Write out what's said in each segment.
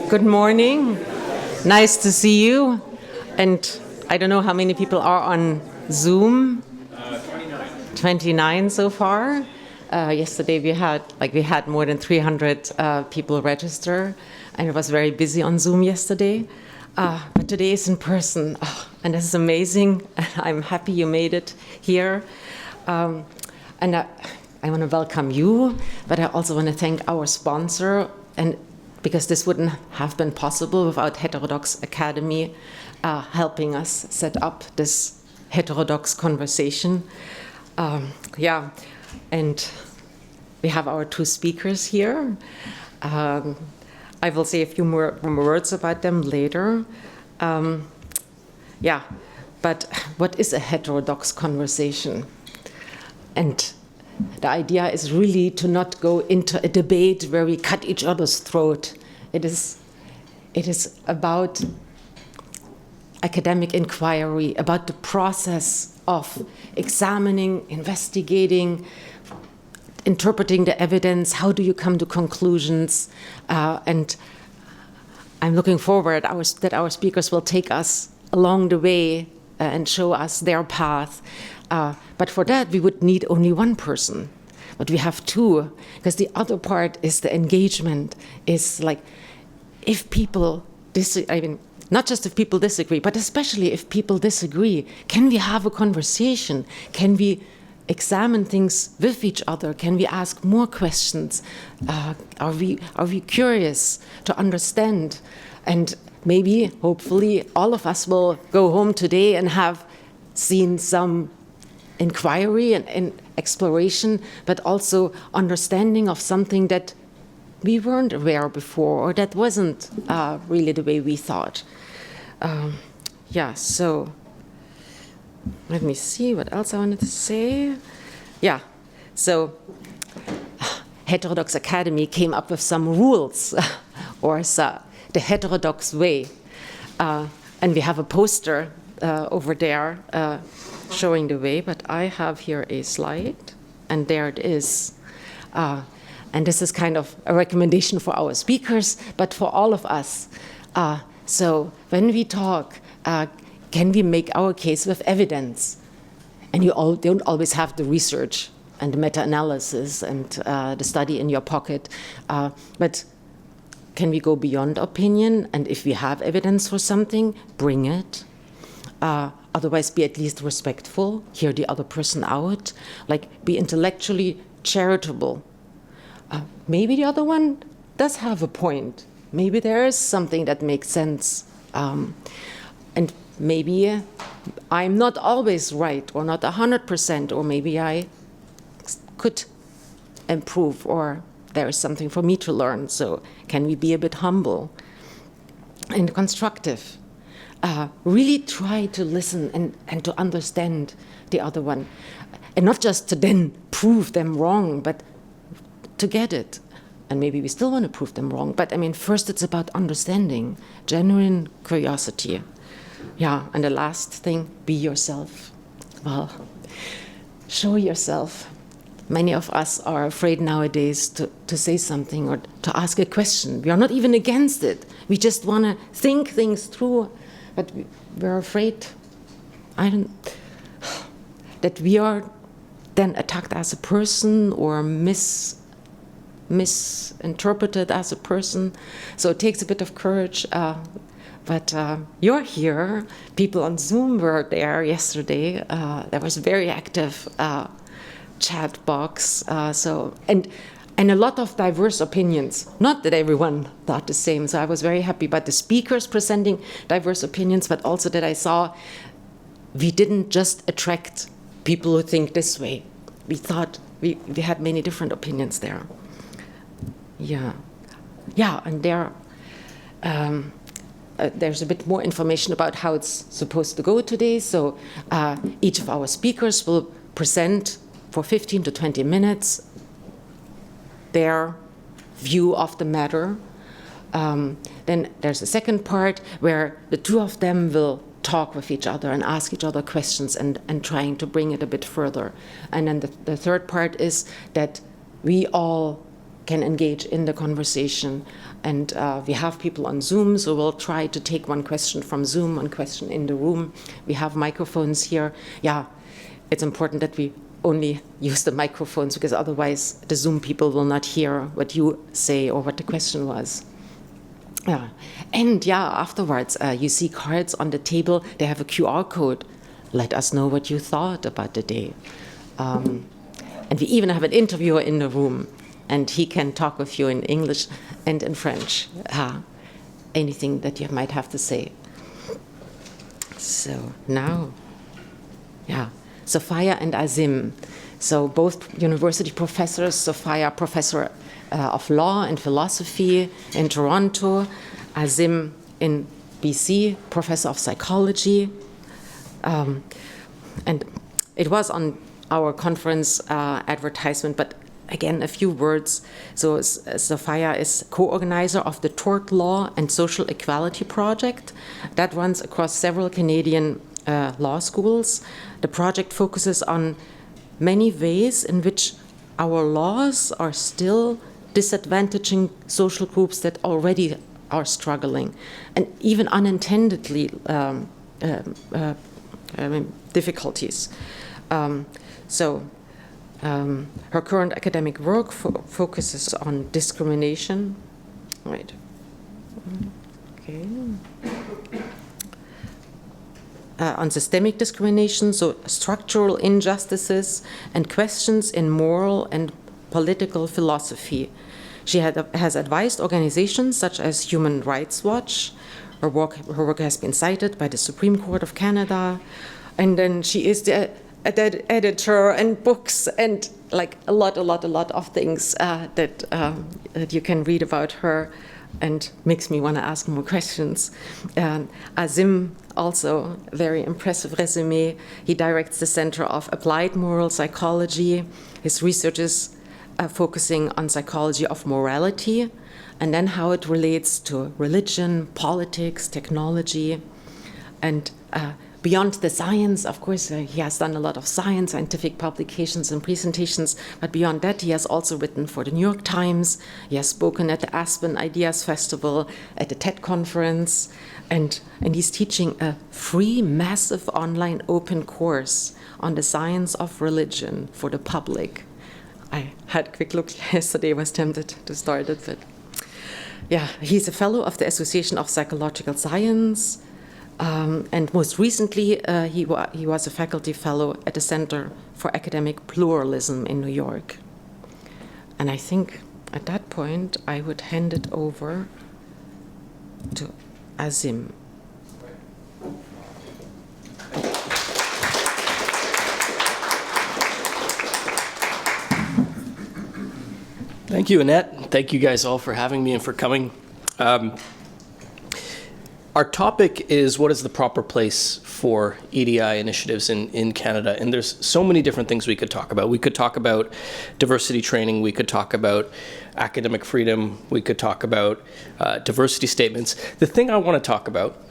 Good morning. Nice to see you. And I don't know how many people are on Zoom. 29 so far. Yesterday we had more than 300 people register, and it was very busy on Zoom yesterday. But today is in person, and this is amazing. I'm happy you made it here. And I want to welcome you, but I also want to thank our sponsor, and because this wouldn't have been possible without Heterodox Academy helping us set up this Heterodox Conversation. And we have our two speakers here. I will say a few more words about them later. But what is a heterodox conversation? And the idea is really to not go into a debate where we cut each other's throat. It is about academic inquiry, about the process of examining, investigating, interpreting the evidence. How do you come to conclusions? And I'm looking forward that our speakers will take us along the way and show us their path. But for that, we would need only one person. But we have two, because the other part is the engagement. Is like, if people disagree, not just if people disagree, but especially if people disagree, can we have a conversation? Can we examine things with each other? Can we ask more questions? Are we curious to understand? And maybe, hopefully, all of us will go home today and have seen some inquiry and exploration, but also understanding of something that we weren't aware before, or that wasn't really the way we thought. So let me see what else I wanted to say. So Heterodox Academy came up with some rules, or the heterodox way. And we have a poster over there showing the way, but I have here a slide, and there it is. And this is kind of a recommendation for our speakers, but for all of us. So when we talk, can we make our case with evidence? And you don't always have the research and the meta-analysis and the study in your pocket, but can we go beyond opinion? And if we have evidence for something, bring it. Otherwise, be at least respectful, hear the other person out, like be intellectually charitable. Maybe the other one does have a point. Maybe there is something that makes sense. And maybe I'm not always right, or not 100%, or maybe I could improve, or there is something for me to learn. So can we be a bit humble and constructive? Really try to listen and to understand the other one. And not just to then prove them wrong, but to get it. And maybe we still want to prove them wrong. But I mean, first it's about understanding, genuine curiosity. And the last thing, be yourself. Well, show yourself. Many of us are afraid nowadays to say something or to ask a question. We are not even against it. We just want to think things through. But we're afraid that we are then attacked as a person or misinterpreted as a person. So it takes a bit of courage. But you're here. People on Zoom were there yesterday. There was a very active chat box. And a lot of diverse opinions. Not that everyone thought the same. So I was very happy about the speakers presenting diverse opinions, but also that I saw we didn't just attract people who think this way. We thought we had many different opinions there. And there's a bit more information about how it's supposed to go today. So each of our speakers will present for 15 to 20 minutes their view of the matter. Then there's a second part where the two of them will talk with each other and ask each other questions and trying to bring it a bit further. And then the third part is that we all can engage in the conversation. And we have people on Zoom, so we'll try to take one question from Zoom, one question in the room. We have microphones here. Yeah, it's important that we only use the microphones, because otherwise the Zoom people will not hear what you say or what the question was. Yeah. And yeah, afterwards, you see cards on the table. They have a QR code. Let us know what you thought about the day. And we even have an interviewer in the room, and he can talk with you in English and in French. Anything that you might have to say. So now, yeah, Sophia and Azim. So both university professors. Sophia, professor of law and philosophy in Toronto. Azim in BC, professor of psychology. And it was on our conference advertisement, but again, a few words. So Sophia is co-organizer of the Tort Law and Social Equality Project that runs across several Canadian law schools. The project focuses on many ways in which our laws are still disadvantaging social groups that already are struggling, and even unintendedly difficulties. Her current academic work focuses on discrimination. Right. Okay. On systemic discrimination, so structural injustices and questions in moral and political philosophy. She has advised organizations such as Human Rights Watch. Her work has been cited by the Supreme Court of Canada. And then she is the editor and books and like a lot of things that you can read about her, and makes me want to ask more questions. Azim, also very impressive resume. He directs the Center of Applied Moral Psychology. His research is focusing on psychology of morality, and then how it relates to religion, politics, technology, and beyond the science. Of course, he has done a lot of scientific publications and presentations, but beyond that, he has also written for the New York Times. He has spoken at the Aspen Ideas Festival, at the TED Conference, and he's teaching a free, massive online open course on the science of religion for the public. I had a quick look yesterday, was tempted to start it, but yeah, he's a fellow of the Association of Psychological Science, and most recently, he was a faculty fellow at the Center for Academic Pluralism in New York. And I think at that point, I would hand it over to Azim. Thank you, Annette. Thank you guys all for having me and for coming. Our topic is, what is the proper place for EDI initiatives in Canada? And there's so many different things we could talk about. We could talk about diversity training. We could talk about academic freedom. We could talk about diversity statements. The thing I want to talk about,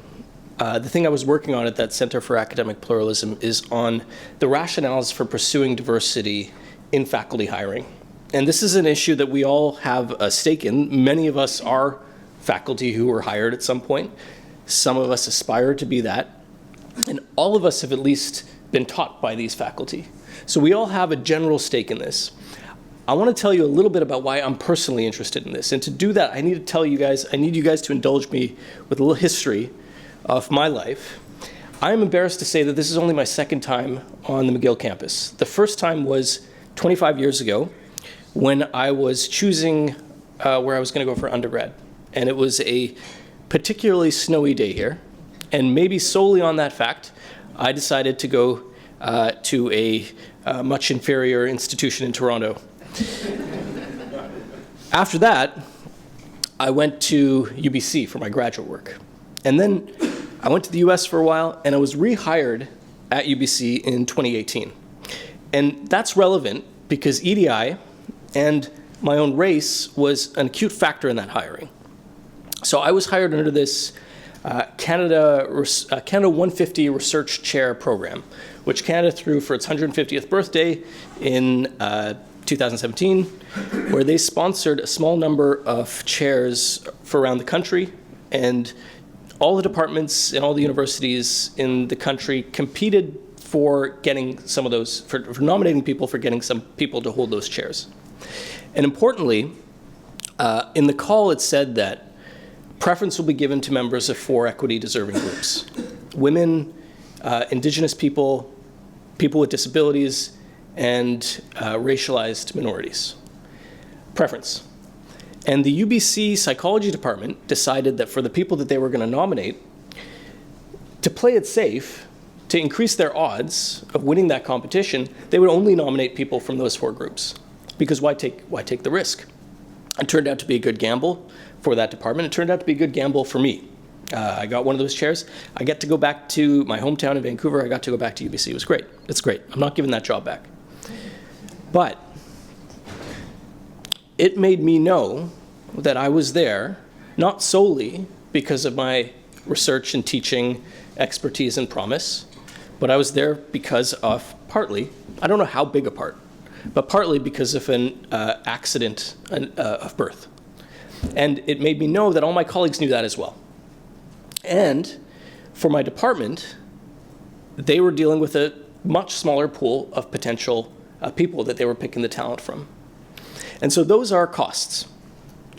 the thing I was working on at that Center for Academic Pluralism, is on the rationales for pursuing diversity in faculty hiring. And this is an issue that we all have a stake in. Many of us are faculty who were hired at some point. Some of us aspire to be that. And all of us have at least been taught by these faculty. So we all have a general stake in this. I want to tell you a little bit about why I'm personally interested in this. And to do that, I need you guys to indulge me with a little history of my life. I'm embarrassed to say that this is only my second time on the McGill campus. The first time was 25 years ago, when I was choosing where I was going to go for undergrad. And it was a particularly snowy day here. And maybe solely on that fact, I decided to go to a much inferior institution in Toronto. After that, I went to UBC for my graduate work. And then I went to the US for a while, and I was rehired at UBC in 2018. And that's relevant because EDI and my own race was an acute factor in that hiring. So I was hired under this Canada 150 Research Chair program, which Canada threw for its 150th birthday in 2017, where they sponsored a small number of chairs for around the country, and all the departments and all the universities in the country competed for getting some of those, for nominating people, for getting some people to hold those chairs. And importantly, in the call it said that preference will be given to members of 4 equity-deserving groups: women, Indigenous people, people with disabilities, and racialized minorities. Preference. And the UBC psychology department decided that for the people that they were going to nominate, to play it safe, to increase their odds of winning that competition, they would only nominate people from those 4 groups. Because why take the risk? It turned out to be a good gamble for that department. It turned out to be a good gamble for me. I got one of those chairs. I get to go back to my hometown in Vancouver. I got to go back to UBC. It was great. It's great. I'm not giving that job back. But it made me know that I was there not solely because of my research and teaching expertise and promise, but I was there because of partly, I don't know how big a part, but partly because of an accident of birth. And it made me know that all my colleagues knew that as well. And for my department, they were dealing with a much smaller pool of potential people that they were picking the talent from. And so those are costs.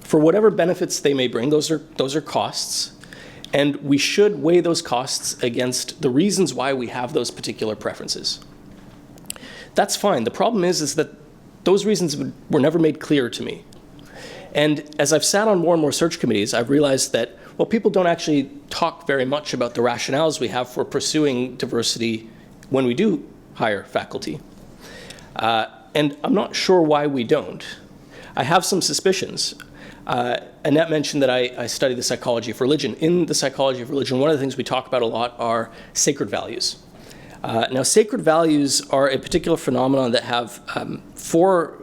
For whatever benefits they may bring, those are costs. And we should weigh those costs against the reasons why we have those particular preferences. That's fine. The problem is that those reasons were never made clear to me. And as I've sat on more and more search committees, I've realized that, well, people don't actually talk very much about the rationales we have for pursuing diversity when we do hire faculty. And I'm not sure why we don't. I have some suspicions. Annette mentioned that I study the psychology of religion. In the psychology of religion, one of the things we talk about a lot are sacred values. Now, sacred values are a particular phenomenon that have 4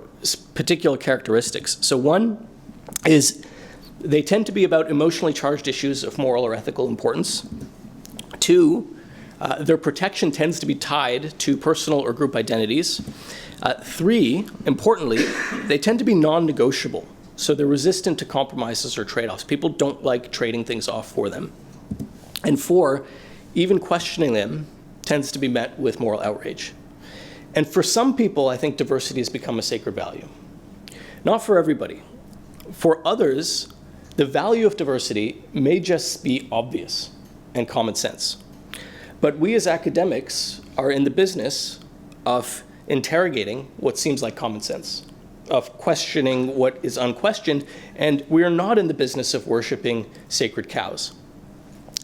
particular characteristics. So one is they tend to be about emotionally charged issues of moral or ethical importance. 2, their protection tends to be tied to personal or group identities. 3, importantly, they tend to be non-negotiable. So they're resistant to compromises or trade-offs. People don't like trading things off for them. And 4, even questioning them tends to be met with moral outrage. And for some people, I think diversity has become a sacred value. Not for everybody. For others, the value of diversity may just be obvious and common sense. But we as academics are in the business of interrogating what seems like common sense, of questioning what is unquestioned, and we are not in the business of worshiping sacred cows.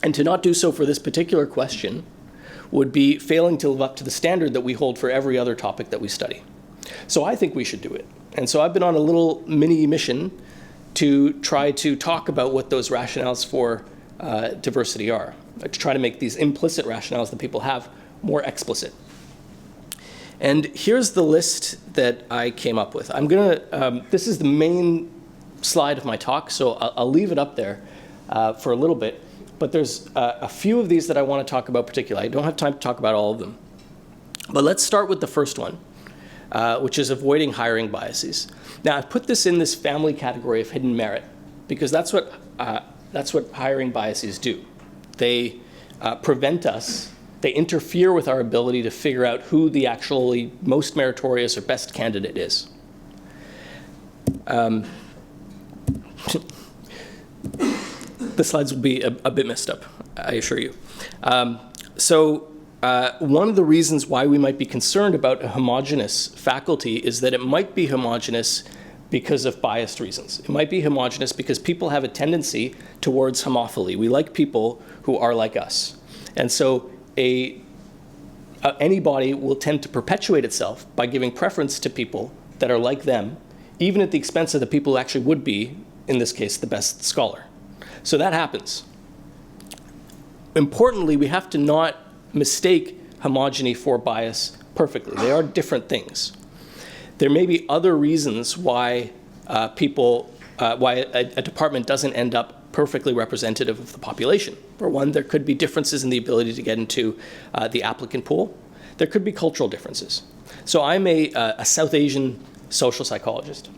And to not do so for this particular question would be failing to live up to the standard that we hold for every other topic that we study. So I think we should do it. And so I've been on a little mini mission to try to talk about what those rationales for diversity are, to try to make these implicit rationales that people have more explicit. And here's the list that I came up with. This is the main slide of my talk, so I'll leave it up there for a little bit. But there's a few of these that I want to talk about particularly. I don't have time to talk about all of them. But let's start with the first one, which is avoiding hiring biases. Now, I've put this in this family category of hidden merit, because that's what hiring biases do. They prevent us, they interfere with our ability to figure out who the actually most meritorious or best candidate is. The slides will be a bit messed up, I assure you. One of the reasons why we might be concerned about a homogeneous faculty is that it might be homogeneous because of biased reasons. It might be homogeneous because people have a tendency towards homophily. We like people who are like us. And so any body will tend to perpetuate itself by giving preference to people that are like them, even at the expense of the people who actually would be, in this case, the best scholar. So that happens. Importantly, we have to not mistake homogeny for bias perfectly. They are different things. There may be other reasons why a department doesn't end up perfectly representative of the population. For one, there could be differences in the ability to get into the applicant pool. There could be cultural differences. So I'm a South Asian social psychologist.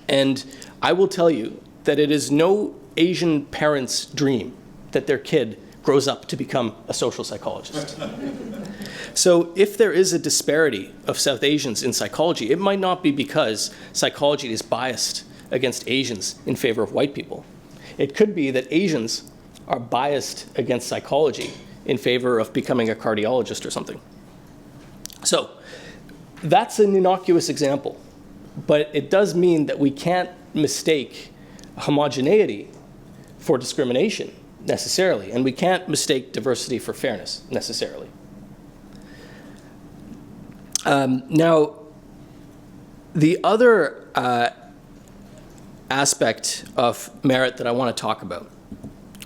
And I will tell you that it is no Asian parent's dream that their kid grows up to become a social psychologist. So if there is a disparity of South Asians in psychology, it might not be because psychology is biased against Asians in favor of white people. It could be that Asians are biased against psychology in favor of becoming a cardiologist or something. So that's an innocuous example, but it does mean that we can't mistake homogeneity for discrimination necessarily, and we can't mistake diversity for fairness necessarily. Now, the other aspect of merit that I want to talk about.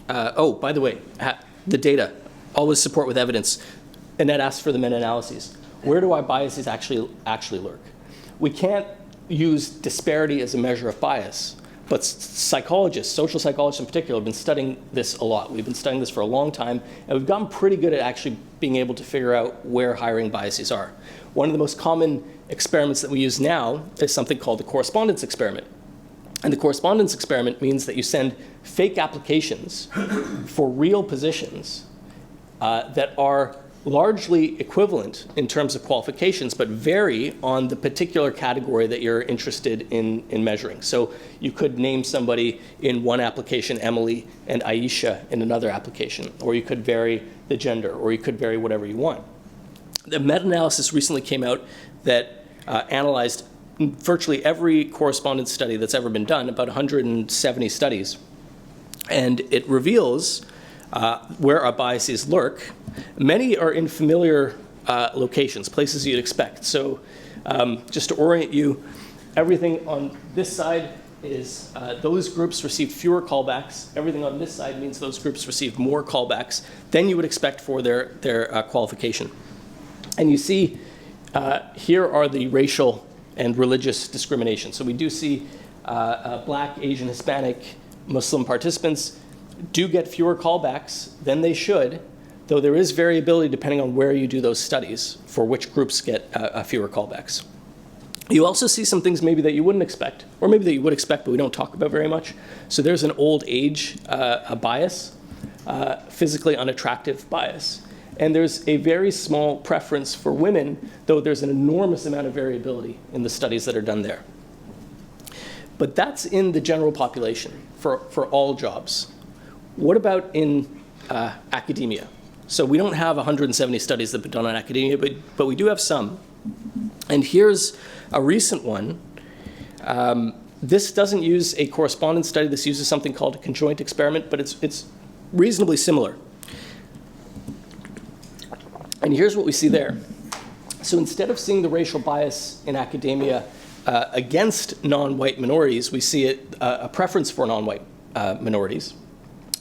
Oh, by the way, the data, always support with evidence. Annette asked for the meta-analyses. Where do our biases actually lurk? We can't use disparity as a measure of bias, but psychologists, social psychologists in particular, have been studying this a lot. We've been studying this for a long time, and we've gotten pretty good at actually being able to figure out where hiring biases are. One of the most common experiments that we use now is something called the correspondence experiment. And the correspondence experiment means that you send fake applications for real positions that are largely equivalent in terms of qualifications, but vary on the particular category that you're interested in measuring. So you could name somebody in one application, Emily, and Aisha in another application, or you could vary the gender, or you could vary whatever you want. The meta-analysis recently came out that analyzed virtually every correspondence study that's ever been done, about 170 studies, and it reveals where our biases lurk. Many are in familiar locations, places you'd expect. So just to orient you, everything on this side is those groups receive fewer callbacks. Everything on this side means those groups receive more callbacks than you would expect for their qualification. And you see here are the racial and religious discrimination. So we do see Black, Asian, Hispanic, Muslim participants do get fewer callbacks than they should, though there is variability depending on where you do those studies for which groups get fewer callbacks. You also see some things maybe that you wouldn't expect, or maybe that you would expect but we don't talk about very much. So there's an old age bias, physically unattractive bias. And there's a very small preference for women, though there's an enormous amount of variability in the studies that are done there. But that's in the general population for all jobs. What about in academia? So we don't have 170 studies that have been done on academia, but we do have some. And here's a recent one. This doesn't use a correspondence study. This uses something called a conjoint experiment, but it's reasonably similar. And here's what we see there. So instead of seeing the racial bias in academia against non-white minorities, we see a preference for non-white minorities.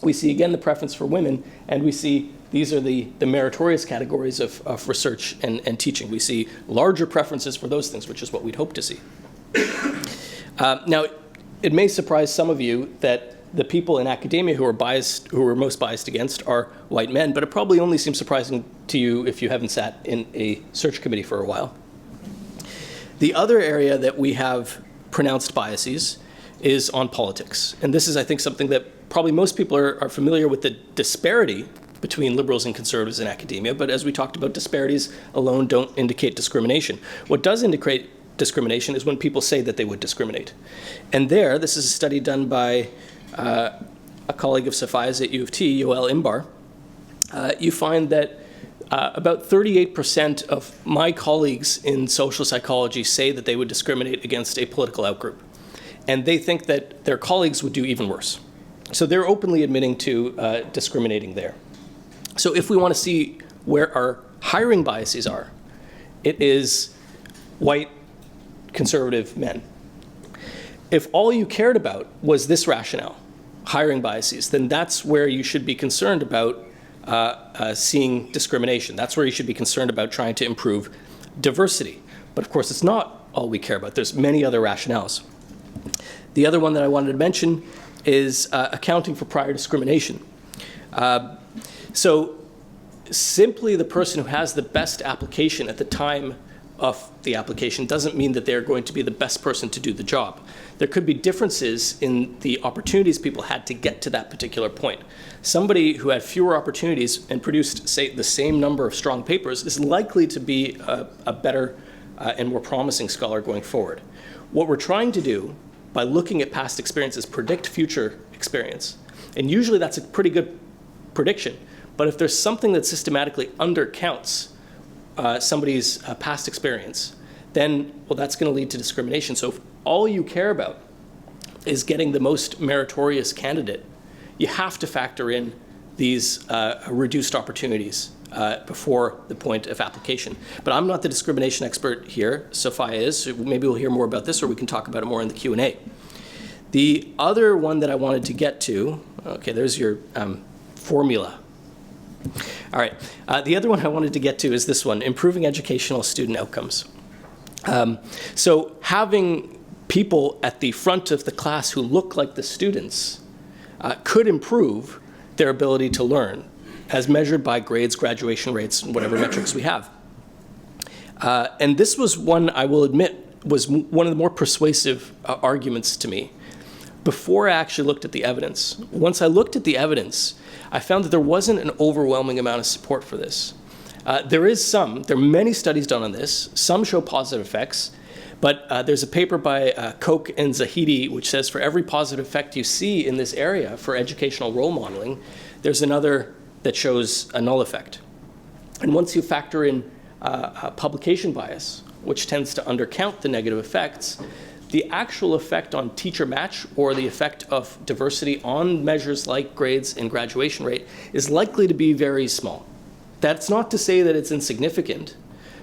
We see, again, the preference for women, and we see these are the meritorious categories of research and teaching. We see larger preferences for those things, which is what we'd hope to see. Now, it may surprise some of you that the people in academia who are most biased against are white men, but it probably only seems surprising to you if you haven't sat in a search committee for a while. The other area that we have pronounced biases is on politics. And this is, I think, something that probably most people are familiar with, the disparity between liberals and conservatives in academia, but as we talked about, disparities alone don't indicate discrimination. What does indicate discrimination is when people say that they would discriminate. And this is a study done by a colleague of Sophia's at U of T, Yoel Imbar. You find that about 38% of my colleagues in social psychology say that they would discriminate against a political outgroup. And they think that their colleagues would do even worse. So they're openly admitting to discriminating there. So if we want to see where our hiring biases are, it is white conservative men. If all you cared about was this rationale, hiring biases, then that's where you should be concerned about seeing discrimination. That's where you should be concerned about trying to improve diversity. But of course, it's not all we care about. There's many other rationales. The other one that I wanted to mention is accounting for prior discrimination. So simply the person who has the best application at the time of the application doesn't mean that they're going to be the best person to do the job. There could be differences in the opportunities people had to get to that particular point. Somebody who had fewer opportunities and produced, say, the same number of strong papers is likely to be a better and more promising scholar going forward. What we're trying to do by looking at past experiences, predict future experience. And usually that's a pretty good prediction. But if there's something that systematically undercounts somebody's past experience, then, well, that's going to lead to discrimination. So if all you care about is getting the most meritorious candidate, you have to factor in these reduced opportunities before the point of application. But I'm not the discrimination expert here. Sophia is. So maybe we'll hear more about this, or we can talk about it more in the Q&A. The other one that I wanted to get to, okay, there's your formula. All right, the other one I wanted to get to is this one, improving educational student outcomes. So having people at the front of the class who look like the students could improve their ability to learn as measured by grades, graduation rates, and whatever metrics we have. And this was one, I will admit, was one of the more persuasive arguments to me before I actually looked at the evidence. Once I looked at the evidence, I found that there wasn't an overwhelming amount of support for this. There are many studies done on this. Some show positive effects, but there's a paper by Koch and Zahidi which says for every positive effect you see in this area for educational role modeling, there's another that shows a null effect. And once you factor in publication bias, which tends to undercount the negative effects, the actual effect on teacher match or the effect of diversity on measures like grades and graduation rate is likely to be very small. That's not to say that it's insignificant,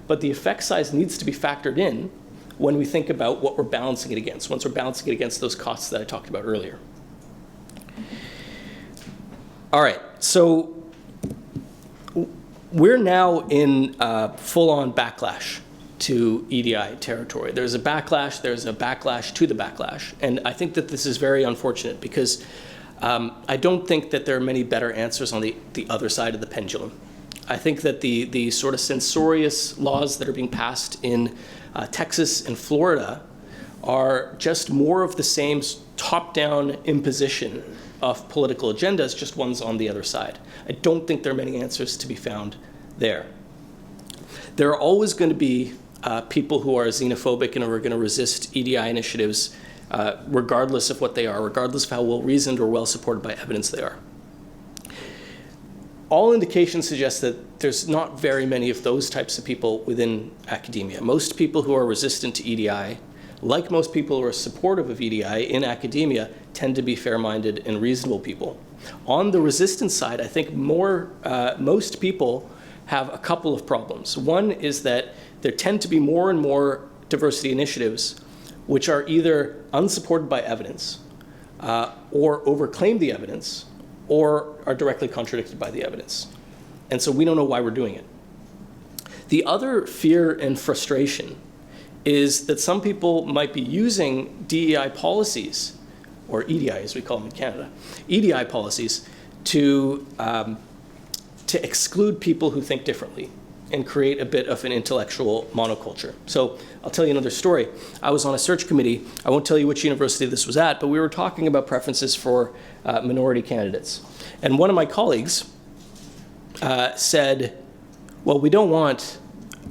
but the effect size needs to be factored in when we think about what we're balancing it against, once we're balancing it against those costs that I talked about earlier. All right, so we're now in full-on backlash to EDI territory. There's a backlash to the backlash. And I think that this is very unfortunate because I don't think that there are many better answers on the other side of the pendulum. I think that the sort of censorious laws that are being passed in Texas and Florida are just more of the same top-down imposition of political agendas, just ones on the other side. I don't think there are many answers to be found there. There are always going to be people who are xenophobic and who are going to resist EDI initiatives regardless of what they are, regardless of how well-reasoned or well-supported by evidence they are. All indications suggest that there's not very many of those types of people within academia. Most people who are resistant to EDI, like most people who are supportive of EDI in academia, tend to be fair-minded and reasonable people. On the resistance side, I think most people have a couple of problems. One is that there tend to be more and more diversity initiatives which are either unsupported by evidence or overclaim the evidence or are directly contradicted by the evidence. And so we don't know why we're doing it. The other fear and frustration is that some people might be using DEI policies, or EDI as we call them in Canada, EDI policies to exclude people who think differently and create a bit of an intellectual monoculture. So I'll tell you another story. I was on a search committee. I won't tell you which university this was at, but we were talking about preferences for minority candidates. And one of my colleagues said, well, we don't want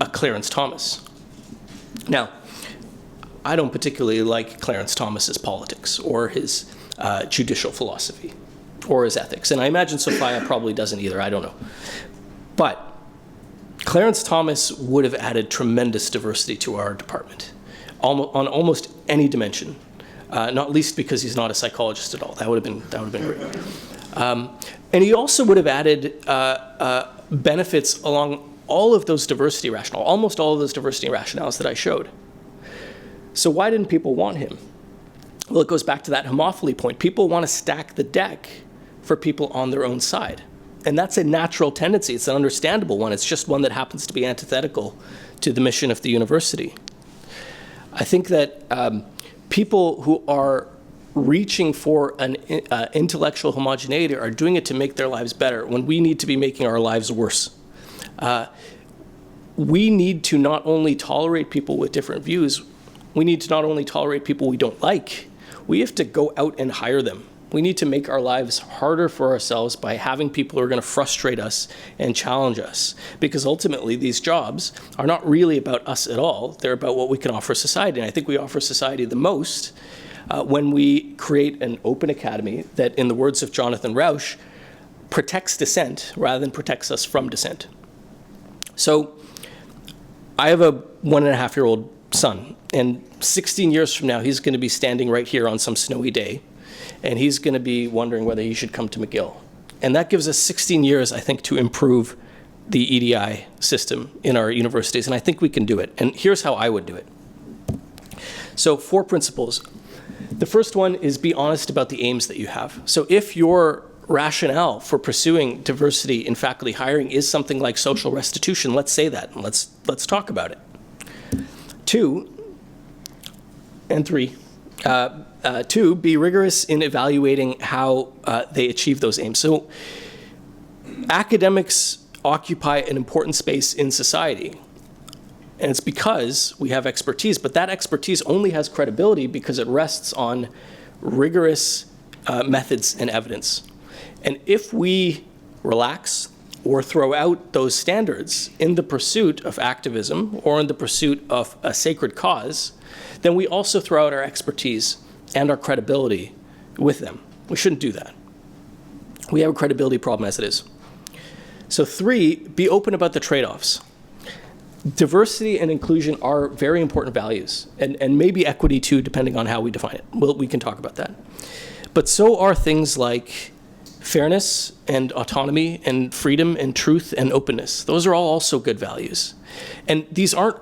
a Clarence Thomas. Now, I don't particularly like Clarence Thomas's politics or his judicial philosophy or his ethics. And I imagine Sophia probably doesn't either, I don't know. But Clarence Thomas would have added tremendous diversity to our department on almost any dimension, not least because he's not a psychologist at all. That would have been great. And he also would have added benefits along all of those diversity rationales, almost all of those diversity rationales that I showed. So why didn't people want him? Well, it goes back to that homophily point. People want to stack the deck for people on their own side. And that's a natural tendency. It's an understandable one. It's just one that happens to be antithetical to the mission of the university. I think that people who are reaching for an intellectual homogeneity are doing it to make their lives better when we need to be making our lives worse. we need to not only tolerate people with different views, we need to not only tolerate people we don't like, we have to go out and hire them. We need to make our lives harder for ourselves by having people who are going to frustrate us and challenge us. Because ultimately, these jobs are not really about us at all. They're about what we can offer society. And I think we offer society the most when we create an open academy that, in the words of Jonathan Rauch, protects dissent rather than protects us from dissent. So I have a 1.5-year-old son, and 16 years from now, he's going to be standing right here on some snowy day, and he's going to be wondering whether he should come to McGill. And that gives us 16 years, I think, to improve the EDI system in our universities, and I think we can do it. And here's how I would do it. So 4 principles. The first one is be honest about the aims that you have. So if your rationale for pursuing diversity in faculty hiring is something like social restitution, let's say that, and let's talk about it. 2 and 3. 2, be rigorous in evaluating how they achieve those aims. So academics occupy an important space in society. And it's because we have expertise, but that expertise only has credibility because it rests on rigorous methods and evidence. And if we relax or throw out those standards in the pursuit of activism or in the pursuit of a sacred cause, then we also throw out our expertise and our credibility with them. We shouldn't do that. We have a credibility problem as it is. So 3, be open about the trade-offs. Diversity and inclusion are very important values, and maybe equity too, depending on how we define it. Well, we can talk about that. But so are things like fairness and autonomy and freedom and truth and openness. Those are all also good values. And these aren't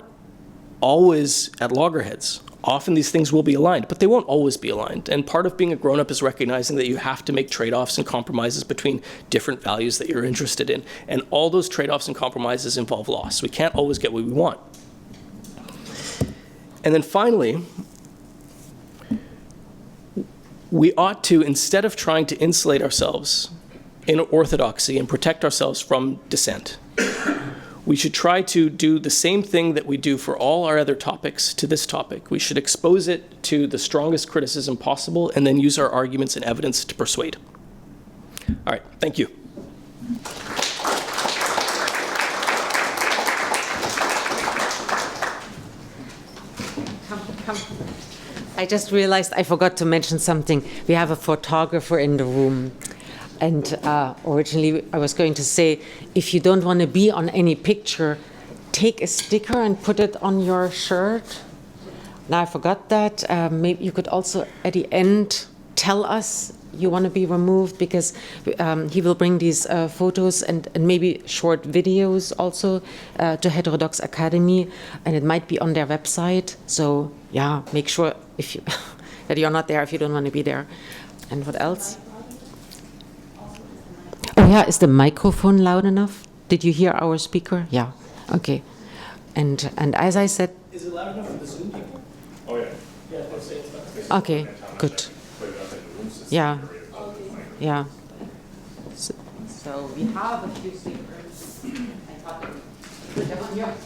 always at loggerheads. Often these things will be aligned, but they won't always be aligned. And part of being a grown-up is recognizing that you have to make trade-offs and compromises between different values that you're interested in. And all those trade-offs and compromises involve loss. We can't always get what we want. And then finally, we ought to, instead of trying to insulate ourselves in orthodoxy and protect ourselves from dissent, we should try to do the same thing that we do for all our other topics to this topic. We should expose it to the strongest criticism possible and then use our arguments and evidence to persuade. All right, thank you. Come. I just realized I forgot to mention something. We have a photographer in the room. And originally I was going to say, if you don't want to be on any picture, take a sticker and put it on your shirt. Now I forgot that. Maybe you could also, at the end, tell us you want to be removed, because he will bring these photos and maybe short videos also to Heterodox Academy, and it might be on their website. So yeah, make sure if you that you're not there if you don't want to be there. And what else? Oh yeah, is the microphone loud enough? Did you hear our speaker? Yeah, okay. And as I said... Is it loud enough for the Zoom people? Oh yeah. Yeah, let's say it's not. Okay, good. Yeah, yeah. So we have a few speakers. I thought to put them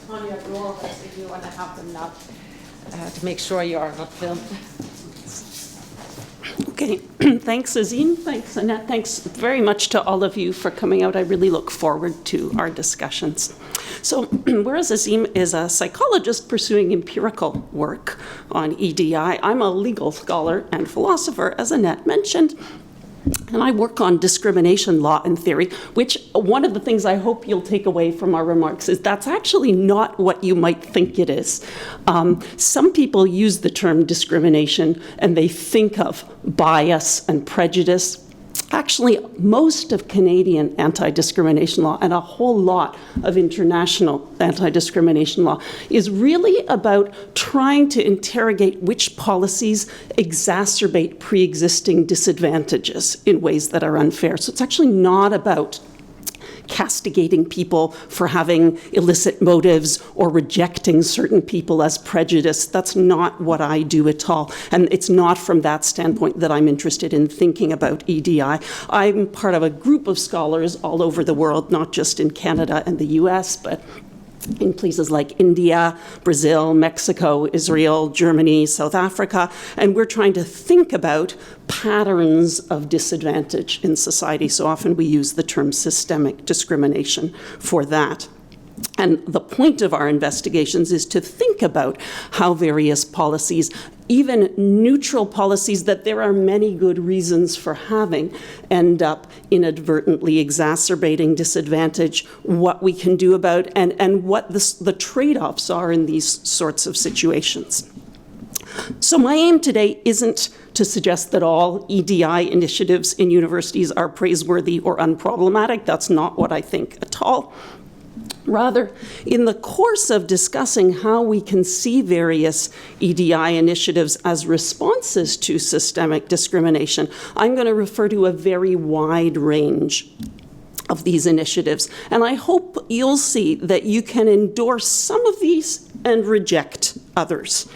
on your door, but if you want to have them now, to make sure you are not filmed. Okay, thanks Azim, thanks Annette, thanks very much to all of you for coming out. I really look forward to our discussions. So whereas Azim is a psychologist pursuing empirical work on EDI, I'm a legal scholar and philosopher, as Annette mentioned. And I work on discrimination law and theory, which one of the things I hope you'll take away from our remarks is that's actually not what you might think it is. Some people use the term discrimination and they think of bias and prejudice. Actually, most of Canadian anti-discrimination law and a whole lot of international anti-discrimination law is really about trying to interrogate which policies exacerbate pre-existing disadvantages in ways that are unfair. So it's actually not about castigating people for having illicit motives or rejecting certain people as prejudiced. That's not what I do at all. And it's not from that standpoint that I'm interested in thinking about EDI. I'm part of a group of scholars all over the world, not just in Canada and the US, but in places like India, Brazil, Mexico, Israel, Germany, South Africa, and we're trying to think about patterns of disadvantage in society. So often we use the term systemic discrimination for that. And the point of our investigations is to think about how various policies, even neutral policies that there are many good reasons for having, end up inadvertently exacerbating disadvantage, what we can do about, and what the trade-offs are in these sorts of situations. So my aim today isn't to suggest that all EDI initiatives in universities are praiseworthy or unproblematic. That's not what I think at all. Rather, in the course of discussing how we can see various EDI initiatives as responses to systemic discrimination, I'm going to refer to a very wide range of these initiatives. And I hope you'll see that you can endorse some of these and reject others.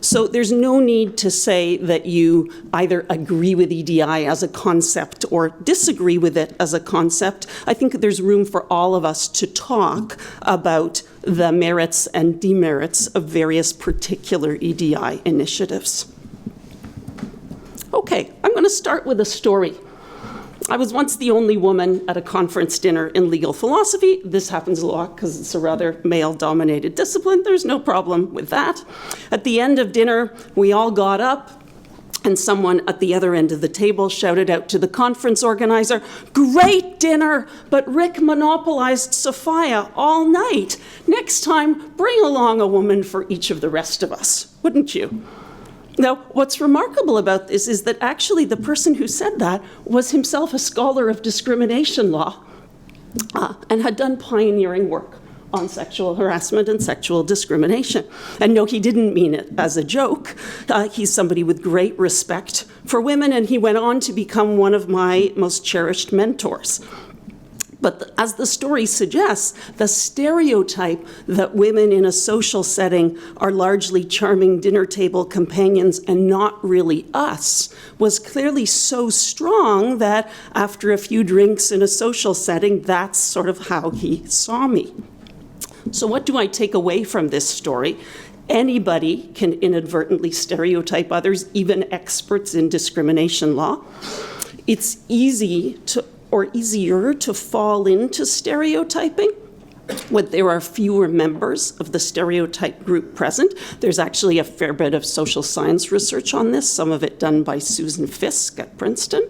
So there's no need to say that you either agree with EDI as a concept or disagree with it as a concept. I think there's room for all of us to talk about the merits and demerits of various particular EDI initiatives. Okay, I'm going to start with a story. I was once the only woman at a conference dinner in legal philosophy. This happens a lot because it's a rather male-dominated discipline. There's no problem with that. At the end of dinner, we all got up, and someone at the other end of the table shouted out to the conference organizer, "Great dinner, but Rick monopolized Sophia all night. Next time, bring along a woman for each of the rest of us, wouldn't you?" Now, what's remarkable about this is that actually the person who said that was himself a scholar of discrimination law and had done pioneering work on sexual harassment and sexual discrimination. And no, he didn't mean it as a joke. He's somebody with great respect for women, and he went on to become one of my most cherished mentors. But as the story suggests, the stereotype that women in a social setting are largely charming dinner table companions and not really us was clearly so strong that after a few drinks in a social setting, that's sort of how he saw me. So what do I take away from this story? Anybody can inadvertently stereotype others, even experts in discrimination law. It's easier to fall into stereotyping when there are fewer members of the stereotype group present. There's actually a fair bit of social science research on this, some of it done by Susan Fisk at Princeton.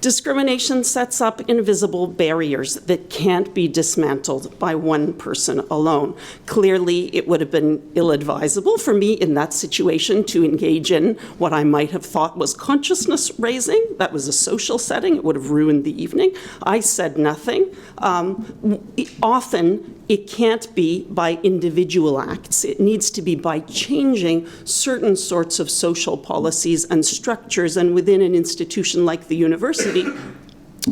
Discrimination sets up invisible barriers that can't be dismantled by one person alone. Clearly, it would have been ill-advisable for me in that situation to engage in what I might have thought was consciousness raising. That was a social setting. It would have ruined the evening. I said nothing. Often, it can't be by individual acts. It needs to be by changing certain sorts of social policies and structures, and within an institution like the university,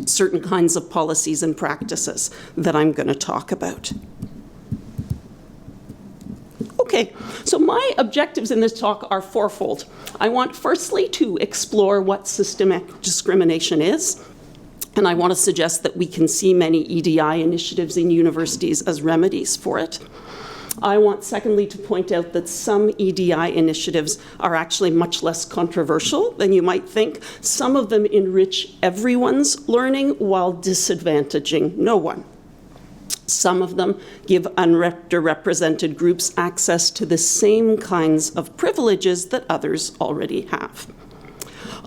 certain kinds of policies and practices that I'm going to talk about. Okay, so my objectives in this talk are fourfold. I want firstly to explore what systemic discrimination is. And I want to suggest that we can see many EDI initiatives in universities as remedies for it. I want, secondly, to point out that some EDI initiatives are actually much less controversial than you might think. Some of them enrich everyone's learning while disadvantaging no one. Some of them give underrepresented groups access to the same kinds of privileges that others already have.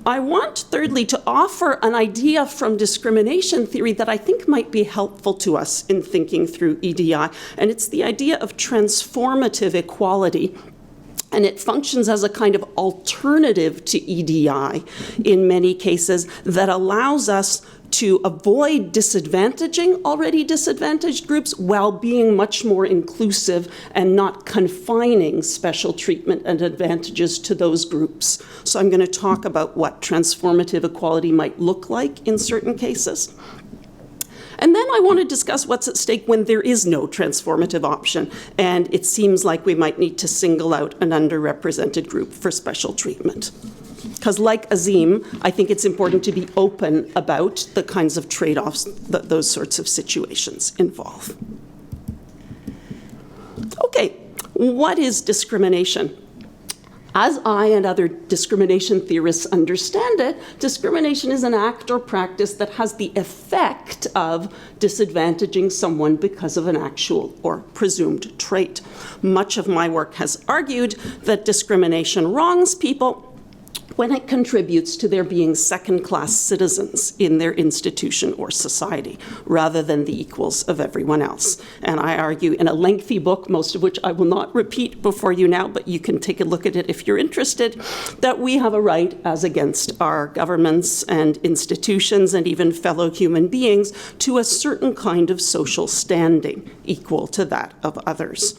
I want, thirdly, to offer an idea from discrimination theory that I think might be helpful to us in thinking through EDI, and it's the idea of transformative equality. And it functions as a kind of alternative to EDI in many cases that allows us to avoid disadvantaging already disadvantaged groups while being much more inclusive and not confining special treatment and advantages to those groups. So I'm going to talk about what transformative equality might look like in certain cases. And then I want to discuss what's at stake when there is no transformative option, and it seems like we might need to single out an underrepresented group for special treatment. Because like Azim, I think it's important to be open about the kinds of trade-offs that those sorts of situations involve. Okay, what is discrimination? As I and other discrimination theorists understand it, discrimination is an act or practice that has the effect of disadvantaging someone because of an actual or presumed trait. Much of my work has argued that discrimination wrongs people when it contributes to their being second-class citizens in their institution or society, rather than the equals of everyone else. And I argue in a lengthy book, most of which I will not repeat before you now, but you can take a look at it if you're interested, that we have a right, as against our governments and institutions and even fellow human beings, to a certain kind of social standing equal to that of others.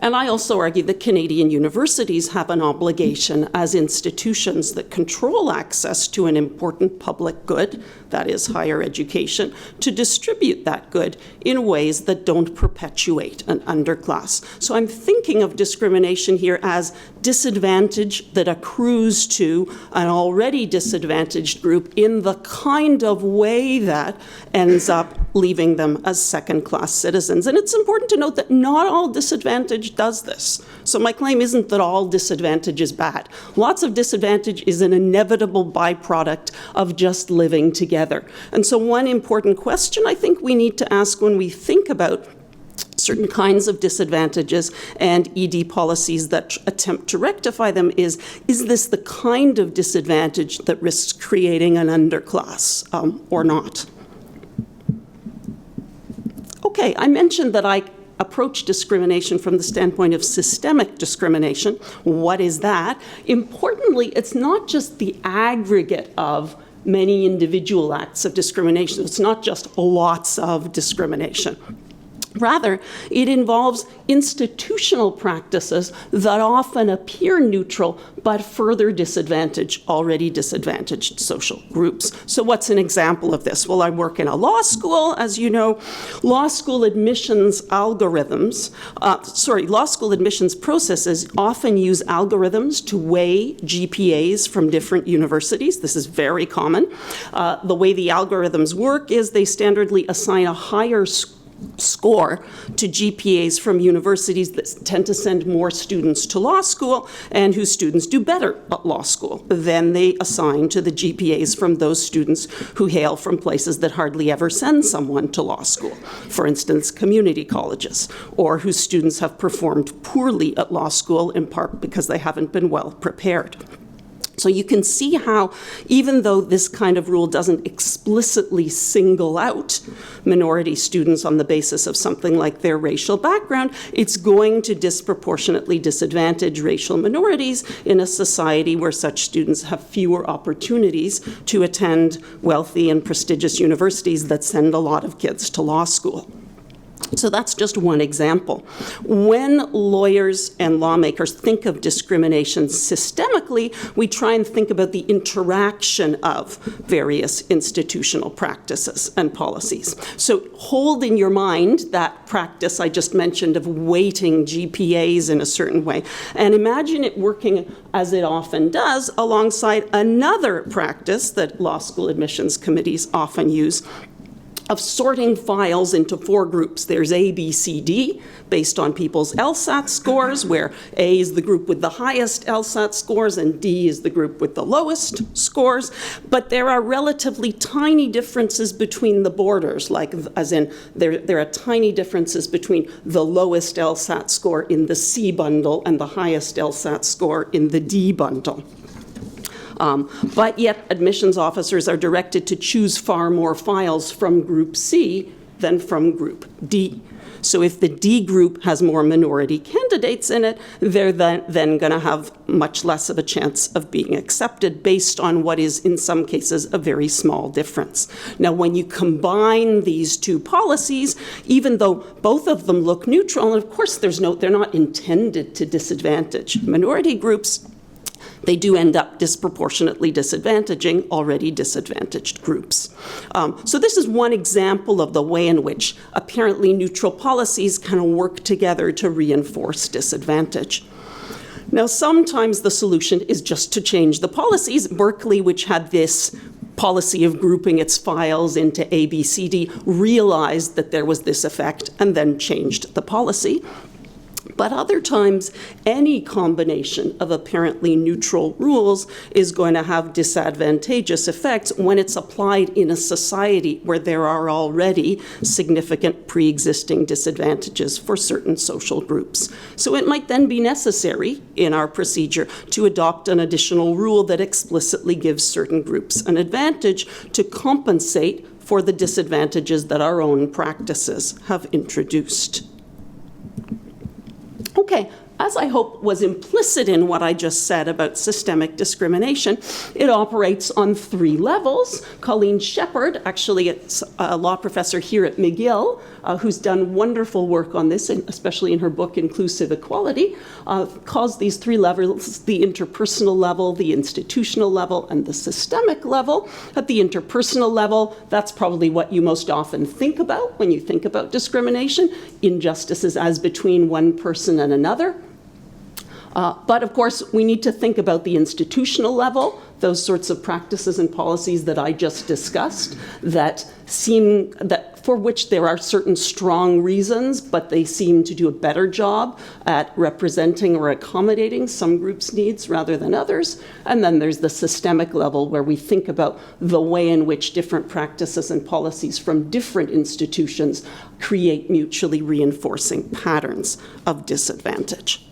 And I also argue that Canadian universities have an obligation as institutions that control access to an important public good, that is higher education, to distribute that good in ways that don't perpetuate an underclass. So I'm thinking of discrimination here as disadvantage that accrues to an already disadvantaged group in the kind of way that ends up leaving them as second-class citizens. And it's important to note that not all disadvantage does this. So my claim isn't that all disadvantage is bad. Lots of disadvantage is an inevitable byproduct of just living together. And so one important question I think we need to ask when we think about certain kinds of disadvantages and ED policies that attempt to rectify them is this the kind of disadvantage that risks creating an underclass or not? Okay, I mentioned that I approach discrimination from the standpoint of systemic discrimination. What is that? Importantly, it's not just the aggregate of many individual acts of discrimination. It's not just lots of discrimination. Rather, it involves institutional practices that often appear neutral but further disadvantage already disadvantaged social groups. So what's an example of this? Well, I work in a law school, as you know. Law school admissions processes often use algorithms to weigh GPAs from different universities. This is very common. The way the algorithms work is they standardly assign a higher score to GPAs from universities that tend to send more students to law school and whose students do better at law school. Then they assign to the GPAs from those students who hail from places that hardly ever send someone to law school. For instance, community colleges, or whose students have performed poorly at law school in part because they haven't been well prepared. So you can see how, even though this kind of rule doesn't explicitly single out minority students on the basis of something like their racial background, it's going to disproportionately disadvantage racial minorities in a society where such students have fewer opportunities to attend wealthy and prestigious universities that send a lot of kids to law school. So that's just one example. When lawyers and lawmakers think of discrimination systemically, we try and think about the interaction of various institutional practices and policies. So hold in your mind that practice I just mentioned of weighting GPAs in a certain way, and imagine it working, as it often does, alongside another practice that law school admissions committees often use, of sorting files into 4 groups. There's A, B, C, D, based on people's LSAT scores, where A is the group with the highest LSAT scores and D is the group with the lowest scores. But there are relatively tiny differences between the borders, like as in there are tiny differences between the lowest LSAT score in the C bundle and the highest LSAT score in the D bundle. But yet admissions officers are directed to choose far more files from Group C than from Group D. So if the D group has more minority candidates in it, they're then going to have much less of a chance of being accepted based on what is, in some cases, a very small difference. Now, when you combine these two policies, even though both of them look neutral, and of course they're not intended to disadvantage minority groups, they do end up disproportionately disadvantaging already disadvantaged groups. So this is one example of the way in which apparently neutral policies kind of work together to reinforce disadvantage. Now, sometimes the solution is just to change the policies. Berkeley, which had this policy of grouping its files into A, B, C, D, realized that there was this effect and then changed the policy. But other times, any combination of apparently neutral rules is going to have disadvantageous effects when it's applied in a society where there are already significant pre-existing disadvantages for certain social groups. So it might then be necessary in our procedure to adopt an additional rule that explicitly gives certain groups an advantage to compensate for the disadvantages that our own practices have introduced. Okay, as I hope was implicit in what I just said about systemic discrimination, it operates on 3 levels. Colleen Shepherd, actually a law professor here at McGill, who's done wonderful work on this, especially in her book, Inclusive Equality, calls these 3 levels the interpersonal level, the institutional level, and the systemic level. At the interpersonal level, that's probably what you most often think about when you think about discrimination, injustices as between one person and another. But of course, we need to think about the institutional level, those sorts of practices and policies that I just discussed for which there are certain strong reasons, but they seem to do a better job at representing or accommodating some groups' needs rather than others. And then there's the systemic level where we think about the way in which different practices and policies from different institutions create mutually reinforcing patterns of disadvantage.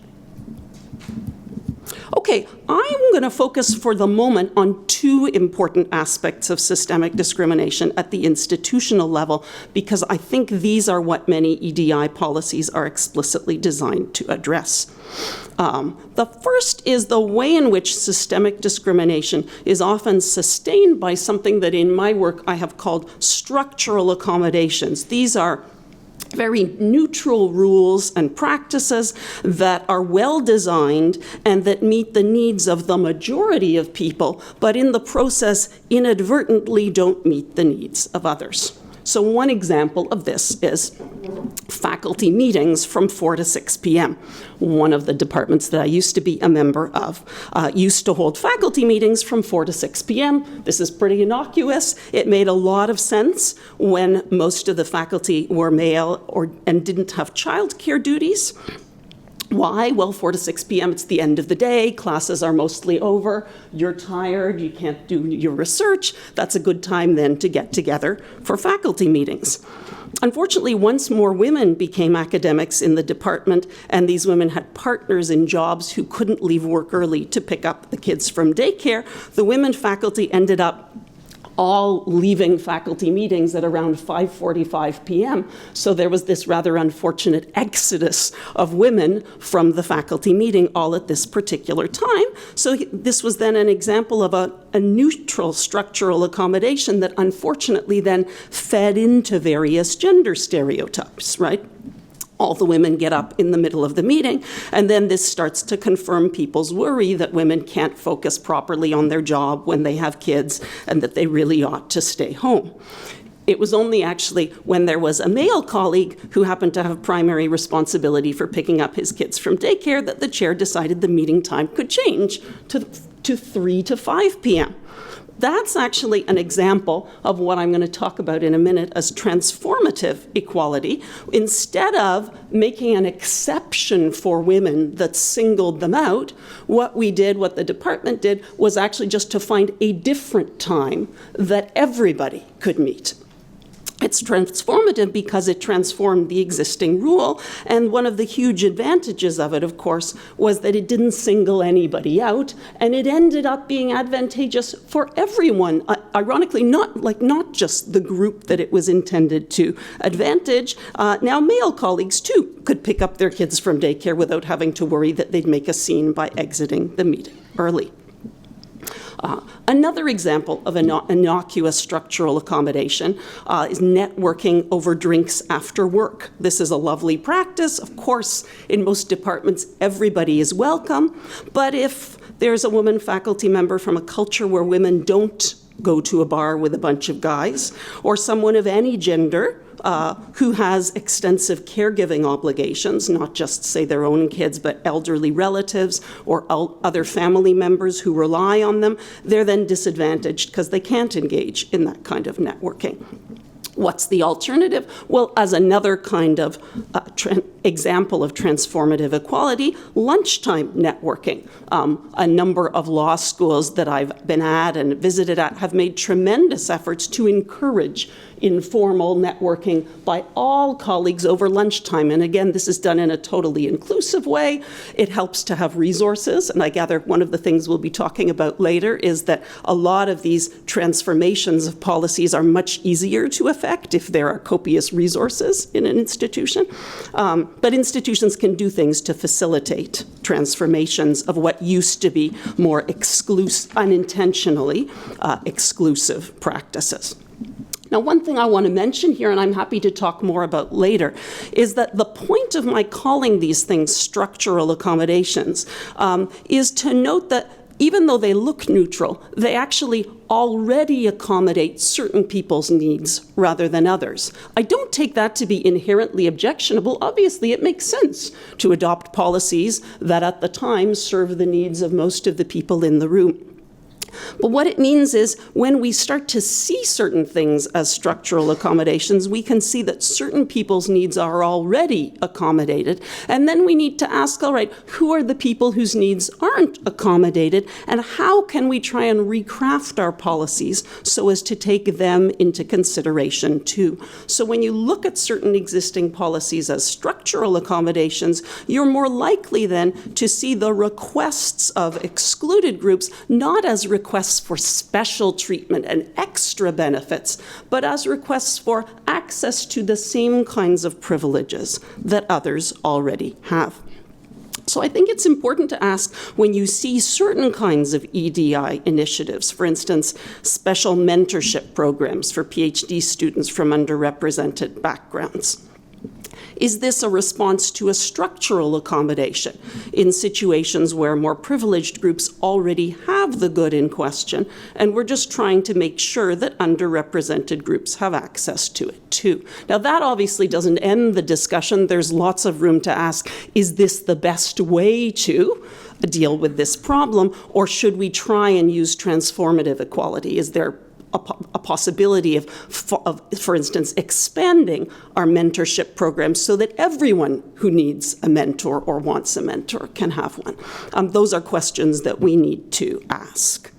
Okay, I'm going to focus for the moment on 2 important aspects of systemic discrimination at the institutional level, because I think these are what many EDI policies are explicitly designed to address. The first is the way in which systemic discrimination is often sustained by something that in my work I have called structural accommodations. These are very neutral rules and practices that are well designed and that meet the needs of the majority of people, but in the process inadvertently don't meet the needs of others. So one example of this is faculty meetings from 4 to 6 p.m. One of the departments that I used to be a member of used to hold faculty meetings from 4 to 6 p.m. This is pretty innocuous. It made a lot of sense when most of the faculty were male and didn't have childcare duties. Why? Well, 4 to 6 p.m., it's the end of the day, classes are mostly over, you're tired, you can't do your research. That's a good time then to get together for faculty meetings. Unfortunately, once more women became academics in the department, and these women had partners in jobs who couldn't leave work early to pick up the kids from daycare, the women faculty ended up all leaving faculty meetings at around 5:45 p.m. So there was this rather unfortunate exodus of women from the faculty meeting all at this particular time. So this was then an example of a neutral structural accommodation that unfortunately then fed into various gender stereotypes, right? All the women get up in the middle of the meeting, and then this starts to confirm people's worry that women can't focus properly on their job when they have kids and that they really ought to stay home. It was only actually when there was a male colleague who happened to have primary responsibility for picking up his kids from daycare that the chair decided the meeting time could change to 3 to 5 p.m. That's actually an example of what I'm going to talk about in a minute as transformative equality. Instead of making an exception for women that singled them out, what the department did, was actually just to find a different time that everybody could meet. It's transformative because it transformed the existing rule, and one of the huge advantages of it, of course, was that it didn't single anybody out, and it ended up being advantageous for everyone. Ironically, not just the group that it was intended to advantage. Now male colleagues, too, could pick up their kids from daycare without having to worry that they'd make a scene by exiting the meeting early. Another example of innocuous structural accommodation is networking over drinks after work. This is a lovely practice. Of course, in most departments, everybody is welcome. But if there's a woman faculty member from a culture where women don't go to a bar with a bunch of guys, or someone of any gender who has extensive caregiving obligations, not just, say, their own kids, but elderly relatives or other family members who rely on them, they're then disadvantaged because they can't engage in that kind of networking. What's the alternative? Well, as another kind of example of transformative equality, lunchtime networking. A number of law schools that I've been at and visited at have made tremendous efforts to encourage informal networking by all colleagues over lunchtime. And again, this is done in a totally inclusive way. It helps to have resources. And I gather one of the things we'll be talking about later is that a lot of these transformations of policies are much easier to effect if there are copious resources in an institution. But institutions can do things to facilitate transformations of what used to be more unintentionally exclusive practices. Now, one thing I want to mention here, and I'm happy to talk more about later, is that the point of my calling these things structural accommodations is to note that even though they look neutral, they actually already accommodate certain people's needs rather than others. I don't take that to be inherently objectionable. Obviously, it makes sense to adopt policies that at the time serve the needs of most of the people in the room. But what it means is when we start to see certain things as structural accommodations, we can see that certain people's needs are already accommodated. And then we need to ask, all right, who are the people whose needs aren't accommodated? And how can we try and recraft our policies so as to take them into consideration too? So when you look at certain existing policies as structural accommodations, you're more likely then to see the requests of excluded groups not as requests for special treatment and extra benefits, but as requests for access to the same kinds of privileges that others already have. So I think it's important to ask, when you see certain kinds of EDI initiatives, for instance, special mentorship programs for PhD students from underrepresented backgrounds, is this a response to a structural accommodation in situations where more privileged groups already have the good in question, and we're just trying to make sure that underrepresented groups have access to it too? Now, that obviously doesn't end the discussion. There's lots of room to ask, is this the best way to deal with this problem, or should we try and use transformative equality? Is there a possibility of, for instance, expanding our mentorship programs so that everyone who needs a mentor or wants a mentor can have one? Those are questions that we need to ask.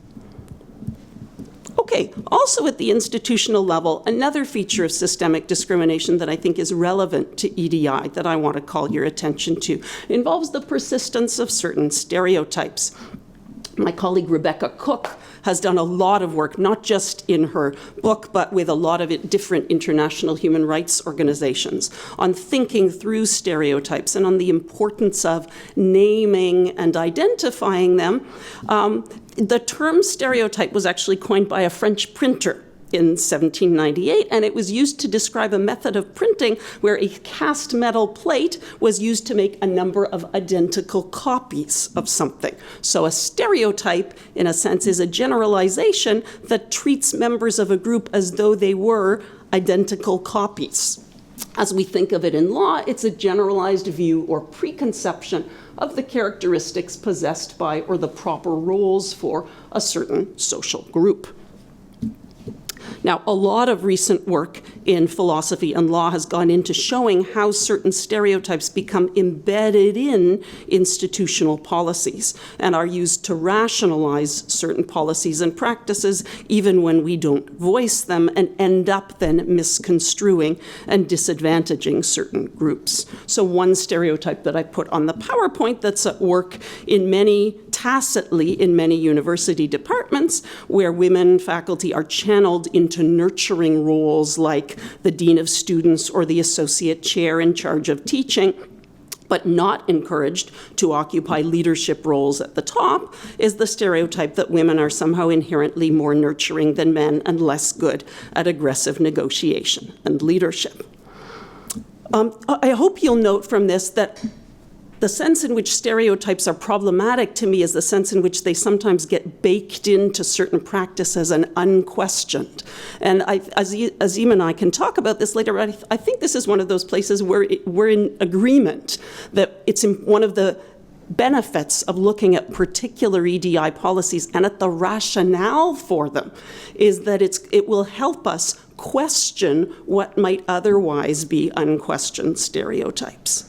Okay, also at the institutional level, another feature of systemic discrimination that I think is relevant to EDI that I want to call your attention to involves the persistence of certain stereotypes. My colleague Rebecca Cook has done a lot of work, not just in her book, but with a lot of different international human rights organizations, on thinking through stereotypes and on the importance of naming and identifying them. The term stereotype was actually coined by a French printer in 1798, and it was used to describe a method of printing where a cast metal plate was used to make a number of identical copies of something. So a stereotype, in a sense, is a generalization that treats members of a group as though they were identical copies. As we think of it in law, it's a generalized view or preconception of the characteristics possessed by or the proper roles for a certain social group. Now, a lot of recent work in philosophy and law has gone into showing how certain stereotypes become embedded in institutional policies and are used to rationalize certain policies and practices even when we don't voice them, and end up then misconstruing and disadvantaging certain groups. So one stereotype that I put on the PowerPoint that's at work tacitly in many university departments, where women faculty are channeled into nurturing roles like the dean of students or the associate chair in charge of teaching, but not encouraged to occupy leadership roles at the top, is the stereotype that women are somehow inherently more nurturing than men and less good at aggressive negotiation and leadership. I hope you'll note from this that the sense in which stereotypes are problematic to me is the sense in which they sometimes get baked into certain practices and unquestioned. And Azim and I can talk about this later, but I think this is one of those places where we're in agreement that it's one of the benefits of looking at particular EDI policies and at the rationale for them is that it will help us question what might otherwise be unquestioned stereotypes.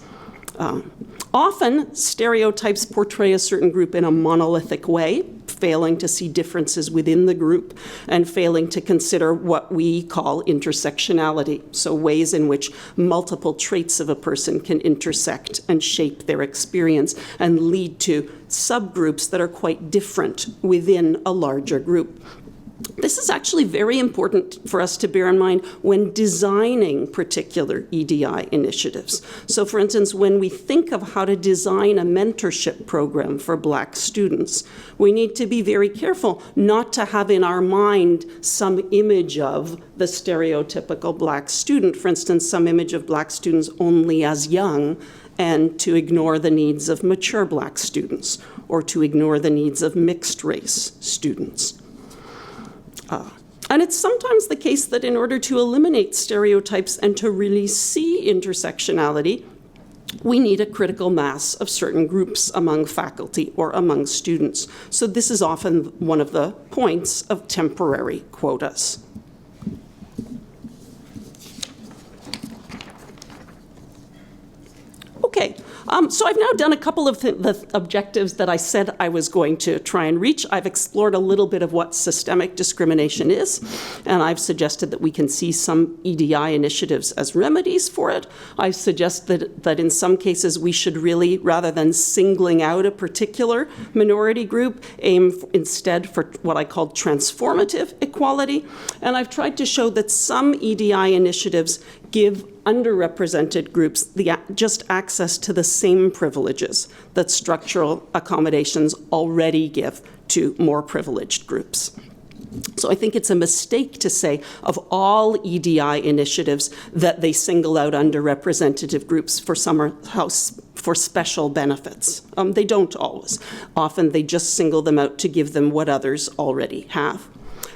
Often, stereotypes portray a certain group in a monolithic way, failing to see differences within the group and failing to consider what we call intersectionality, so ways in which multiple traits of a person can intersect and shape their experience and lead to subgroups that are quite different within a larger group. This is actually very important for us to bear in mind when designing particular EDI initiatives. So for instance, when we think of how to design a mentorship program for Black students, we need to be very careful not to have in our mind some image of the stereotypical Black student, for instance, some image of Black students only as young, and to ignore the needs of mature Black students, or to ignore the needs of mixed race students. And it's sometimes the case that in order to eliminate stereotypes and to really see intersectionality, we need a critical mass of certain groups among faculty or among students. So this is often one of the points of temporary quotas. Okay, so I've now done a couple of the objectives that I said I was going to try and reach. I've explored a little bit of what systemic discrimination is, and I've suggested that we can see some EDI initiatives as remedies for it. I've suggested that in some cases we should really, rather than singling out a particular minority group, aim instead for what I call transformative equality. And I've tried to show that some EDI initiatives give underrepresented groups just access to the same privileges that structural accommodations already give to more privileged groups. So I think it's a mistake to say of all EDI initiatives that they single out underrepresented groups for for special benefits. They don't always. Often they just single them out to give them what others already have.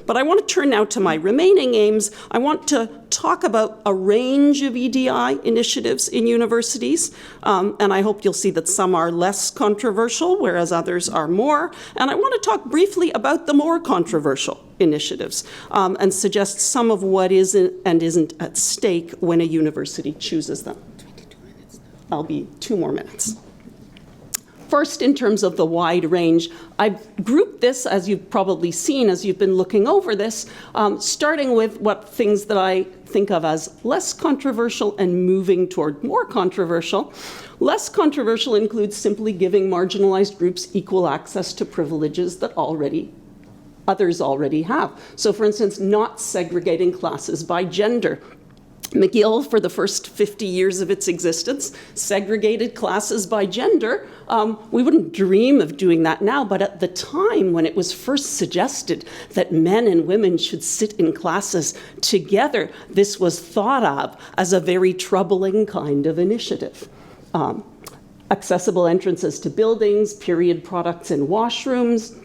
But I want to turn now to my remaining aims. I want to talk about a range of EDI initiatives in universities, and I hope you'll see that some are less controversial, whereas others are more. And I want to talk briefly about the more controversial initiatives and suggest some of what is and isn't at stake when a university chooses them. 22 minutes now. I'll be 2 more minutes. First, in terms of the wide range, I've grouped this, as you've probably seen as you've been looking over this, starting with what things that I think of as less controversial and moving toward more controversial. Less controversial includes simply giving marginalized groups equal access to privileges that others already have. So for instance, not segregating classes by gender. McGill, for the first 50 years of its existence, segregated classes by gender. We wouldn't dream of doing that now, but at the time when it was first suggested that men and women should sit in classes together, this was thought of as a very troubling kind of initiative. Accessible entrances to buildings, period products in washrooms,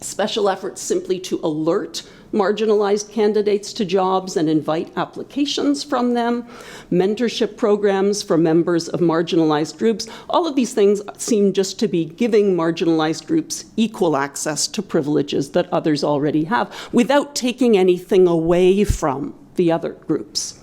special efforts simply to alert marginalized candidates to jobs and invite applications from them, mentorship programs for members of marginalized groups. All of these things seem just to be giving marginalized groups equal access to privileges that others already have without taking anything away from the other groups.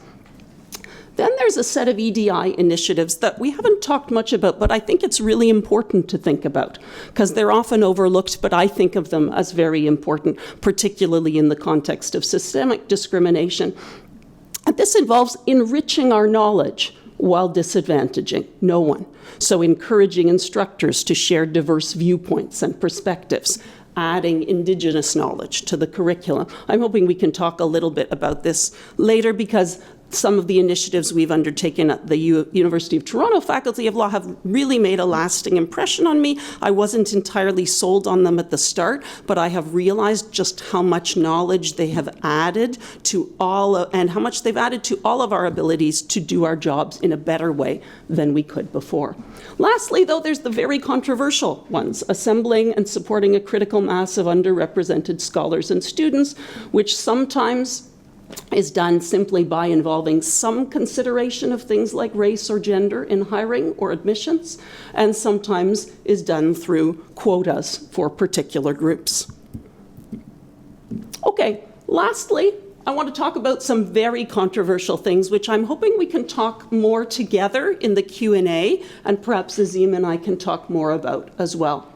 Then there's a set of EDI initiatives that we haven't talked much about, but I think it's really important to think about because they're often overlooked, but I think of them as very important, particularly in the context of systemic discrimination. And this involves enriching our knowledge while disadvantaging no one. So encouraging instructors to share diverse viewpoints and perspectives, adding Indigenous knowledge to the curriculum. I'm hoping we can talk a little bit about this later because some of the initiatives we've undertaken at the University of Toronto Faculty of Law have really made a lasting impression on me. I wasn't entirely sold on them at the start, but I have realized just how much knowledge they have added to and how much they've added to all of our abilities to do our jobs in a better way than we could before. Lastly, though, there's the very controversial ones, assembling and supporting a critical mass of underrepresented scholars and students, which sometimes is done simply by involving some consideration of things like race or gender in hiring or admissions, and sometimes is done through quotas for particular groups. Okay, lastly, I want to talk about some very controversial things, which I'm hoping we can talk more together in the Q&A, and perhaps Azim and I can talk more about as well.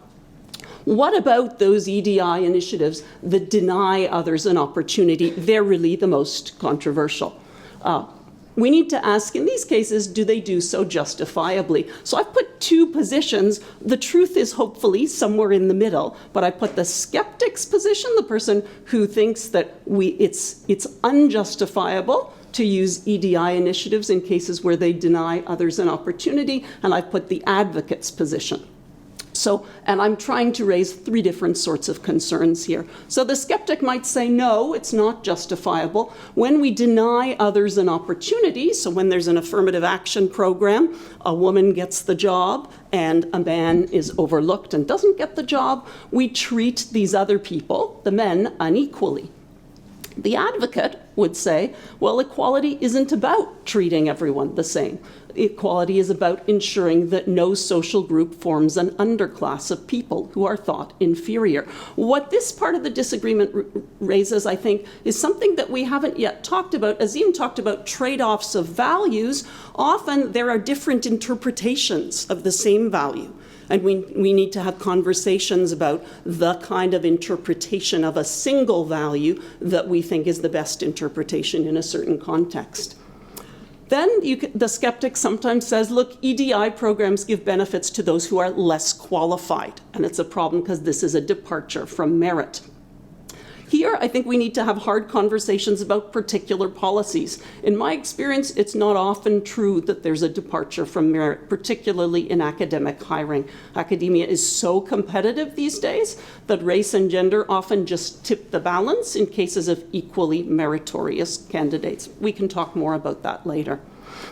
What about those EDI initiatives that deny others an opportunity? They're really the most controversial. We need to ask, in these cases, do they do so justifiably? So I've put two positions. The truth is hopefully somewhere in the middle, but I put the skeptic's position, the person who thinks that it's unjustifiable to use EDI initiatives in cases where they deny others an opportunity, and I've put the advocate's position. So, and I'm trying to raise three different sorts of concerns here. So the skeptic might say, no, it's not justifiable. When we deny others an opportunity, so when there's an affirmative action program, a woman gets the job and a man is overlooked and doesn't get the job, we treat these other people, the men, unequally. The advocate would say, well, equality isn't about treating everyone the same. Equality is about ensuring that no social group forms an underclass of people who are thought inferior. What this part of the disagreement raises, I think, is something that we haven't yet talked about. Azim talked about trade-offs of values. Often there are different interpretations of the same value. And we need to have conversations about the kind of interpretation of a single value that we think is the best interpretation in a certain context. Then the skeptic sometimes says, look, EDI programs give benefits to those who are less qualified. And it's a problem because this is a departure from merit. Here, I think we need to have hard conversations about particular policies. In my experience, it's not often true that there's a departure from merit, particularly in academic hiring. Academia is so competitive these days that race and gender often just tip the balance in cases of equally meritorious candidates. We can talk more about that later.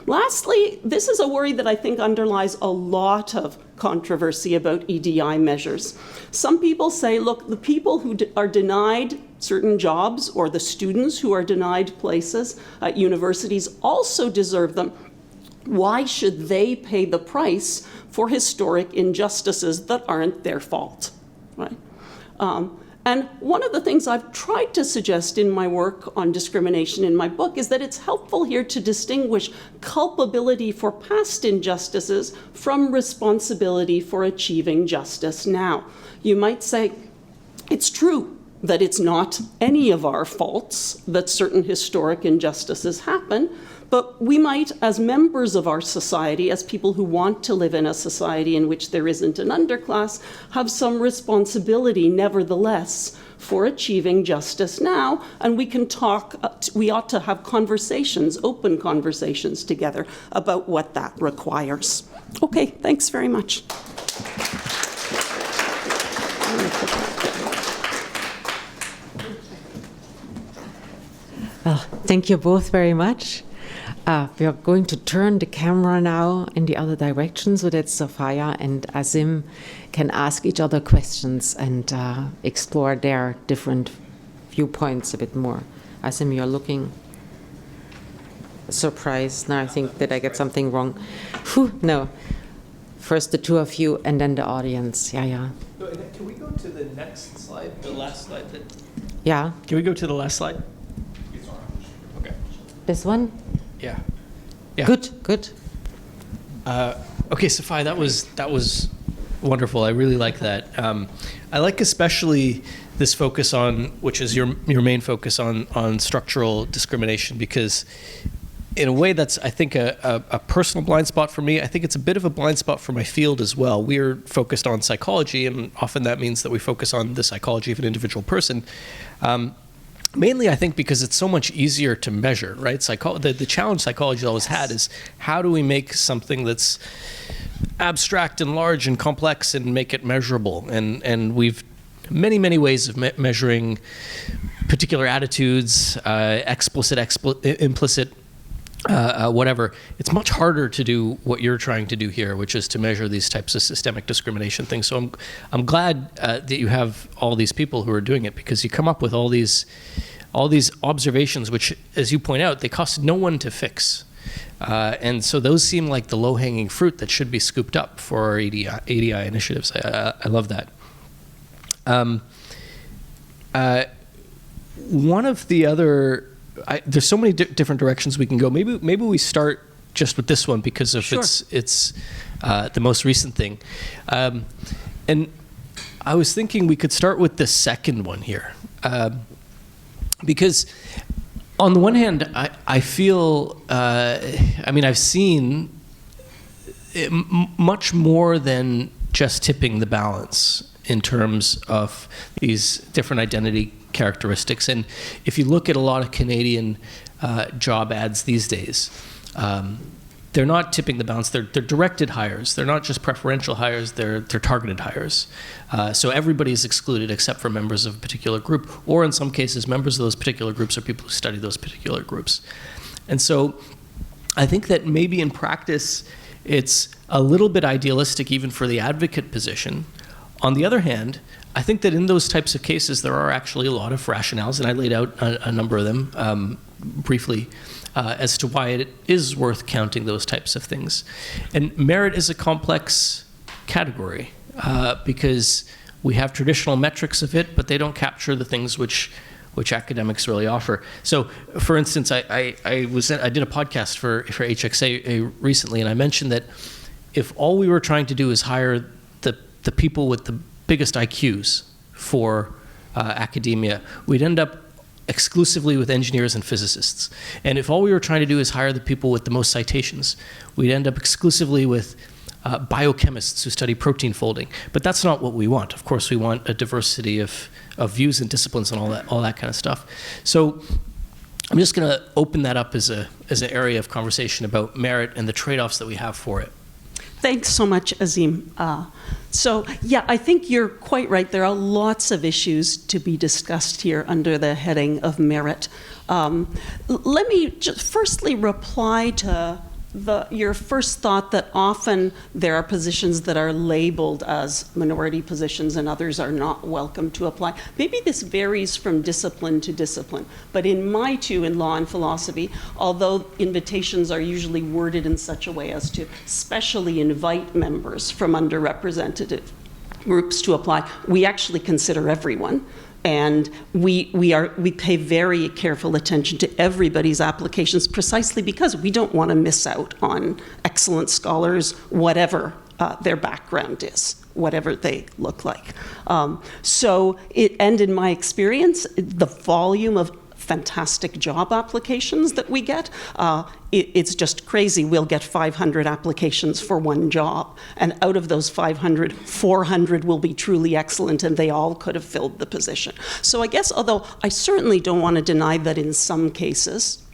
Lastly, this is a worry that I think underlies a lot of controversy about EDI measures. Some people say, look, the people who are denied certain jobs or the students who are denied places at universities also deserve them. Why should they pay the price for historic injustices that aren't their fault, right? And one of the things I've tried to suggest in my work on discrimination in my book is that it's helpful here to distinguish culpability for past injustices from responsibility for achieving justice now. You might say, it's true that it's not any of our faults that certain historic injustices happen, but we might, as members of our society, as people who want to live in a society in which there isn't an underclass, have some responsibility, nevertheless, for achieving justice now. And we can talk, we ought to have conversations, open conversations together about what that requires. Okay, thanks very much. Well, thank you both very much. We are going to turn the camera now in the other direction so that Sophia and Azim can ask each other questions and explore their different viewpoints a bit more. Azim, you're looking surprised. Now I think, did I get something wrong? Whew, no. First the two of you and then the audience. Yeah. Can we go to the next slide, the last slide? Yeah. Can we go to the last slide? Okay. This one? Yeah. Good. Okay, Sophia, that was wonderful. I really like that. I like especially this focus on, which is your main focus on structural discrimination, because in a way that's, I think, a personal blind spot for me. I think it's a bit of a blind spot for my field as well. We're focused on psychology, and often that means that we focus on the psychology of an individual person. mainly, I think, because it's so much easier to measure, right? The challenge psychology always had is how do we make something that's abstract and large and complex and make it measurable? And we've many ways of measuring particular attitudes, explicit, implicit, whatever. It's much harder to do what you're trying to do here, which is to measure these types of systemic discrimination things. So I'm glad that you have all these people who are doing it, because you come up with all these observations, which, as you point out, they cost no one to fix. And so those seem like the low-hanging fruit that should be scooped up for our EDI initiatives. I love that. One of the other, there's so many different directions we can go. Maybe we start just with this one because of its the most recent thing. And I was thinking we could start with the second one here. Because on the one hand, I feel, I've seen much more than just tipping the balance in terms of these different identity characteristics. And if you look at a lot of Canadian job ads these days, they're not tipping the balance. They're directed hires. They're not just preferential hires. They're targeted hires. So everybody is excluded except for members of a particular group, or in some cases, members of those particular groups are people who study those particular groups. And so I think that maybe in practice, it's a little bit idealistic even for the advocate position. On the other hand, I think that in those types of cases, there are actually a lot of rationales, and I laid out a number of them briefly, as to why it is worth counting those types of things. And merit is a complex category because we have traditional metrics of it, but they don't capture the things which academics really offer. So, for instance, I did a podcast for HXA recently, and I mentioned that if all we were trying to do is hire the people with the biggest IQs for academia, we'd end up exclusively with engineers and physicists. And if all we were trying to do is hire the people with the most citations, we'd end up exclusively with biochemists who study protein folding. But that's not what we want. Of course, we want a diversity of views and disciplines and all that kind of stuff. So I'm just going to open that up as an area of conversation about merit and the trade-offs that we have for it. Thanks so much, Azim. I think you're quite right. There are lots of issues to be discussed here under the heading of merit. Let me just firstly reply to your first thought that often there are positions that are labeled as minority positions and others are not welcome to apply. Maybe this varies from discipline to discipline, but in law and philosophy, although invitations are usually worded in such a way as to specially invite members from underrepresented groups to apply, we actually consider everyone. And we pay very careful attention to everybody's applications precisely because we don't want to miss out on excellent scholars, whatever their background is, whatever they look like. And in my experience, the volume of fantastic job applications that we get, it's just crazy. We'll get 500 applications for one job, and out of those 500, 400 will be truly excellent, and they all could have filled the position. So I guess, although I certainly don't want to deny that in some cases,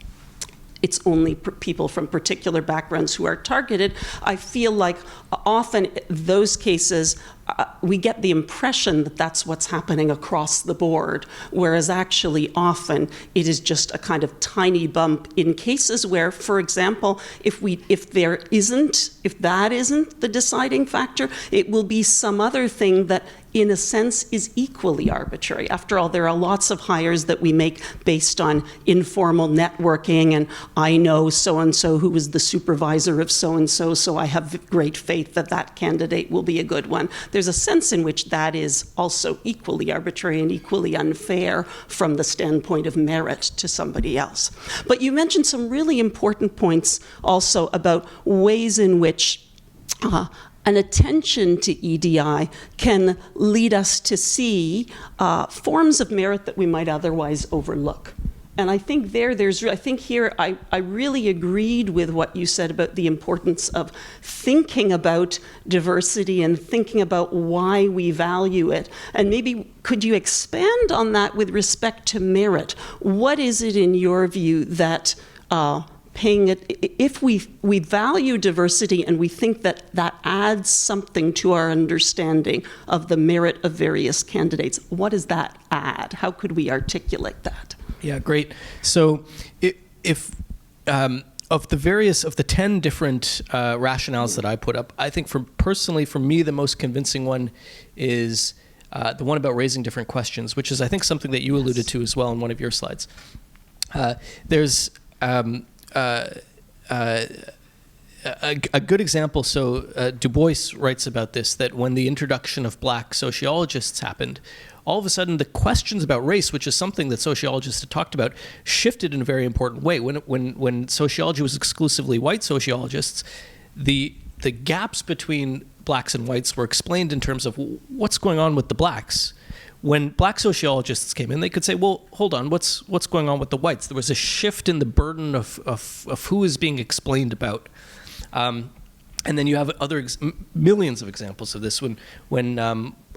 it's only people from particular backgrounds who are targeted, I feel like often those cases, we get the impression that that's what's happening across the board, whereas actually often it is just a kind of tiny bump in cases where, for example, if that isn't the deciding factor, it will be some other thing that in a sense is equally arbitrary. After all, there are lots of hires that we make based on informal networking, and I know so-and-so who is the supervisor of so-and-so, so I have great faith that that candidate will be a good one. There's a sense in which that is also equally arbitrary and equally unfair from the standpoint of merit to somebody else. But you mentioned some really important points also about ways in which an attention to EDI can lead us to see forms of merit that we might otherwise overlook. And I think I think here I really agreed with what you said about the importance of thinking about diversity and thinking about why we value it. And maybe could you expand on that with respect to merit? What is it in your view that if we value diversity and we think that that adds something to our understanding of the merit of various candidates, what does that add? How could we articulate that? Yeah, great. So if of the 10 different rationales that I put up, I think personally for me, the most convincing one is the one about raising different questions, which is I think something that you alluded to as well in one of your slides. There's a good example. So Du Bois writes about this, that when the introduction of black sociologists happened, all of a sudden the questions about race, which is something that sociologists had talked about, shifted in a very important way. When sociology was exclusively white sociologists, the gaps between blacks and whites were explained in terms of what's going on with the blacks. When black sociologists came in, they could say, well, hold on, what's going on with the whites? There was a shift in the burden of who is being explained about. And then you have millions of examples of this. When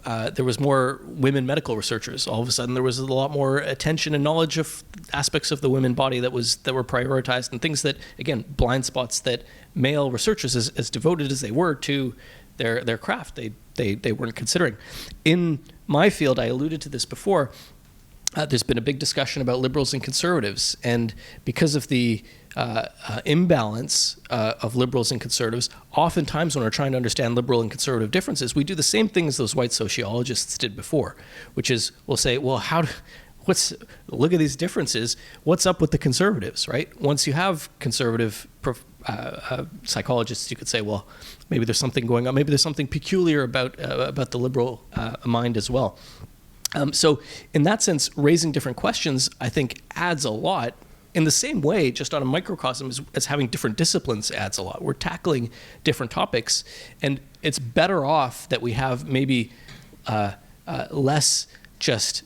there was more women medical researchers, all of a sudden there was a lot more attention and knowledge of aspects of the women body that were prioritized, and things that, again, blind spots that male researchers, as devoted as they were to their craft, they weren't considering. In my field, I alluded to this before, there's been a big discussion about liberals and conservatives, and because of the imbalance of liberals and conservatives, oftentimes when we're trying to understand liberal and conservative differences, we do the same thing as those white sociologists did before, which is we'll say, well, look at these differences, what's up with the conservatives, right? Once you have conservative psychologists, you could say, well, maybe there's something going on, maybe there's something peculiar about the liberal mind as well. So in that sense, raising different questions, I think, adds a lot. In the same way, just on a microcosm, as having different disciplines adds a lot. We're tackling different topics, and it's better off that we have maybe less just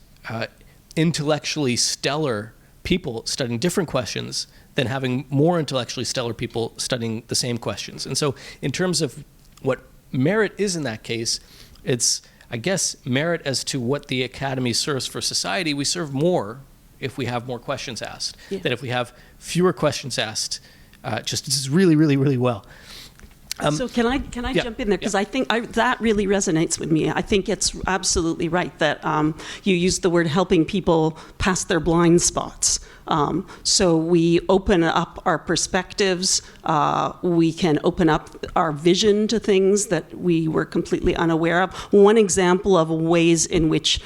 intellectually stellar people studying different questions than having more intellectually stellar people studying the same questions. And so in terms of what merit is in that case, it's, I guess, merit as to what the academy serves for society. We serve more if we have more questions asked, than if we have fewer questions asked, just really, really, really well. So can I jump in there? Because I think that really resonates with me. I think it's absolutely right that you used the word helping people pass their blind spots. So we open up our perspectives, we can open up our vision to things that we were completely unaware of. One example of ways in which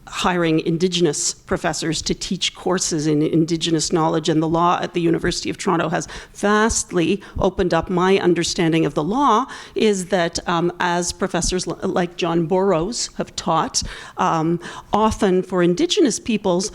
hiring Indigenous professors to teach courses in Indigenous knowledge and the law at the University of Toronto has vastly opened up my understanding of the law, is that as professors like John Burroughs have taught, often for Indigenous peoples,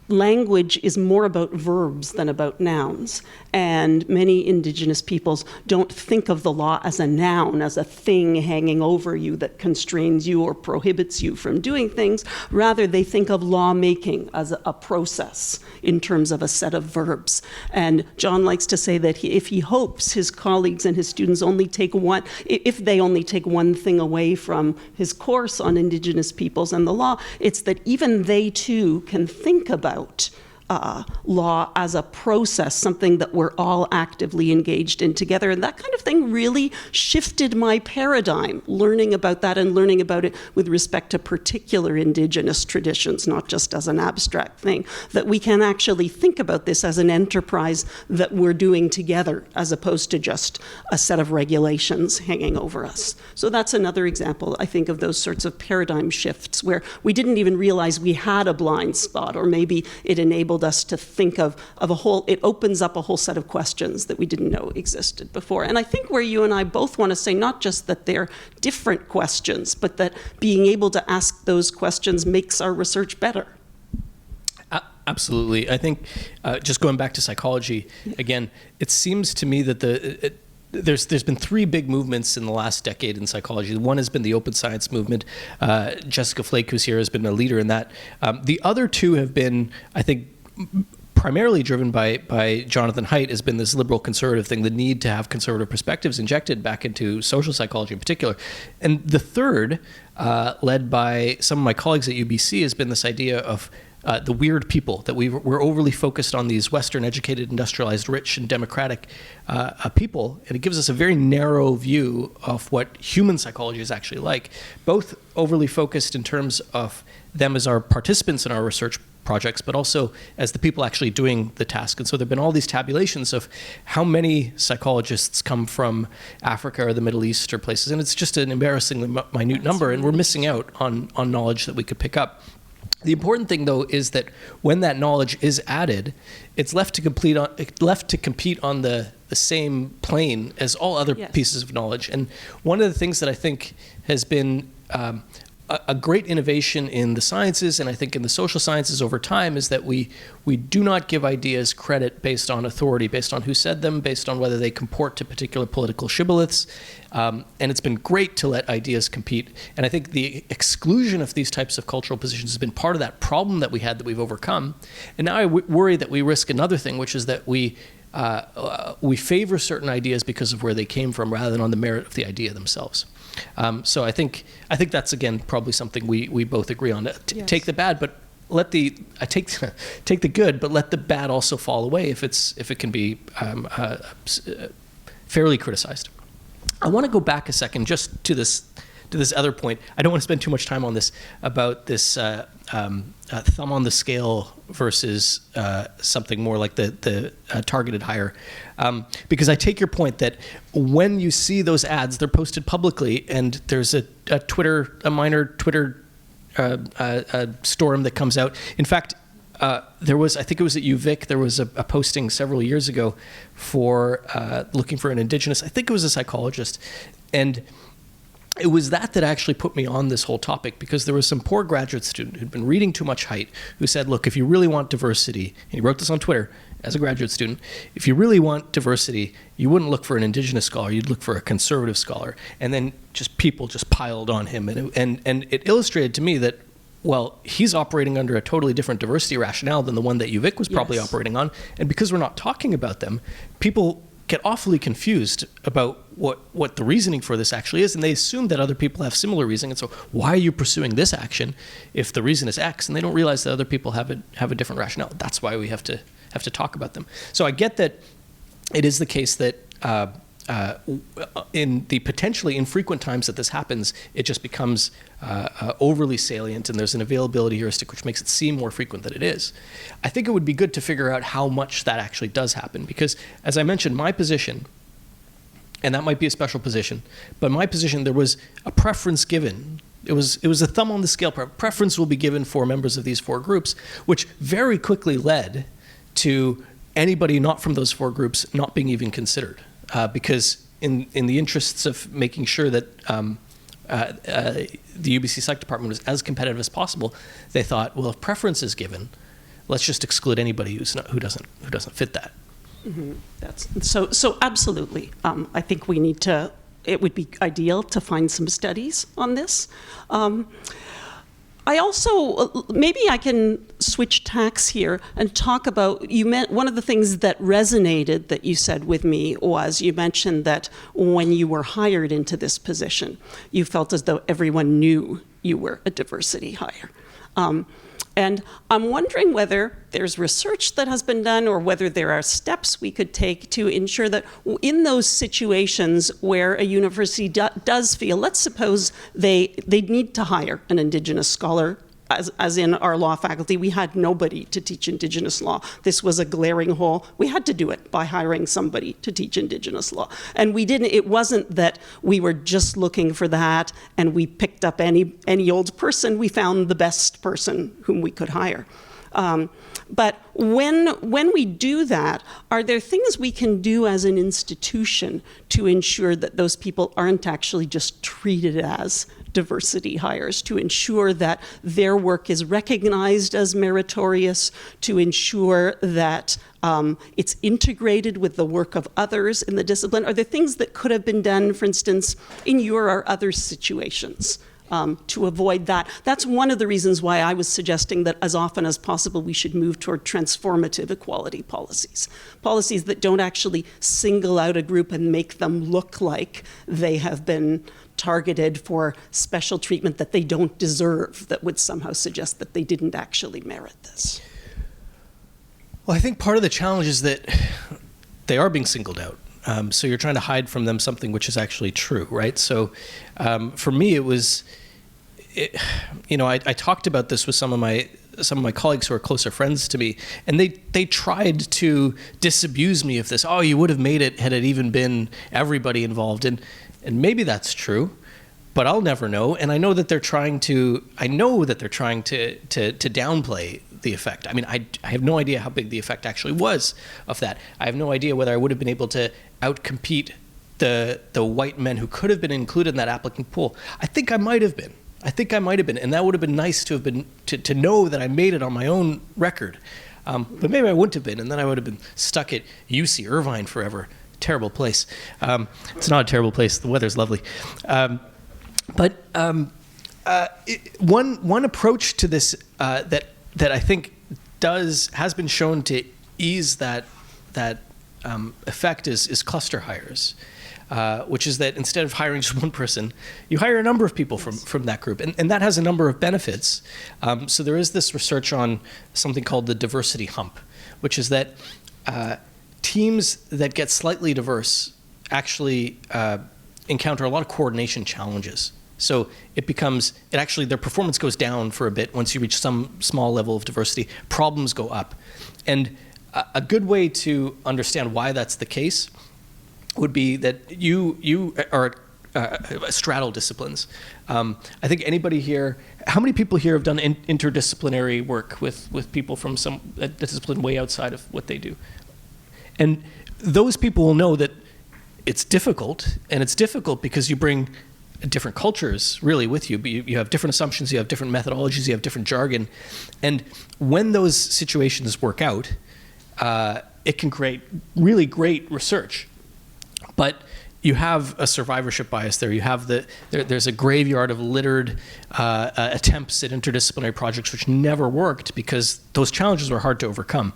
language is more about verbs than about nouns. And many Indigenous peoples don't think of the law as a noun, as a thing hanging over you that constrains you or prohibits you from doing things. Rather, they think of lawmaking as a process in terms of a set of verbs. And John likes to say that if he hopes his colleagues and his students if they only take one thing away from his course on Indigenous peoples and the law, it's that even they too can think about law as a process, something that we're all actively engaged in together. And that kind of thing really shifted my paradigm, learning about that and learning about it with respect to particular Indigenous traditions, not just as an abstract thing, that we can actually think about this as an enterprise that we're doing together, as opposed to just a set of regulations hanging over us. So that's another example, I think, of those sorts of paradigm shifts where we didn't even realize we had a blind spot, or maybe it enabled us to think of it opens up a whole set of questions that we didn't know existed before. And I think where you and I both want to say, not just that they're different questions, but that being able to ask those questions makes our research better. Absolutely. I think just going back to psychology, again, it seems to me that there's been three big movements in the last decade in psychology. One has been the open science movement. Jessica Flake, who's here, has been a leader in that. The other two have been, I think, primarily driven by Jonathan Haidt, has been this liberal conservative thing, the need to have conservative perspectives injected back into social psychology in particular. And the third, led by some of my colleagues at UBC, has been this idea of the weird people, that we're overly focused on these Western educated, industrialized, rich and democratic people, and it gives us a very narrow view of what human psychology is actually like, both overly focused in terms of them as our participants in our research projects, but also as the people actually doing the task. And so there have been all these tabulations of how many psychologists come from Africa or the Middle East or places, and it's just an embarrassingly minute number, and we're missing out on knowledge that we could pick up. The important thing, though, is that when that knowledge is added, it's left to compete on the same plane as all other pieces of knowledge. And one of the things that I think has been a great innovation in the sciences, and I think in the social sciences over time, is that we do not give ideas credit based on authority, based on who said them, based on whether they comport to particular political shibboleths. And it's been great to let ideas compete. And I think the exclusion of these types of cultural positions has been part of that problem that we had that we've overcome. And now I worry that we risk another thing, which is that we favor certain ideas because of where they came from rather than on the merit of the idea themselves. So I think that's, again, probably something we both agree on. Take the bad, but let take the good, but let the bad also fall away if it can be fairly criticized. I want to go back a second just to this other point. I don't want to spend too much time on this, about this thumb on the scale versus something more like the targeted hire. Because I take your point that when you see those ads, they're posted publicly, and there's a minor Twitter storm that comes out. In fact, there was, I think it was at UVic, there was a posting several years ago for looking for an Indigenous, I think it was a psychologist, and it was that actually put me on this whole topic, because there was some poor graduate student who'd been reading too much Haidt who said, look, if you really want diversity, and he wrote this on Twitter as a graduate student, if you really want diversity, you wouldn't look for an Indigenous scholar, you'd look for a conservative scholar. And then people piled on him. And it illustrated to me that, well, he's operating under a totally different diversity rationale than the one that UVic was probably operating on. And because we're not talking about them, people get awfully confused about what the reasoning for this actually is, and they assume that other people have similar reasoning, and so why are you pursuing this action if the reason is X? And they don't realize that other people have a different rationale. That's why we have to talk about them. So I get that it is the case that in the potentially infrequent times that this happens, it just becomes overly salient, and there's an availability heuristic which makes it seem more frequent than it is. I think it would be good to figure out how much that actually does happen, because, as I mentioned, my position, and that might be a special position, but my position, there was a preference given. It was a thumb on the scale. Preference will be given for members of these four groups, which very quickly led to anybody not from those four groups not being even considered. Because in the interests of making sure that the UBC Psych Department was as competitive as possible, they thought, well, if preference is given, let's just exclude anybody who doesn't fit that. Mm-hmm. That's so absolutely. I think we need to. It would be ideal to find some studies on this. I also, maybe I can switch tacks here and talk about, one of the things that resonated that you said with me was, you mentioned that when you were hired into this position, you felt as though everyone knew you were a diversity hire. And I'm wondering whether there's research that has been done, or whether there are steps we could take to ensure that in those situations where a university does feel, let's suppose they need to hire an Indigenous scholar, as in our law faculty, we had nobody to teach Indigenous law. This was a glaring hole. We had to do it by hiring somebody to teach Indigenous law. And we didn't, it wasn't that we were just looking for that and we picked up any old person. We found the best person whom we could hire. But when we do that, are there things we can do as an institution to ensure that those people aren't actually just treated as diversity hires, to ensure that their work is recognized as meritorious, to ensure that it's integrated with the work of others in the discipline? Are there things that could have been done, for instance, in your or other situations to avoid that. That's one of the reasons why I was suggesting that as often as possible we should move toward transformative equality policies. Policies that don't actually single out a group and make them look like they have been targeted for special treatment that they don't deserve, that would somehow suggest that they didn't actually merit this. Well, I think part of the challenge is that they are being singled out. So you're trying to hide from them something which is actually true, right? So for me, I talked about this with some of my colleagues who are closer friends to me, and they tried to disabuse me of this. Oh, you would have made it had it even been everybody involved, and maybe that's true, but I'll never know. And I know that they're trying to downplay the effect. I mean, I have no idea how big the effect actually was of that. I have no idea whether I would have been able to outcompete the white men who could have been included in that applicant pool. I think I might have been. And that would have been nice to have been to know that I made it on my own record. But maybe I wouldn't have been, and then I would have been stuck at UC Irvine forever. Terrible place. It's not a terrible place. The weather's lovely. But one approach to this that I think has been shown to ease that effect is cluster hires, which is that instead of hiring just one person, you hire a number of people from that group, and that has a number of benefits. So there is this research on something called the diversity hump, which is that teams that get slightly diverse actually encounter a lot of coordination challenges. So their performance goes down for a bit once you reach some small level of diversity. Problems go up. And a good way to understand why that's the case would be that you are straddle disciplines. I think anybody here, how many people here have done interdisciplinary work with people from some discipline way outside of what they do? And those people will know that it's difficult, and it's difficult because you bring different cultures really with you, but you have different assumptions, you have different methodologies, you have different jargon. And when those situations work out, it can create really great research. But you have a survivorship bias there. You have there's a graveyard of littered attempts at interdisciplinary projects which never worked because those challenges were hard to overcome.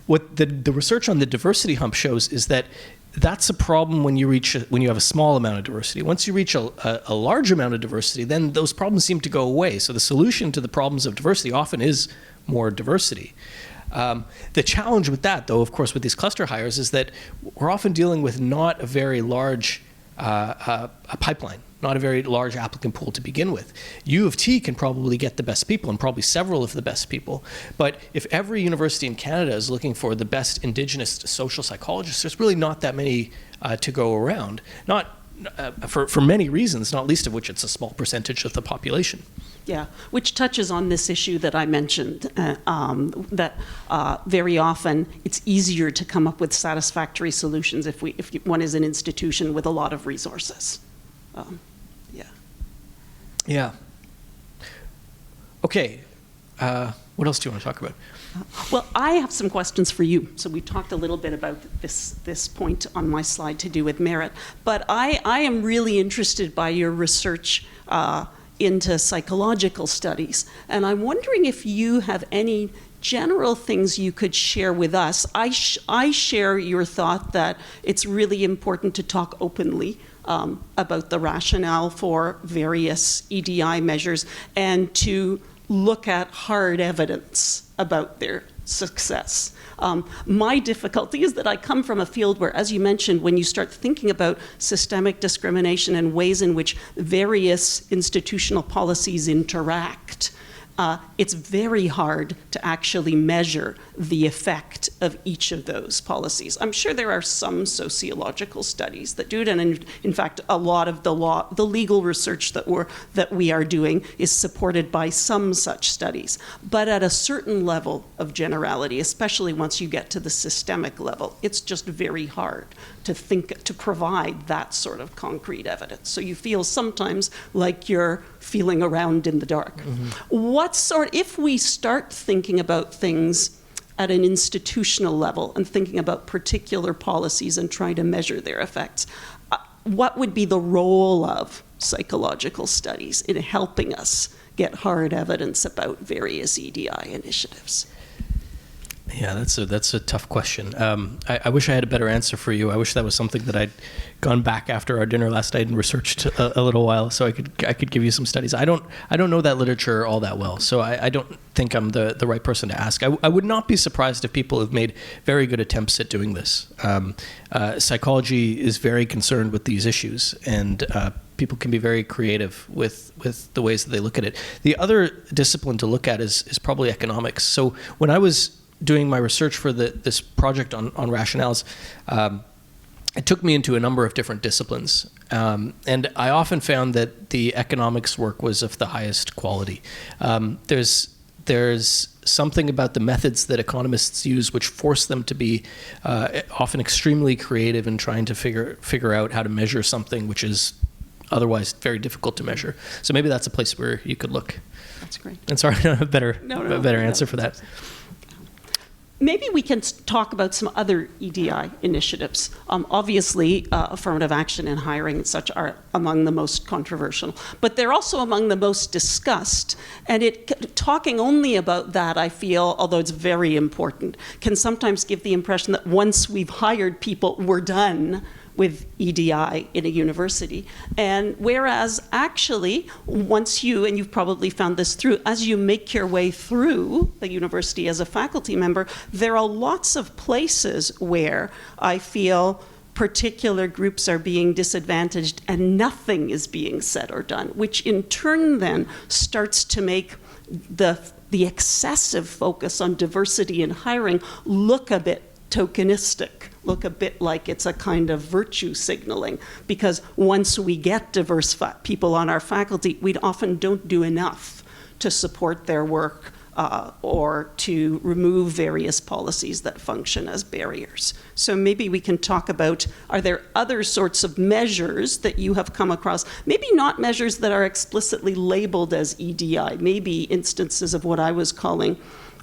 What the research on the diversity hump shows is that that's a problem when you have a small amount of diversity. Once you reach a large amount of diversity, then those problems seem to go away. So the solution to the problems of diversity often is more diversity. The challenge with that, though, of course, with these cluster hires, is that we're often dealing with not a very large a pipeline, not a very large applicant pool to begin with. U of T can probably get the best people, and probably several of the best people. But if every university in Canada is looking for the best Indigenous social psychologists, there's really not that many to go around. For many reasons, not least of which it's a small percentage of the population. Yeah, which touches on this issue that I mentioned, that very often it's easier to come up with satisfactory solutions if one is an institution with a lot of resources. Yeah. Okay. What else do you want to talk about? Well, I have some questions for you. So we talked a little bit about this point on my slide to do with merit, but I am really interested by your research into psychological studies, and I'm wondering if you have any general things you could share with us. I share your thought that it's really important to talk openly about the rationale for various EDI measures and to look at hard evidence about their success. My difficulty is that I come from a field where, as you mentioned, when you start thinking about systemic discrimination and ways in which various institutional policies interact, it's very hard to actually measure the effect of each of those policies. I'm sure there are some sociological studies that do it, and in fact, a lot of the legal research that we are doing is supported by some such studies. But at a certain level of generality, especially once you get to the systemic level, it's just very hard to provide that sort of concrete evidence. So you feel sometimes like you're feeling around in the dark. Mm-hmm. If we start thinking about things at an institutional level and thinking about particular policies and trying to measure their effects, what would be the role of psychological studies in helping us get hard evidence about various EDI initiatives? Yeah, that's a tough question. I wish I had a better answer for you. I wish that was something that I'd gone back after our dinner last night and researched a little while, so I could give you some studies. I don't know that literature all that well, so I don't think I'm the right person to ask. I would not be surprised if people have made very good attempts at doing this. Psychology is very concerned with these issues, and people can be very creative with the ways that they look at it. The other discipline to look at is probably economics. So when I was doing my research for this project on rationales, it took me into a number of different disciplines. And I often found that the economics work was of the highest quality. There's something about the methods that economists use which force them to be often extremely creative in trying to figure out how to measure something which is otherwise very difficult to measure. So maybe that's a place where you could look. That's great. And sorry, I don't have a better answer for that. Maybe we can talk about some other EDI initiatives. Obviously, affirmative action and hiring and such are among the most controversial, but they're also among the most discussed. And talking only about that, I feel, although it's very important, can sometimes give the impression that once we've hired people, we're done with EDI in a university. And whereas actually, once and you've probably found this as you make your way through the university as a faculty member, there are lots of places where I feel particular groups are being disadvantaged and nothing is being said or done, which in turn then starts to make the excessive focus on diversity in hiring look a bit tokenistic, look a bit like it's a kind of virtue signaling, because once we get diverse people on our faculty, we often don't do enough to support their work or to remove various policies that function as barriers. So maybe we can talk about, are there other sorts of measures that you have come across, maybe not measures that are explicitly labeled as EDI, maybe instances of what I was calling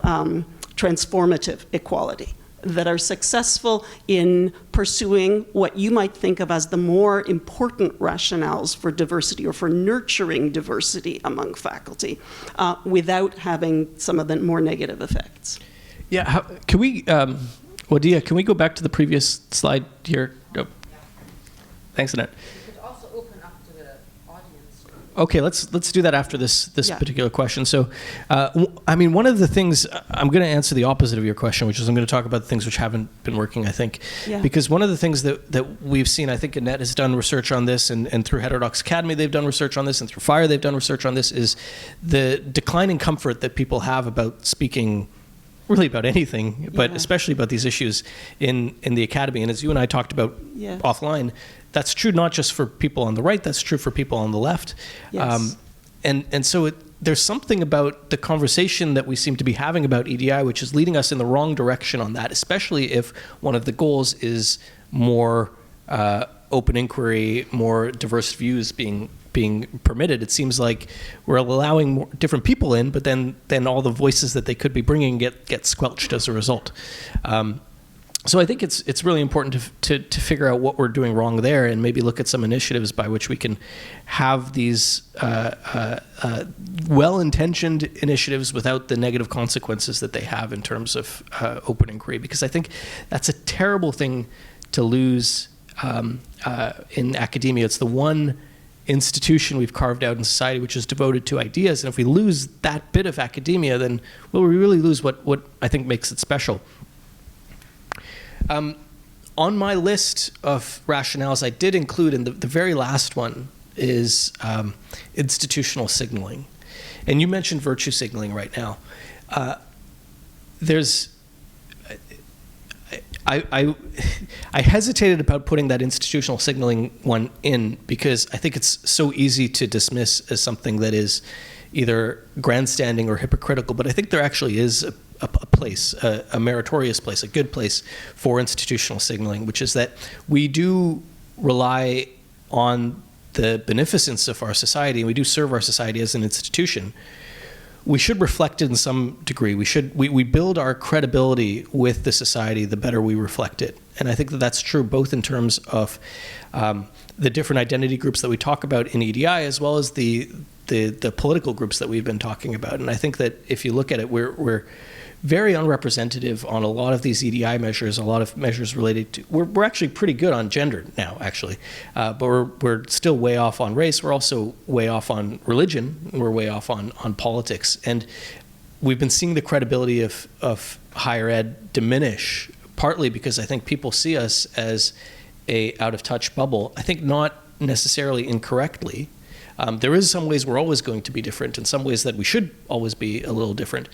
transformative equality, that are successful in pursuing what you might think of as the more important rationales for diversity or for nurturing diversity among faculty without having some of the more negative effects. Yeah, can we, Wadia, can we go back to the previous slide here? Oh. Thanks, Annette. Okay, let's do that after this particular question. So, I mean, one of the things, I'm going to answer the opposite of your question, which is I'm going to talk about the things which haven't been working, I think. Yeah. Because one of the things that we've seen, I think Annette has done research on this, and through Heterodox Academy they've done research on this, and through FIRE they've done research on this, is the declining comfort that people have about speaking really about anything, but especially about these issues in the academy. And as you and I talked about offline, that's true not just for people on the right, that's true for people on the left. Yes. And so there's something about the conversation that we seem to be having about EDI which is leading us in the wrong direction on that, especially if one of the goals is more open inquiry, more diverse views being permitted. It seems like we're allowing more different people in, but then all the voices that they could be bringing get squelched as a result. So I think it's really important to figure out what we're doing wrong there, and maybe look at some initiatives by which we can have these well-intentioned initiatives without the negative consequences that they have in terms of open inquiry, because I think that's a terrible thing to lose in academia. It's the one institution we've carved out in society which is devoted to ideas, and if we lose that bit of academia, then we really lose what I think makes it special. On my list of rationales, I did include, in the very last one, is institutional signaling. And you mentioned virtue signaling right now. I hesitated about putting that institutional signaling one in because I think it's so easy to dismiss as something that is either grandstanding or hypocritical, but I think there actually is a place, a meritorious place, a good place for institutional signaling, which is that we do rely on the beneficence of our society, and we do serve our society as an institution. We should reflect it in some degree. We build our credibility with the society the better we reflect it. And I think that that's true both in terms of the different identity groups that we talk about in EDI, as well as the political groups that we've been talking about. And I think that if you look at it, we're very unrepresentative on a lot of these EDI measures, a lot of measures related to, we're actually pretty good on gender now, actually, but we're still way off on race. We're also way off on religion. We're way off on politics. And we've been seeing the credibility of higher ed diminish, partly because I think people see us as a out-of-touch bubble. I think not necessarily incorrectly. There is some ways we're always going to be different, and some ways that we should always be a little different.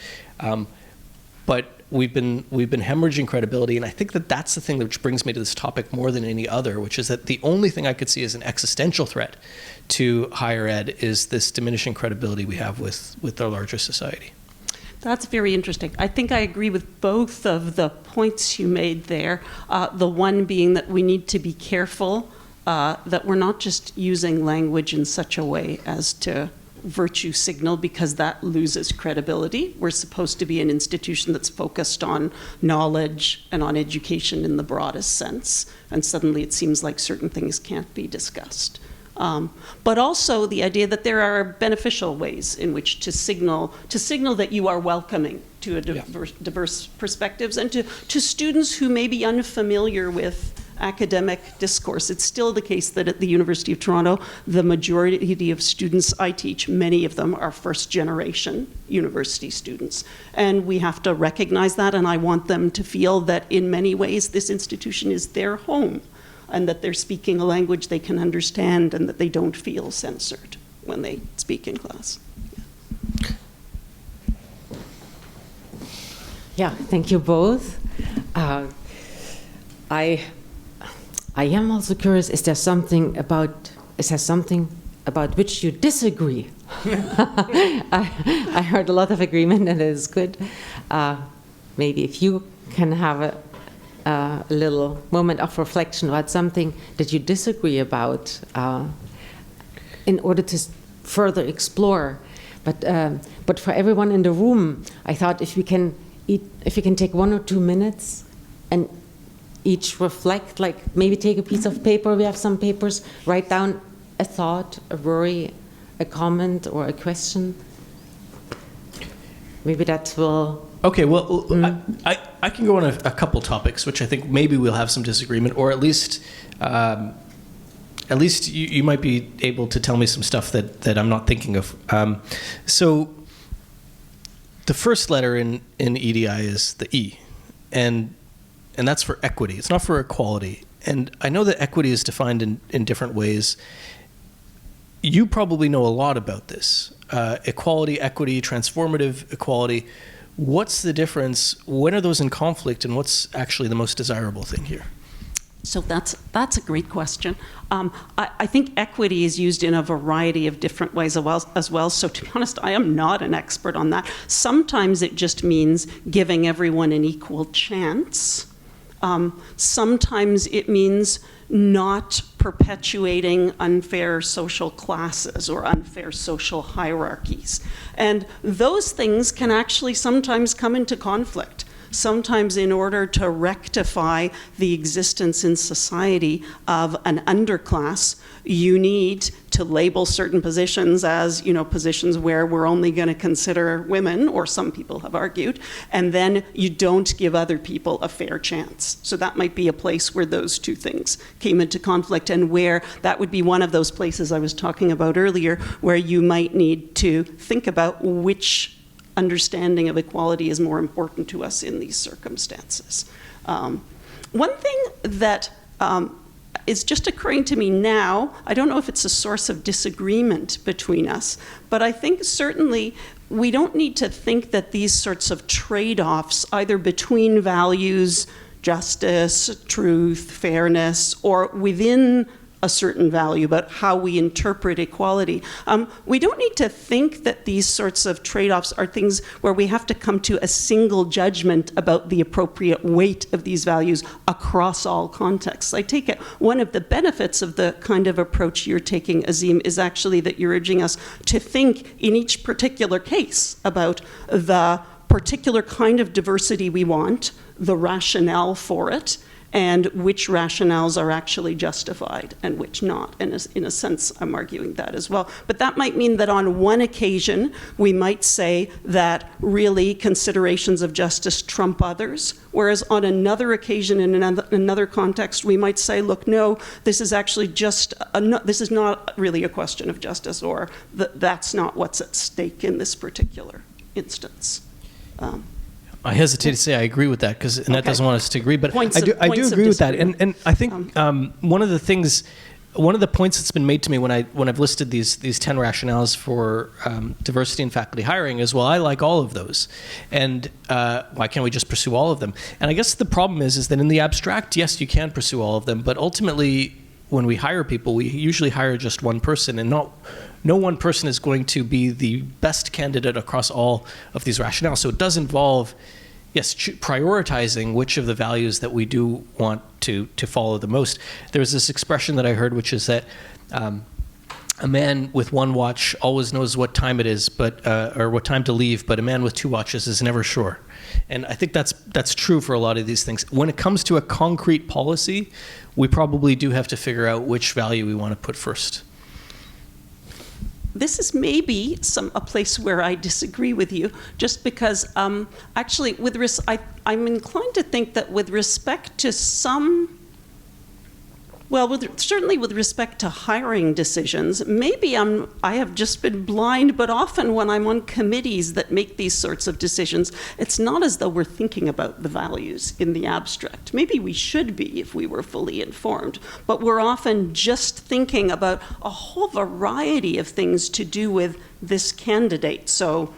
But we've been hemorrhaging credibility, and I think that that's the thing which brings me to this topic more than any other, which is that the only thing I could see as an existential threat to higher ed is this diminishing credibility we have with our larger society. That's very interesting. I think I agree with both of the points you made there. The one being that we need to be careful that we're not just using language in such a way as to virtue signal, because that loses credibility. We're supposed to be an institution that's focused on knowledge and on education in the broadest sense, and suddenly it seems like certain things can't be discussed. But also the idea that there are beneficial ways in which to signal that you are welcoming to a diverse perspectives, and to students who may be unfamiliar with academic discourse. It's still the case that at the University of Toronto, the majority of students I teach, many of them are first-generation university students. And we have to recognize that, and I want them to feel that in many ways this institution is their home, and that they're speaking a language they can understand, and that they don't feel censored when they speak in class. Yeah, thank you both. I am also curious, is there something about which you disagree? I heard a lot of agreement, and it is good. Maybe if you can have a little moment of reflection about something that you disagree about, in order to further explore. But for everyone in the room, I thought if we can take 1 or 2 minutes and each reflect, like maybe take a piece of paper, we have some papers, write down a thought, a worry, a comment, or a question. Maybe that will... Okay, well, I can go on a couple topics, which I think maybe we'll have some disagreement, or at least you might be able to tell me some stuff that I'm not thinking of. So the first letter in EDI is the E, and that's for equity. It's not for equality. And I know that equity is defined in different ways. You probably know a lot about this. Equality, equity, transformative equality. What's the difference? When are those in conflict, and what's actually the most desirable thing here? So that's a great question. I think equity is used in a variety of different ways as well. So to be honest, I am not an expert on that. Sometimes it just means giving everyone an equal chance. Sometimes it means not perpetuating unfair social classes or unfair social hierarchies. And those things can actually sometimes come into conflict. Sometimes in order to rectify the existence in society of an underclass, you need to label certain positions as, positions where we're only going to consider women, or some people have argued, and then you don't give other people a fair chance. So that might be a place where those two things came into conflict, and where that would be one of those places I was talking about earlier, where you might need to think about which understanding of equality is more important to us in these circumstances. One thing that is just occurring to me now, I don't know if it's a source of disagreement between us, but I think certainly we don't need to think that these sorts of trade-offs, either between values, justice, truth, fairness, or within a certain value, about how we interpret equality. We don't need to think that these sorts of trade-offs are things where we have to come to a single judgment about the appropriate weight of these values across all contexts. I take it one of the benefits of the kind of approach you're taking, Azim, is actually that you're urging us to think in each particular case about the particular kind of diversity we want, the rationale for it, and which rationales are actually justified and which not. And in a sense, I'm arguing that as well. But that might mean that on one occasion, we might say that really considerations of justice trump others, whereas on another occasion, in another context, we might say, look, no, this is actually this is not really a question of justice, or that's not what's at stake in this particular instance. I hesitate to say I agree with that, because Annette doesn't want us to agree, but Points I do of agree with that. disagreement. And I think one of the points that's been made to me when I've listed these 10 rationales for diversity in faculty hiring is, well, I like all of those, and why can't we just pursue all of them? And I guess the problem is that in the abstract, yes, you can pursue all of them, but ultimately, when we hire people, we usually hire just one person, and no one person is going to be the best candidate across all of these rationales. So it does involve, yes, prioritizing which of the values that we do want to follow the most. There's this expression that I heard, which is that a man with one watch always knows what time it is, but or what time to leave, but a man with two watches is never sure. And I think that's true for a lot of these things. When it comes to a concrete policy, we probably do have to figure out which value we want to put first. This is maybe a place where I disagree with you, just because actually, I'm inclined to think that with respect to certainly with respect to hiring decisions, maybe I have just been blind, but often when I'm on committees that make these sorts of decisions, it's not as though we're thinking about the values in the abstract. Maybe we should be if we were fully informed, but we're often just thinking about a whole variety of things to do with this candidate. So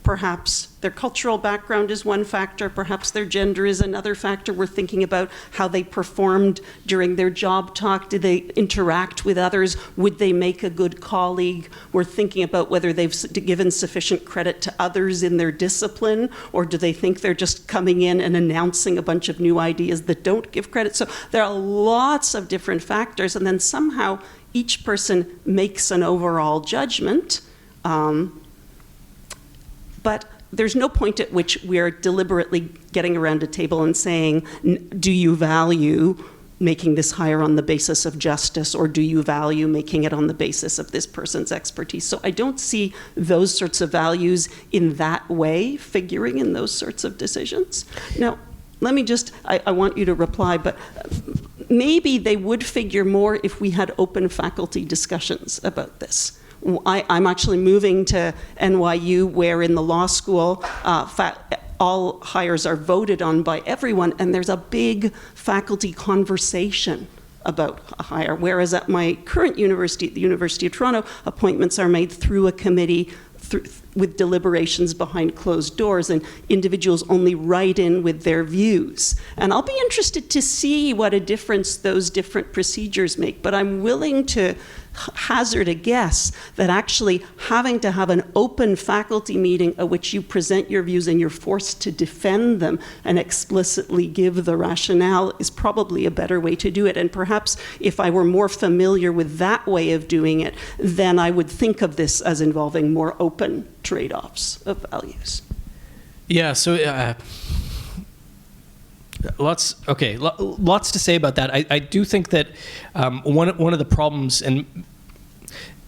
perhaps their cultural background is one factor, perhaps their gender is another factor. We're thinking about how they performed during their job talk. Did they interact with others? Would they make a good colleague? We're thinking about whether they've given sufficient credit to others in their discipline, or do they think they're just coming in and announcing a bunch of new ideas that don't give credit? So there are lots of different factors, and then somehow each person makes an overall judgment. But there's no point at which we're deliberately getting around a table and saying, do you value making this hire on the basis of justice, or do you value making it on the basis of this person's expertise? So I don't see those sorts of values in that way figuring in those sorts of decisions. Now, let me just, I want you to reply, but maybe they would figure more if we had open faculty discussions about this. I'm actually moving to NYU, where in the law school, all hires are voted on by everyone, and there's a big faculty conversation about a hire, whereas at my current university, the University of Toronto, appointments are made through a committee with deliberations behind closed doors, and individuals only write in with their views. And I'll be interested to see what a difference those different procedures make, but I'm willing to hazard a guess that actually having to have an open faculty meeting at which you present your views and you're forced to defend them and explicitly give the rationale is probably a better way to do it. And perhaps if I were more familiar with that way of doing it, then I would think of this as involving more open trade-offs of values. Yeah, so lots to say about that. I do think that one of the problems, and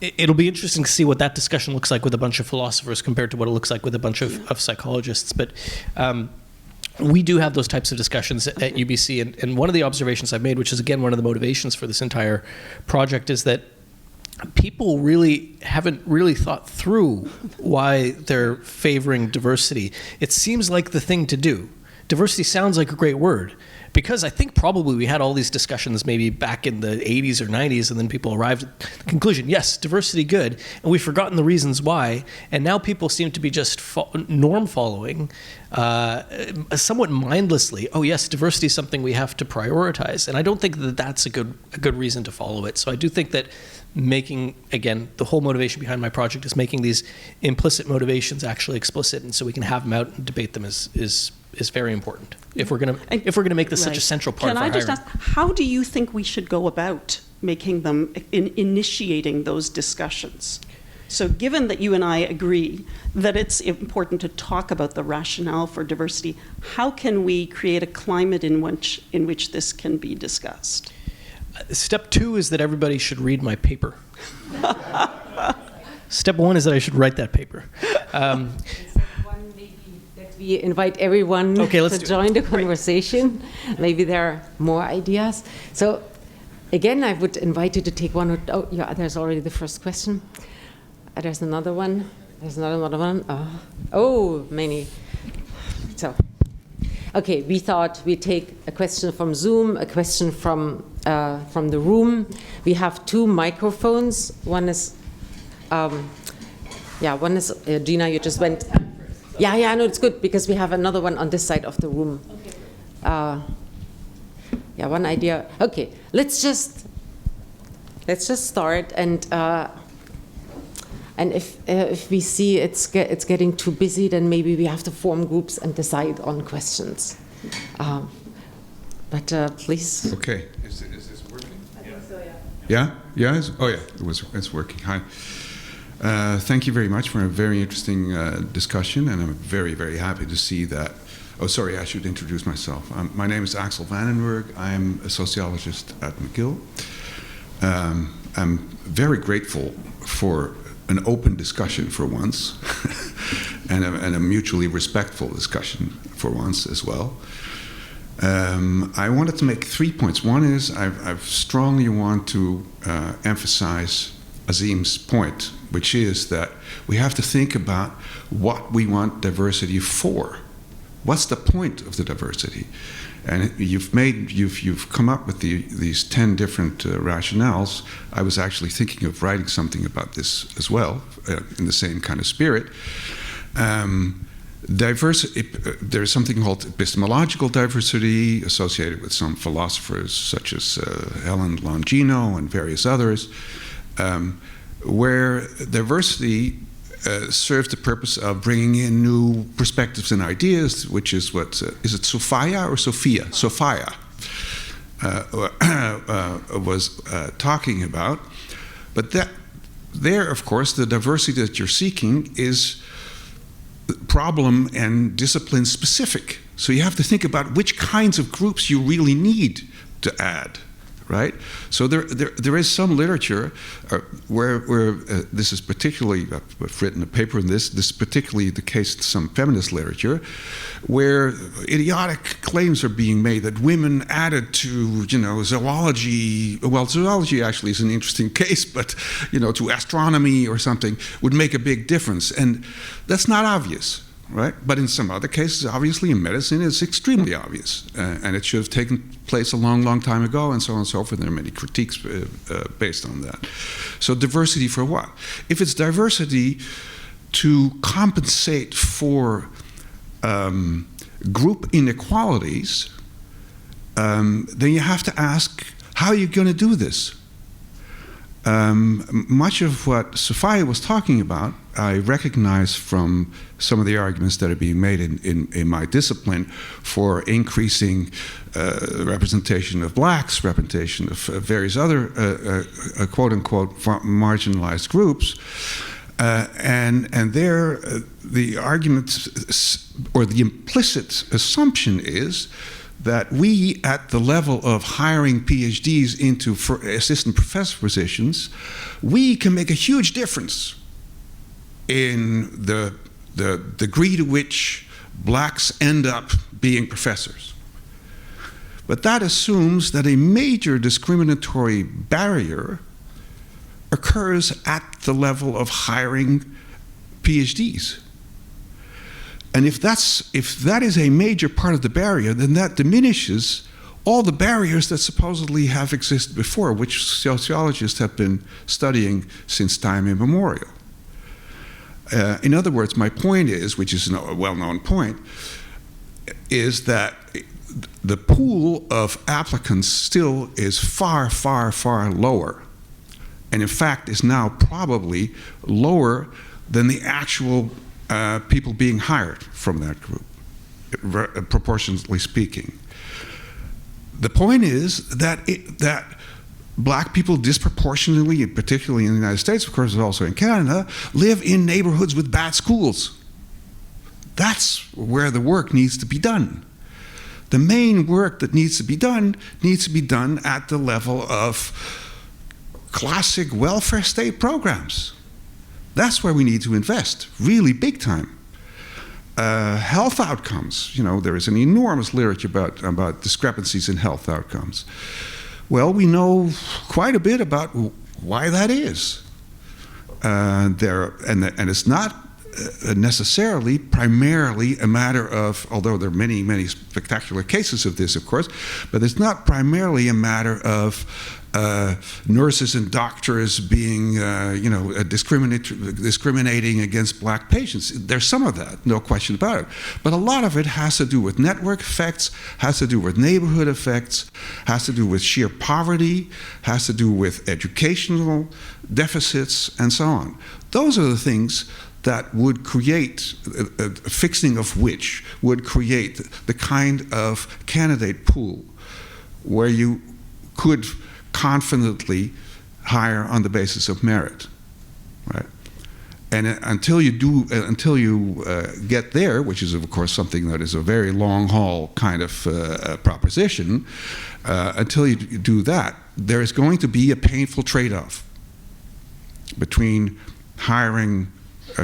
it'll be interesting to see what that discussion looks like with a bunch of philosophers compared to what it looks like with a bunch of psychologists, but we do have those types of discussions at UBC, and one of the observations I've made, which is again one of the motivations for this entire project, is that people really haven't really thought through why they're favoring diversity. It seems like the thing to do. Diversity sounds like a great word, because I think probably we had all these discussions maybe back in the 80s or 90s, and then people arrived at the conclusion, yes, diversity good, and we've forgotten the reasons why, and now people seem to be just norm following somewhat mindlessly. Oh yes, diversity is something we have to prioritize, and I don't think that that's a good reason to follow it. So I do think that making, again, the whole motivation behind my project is making these implicit motivations actually explicit, and so we can have them out and debate them is very important if we're going to make this such a central part of our hiring. Can I just ask, how do you think we should go about making them, initiating those discussions? So given that you and I agree that it's important to talk about the rationale for diversity, how can we create a climate in which this can be discussed? Step 2 is that everybody should read my paper. Step 1 is that I should write that paper. We invite everyone to join the conversation. Right. Maybe there are more ideas. So again, I would invite you to take one. Oh, yeah, there's already the first question. There's another one. There's another one. Oh, many. So, okay, we thought we'd take a question from Zoom, a question from the room. We have 2 microphones. One is, Gina, you just went. Yeah, no, it's good because we have another one on this side of the room. Okay. One idea. Okay, let's just start, and if we see it's getting too busy, then maybe we have to form groups and decide on questions. But please. Okay, is this working? I think so, yeah. Yeah? It's working. Hi. Thank you very much for a very interesting discussion, and I'm very, very happy to see that. Oh, sorry, I should introduce myself. My name is Axel Vandenberg. I'm a sociologist at McGill. I'm very grateful for an open discussion for once, and a mutually respectful discussion for once as well. I wanted to make 3 points. One is I strongly want to emphasize Azim's point, which is that we have to think about what we want diversity for. What's the point of the diversity? And you've come up with these 10 different rationales. I was actually thinking of writing something about this as well, in the same kind of spirit. Diversity, there's something called epistemological diversity associated with some philosophers such as Helen Longino and various others, where diversity serves the purpose of bringing in new perspectives and ideas, which is what, is it Sophia or Sophia? Sophia was talking about. But there, of course, the diversity that you're seeking is problem and discipline specific. So you have to think about which kinds of groups you really need to add. Right? So there is some literature where this is particularly, I've written a paper on this is particularly the case in some feminist literature, where idiotic claims are being made that women added to, zoology, well, zoology actually is an interesting case, but, to astronomy or something would make a big difference. And that's not obvious. Right? But in some other cases, obviously in medicine, it's extremely obvious. And it should have taken place a long, long time ago, and so on and so forth. There are many critiques based on that. So diversity for what? If it's diversity to compensate for group inequalities, then you have to ask, how are you going to do this? Much of what Sophia was talking about, I recognize from some of the arguments that are being made in my discipline for increasing representation of blacks, representation of various other quote-unquote marginalized groups. And there, the argument or the implicit assumption is that we, at the level of hiring PhDs into assistant professor positions, we can make a huge difference in the degree to which blacks end up being professors. But that assumes that a major discriminatory barrier occurs at the level of hiring PhDs. And if that is a major part of the barrier, then that diminishes all the barriers that supposedly have existed before, which sociologists have been studying since time immemorial. In other words, my point is, which is a well-known point, is that the pool of applicants still is far, far, far lower, and in fact is now probably lower than the actual people being hired from that group, proportionally speaking. The point is that black people disproportionately, and particularly in the United States, of course, also in Canada, live in neighborhoods with bad schools. That's where the work needs to be done. The main work that needs to be done at the level of classic welfare state programs. That's where we need to invest, really big time. Health outcomes, there is an enormous literature about discrepancies in health outcomes. Well, we know quite a bit about why that is. And it's not necessarily primarily a matter of, although there are many, many spectacular cases of this, of course, but it's not primarily a matter of nurses and doctors being, discriminating against black patients. There's some of that, no question about it. But a lot of it has to do with network effects, has to do with neighborhood effects, has to do with sheer poverty, has to do with educational deficits, and so on. Those are the things that would create, fixing of which would create the kind of candidate pool where you could confidently hire on the basis of merit, right? And until you get there, which is of course something that is a very long haul kind of proposition, until you do that, there is going to be a painful trade-off between hiring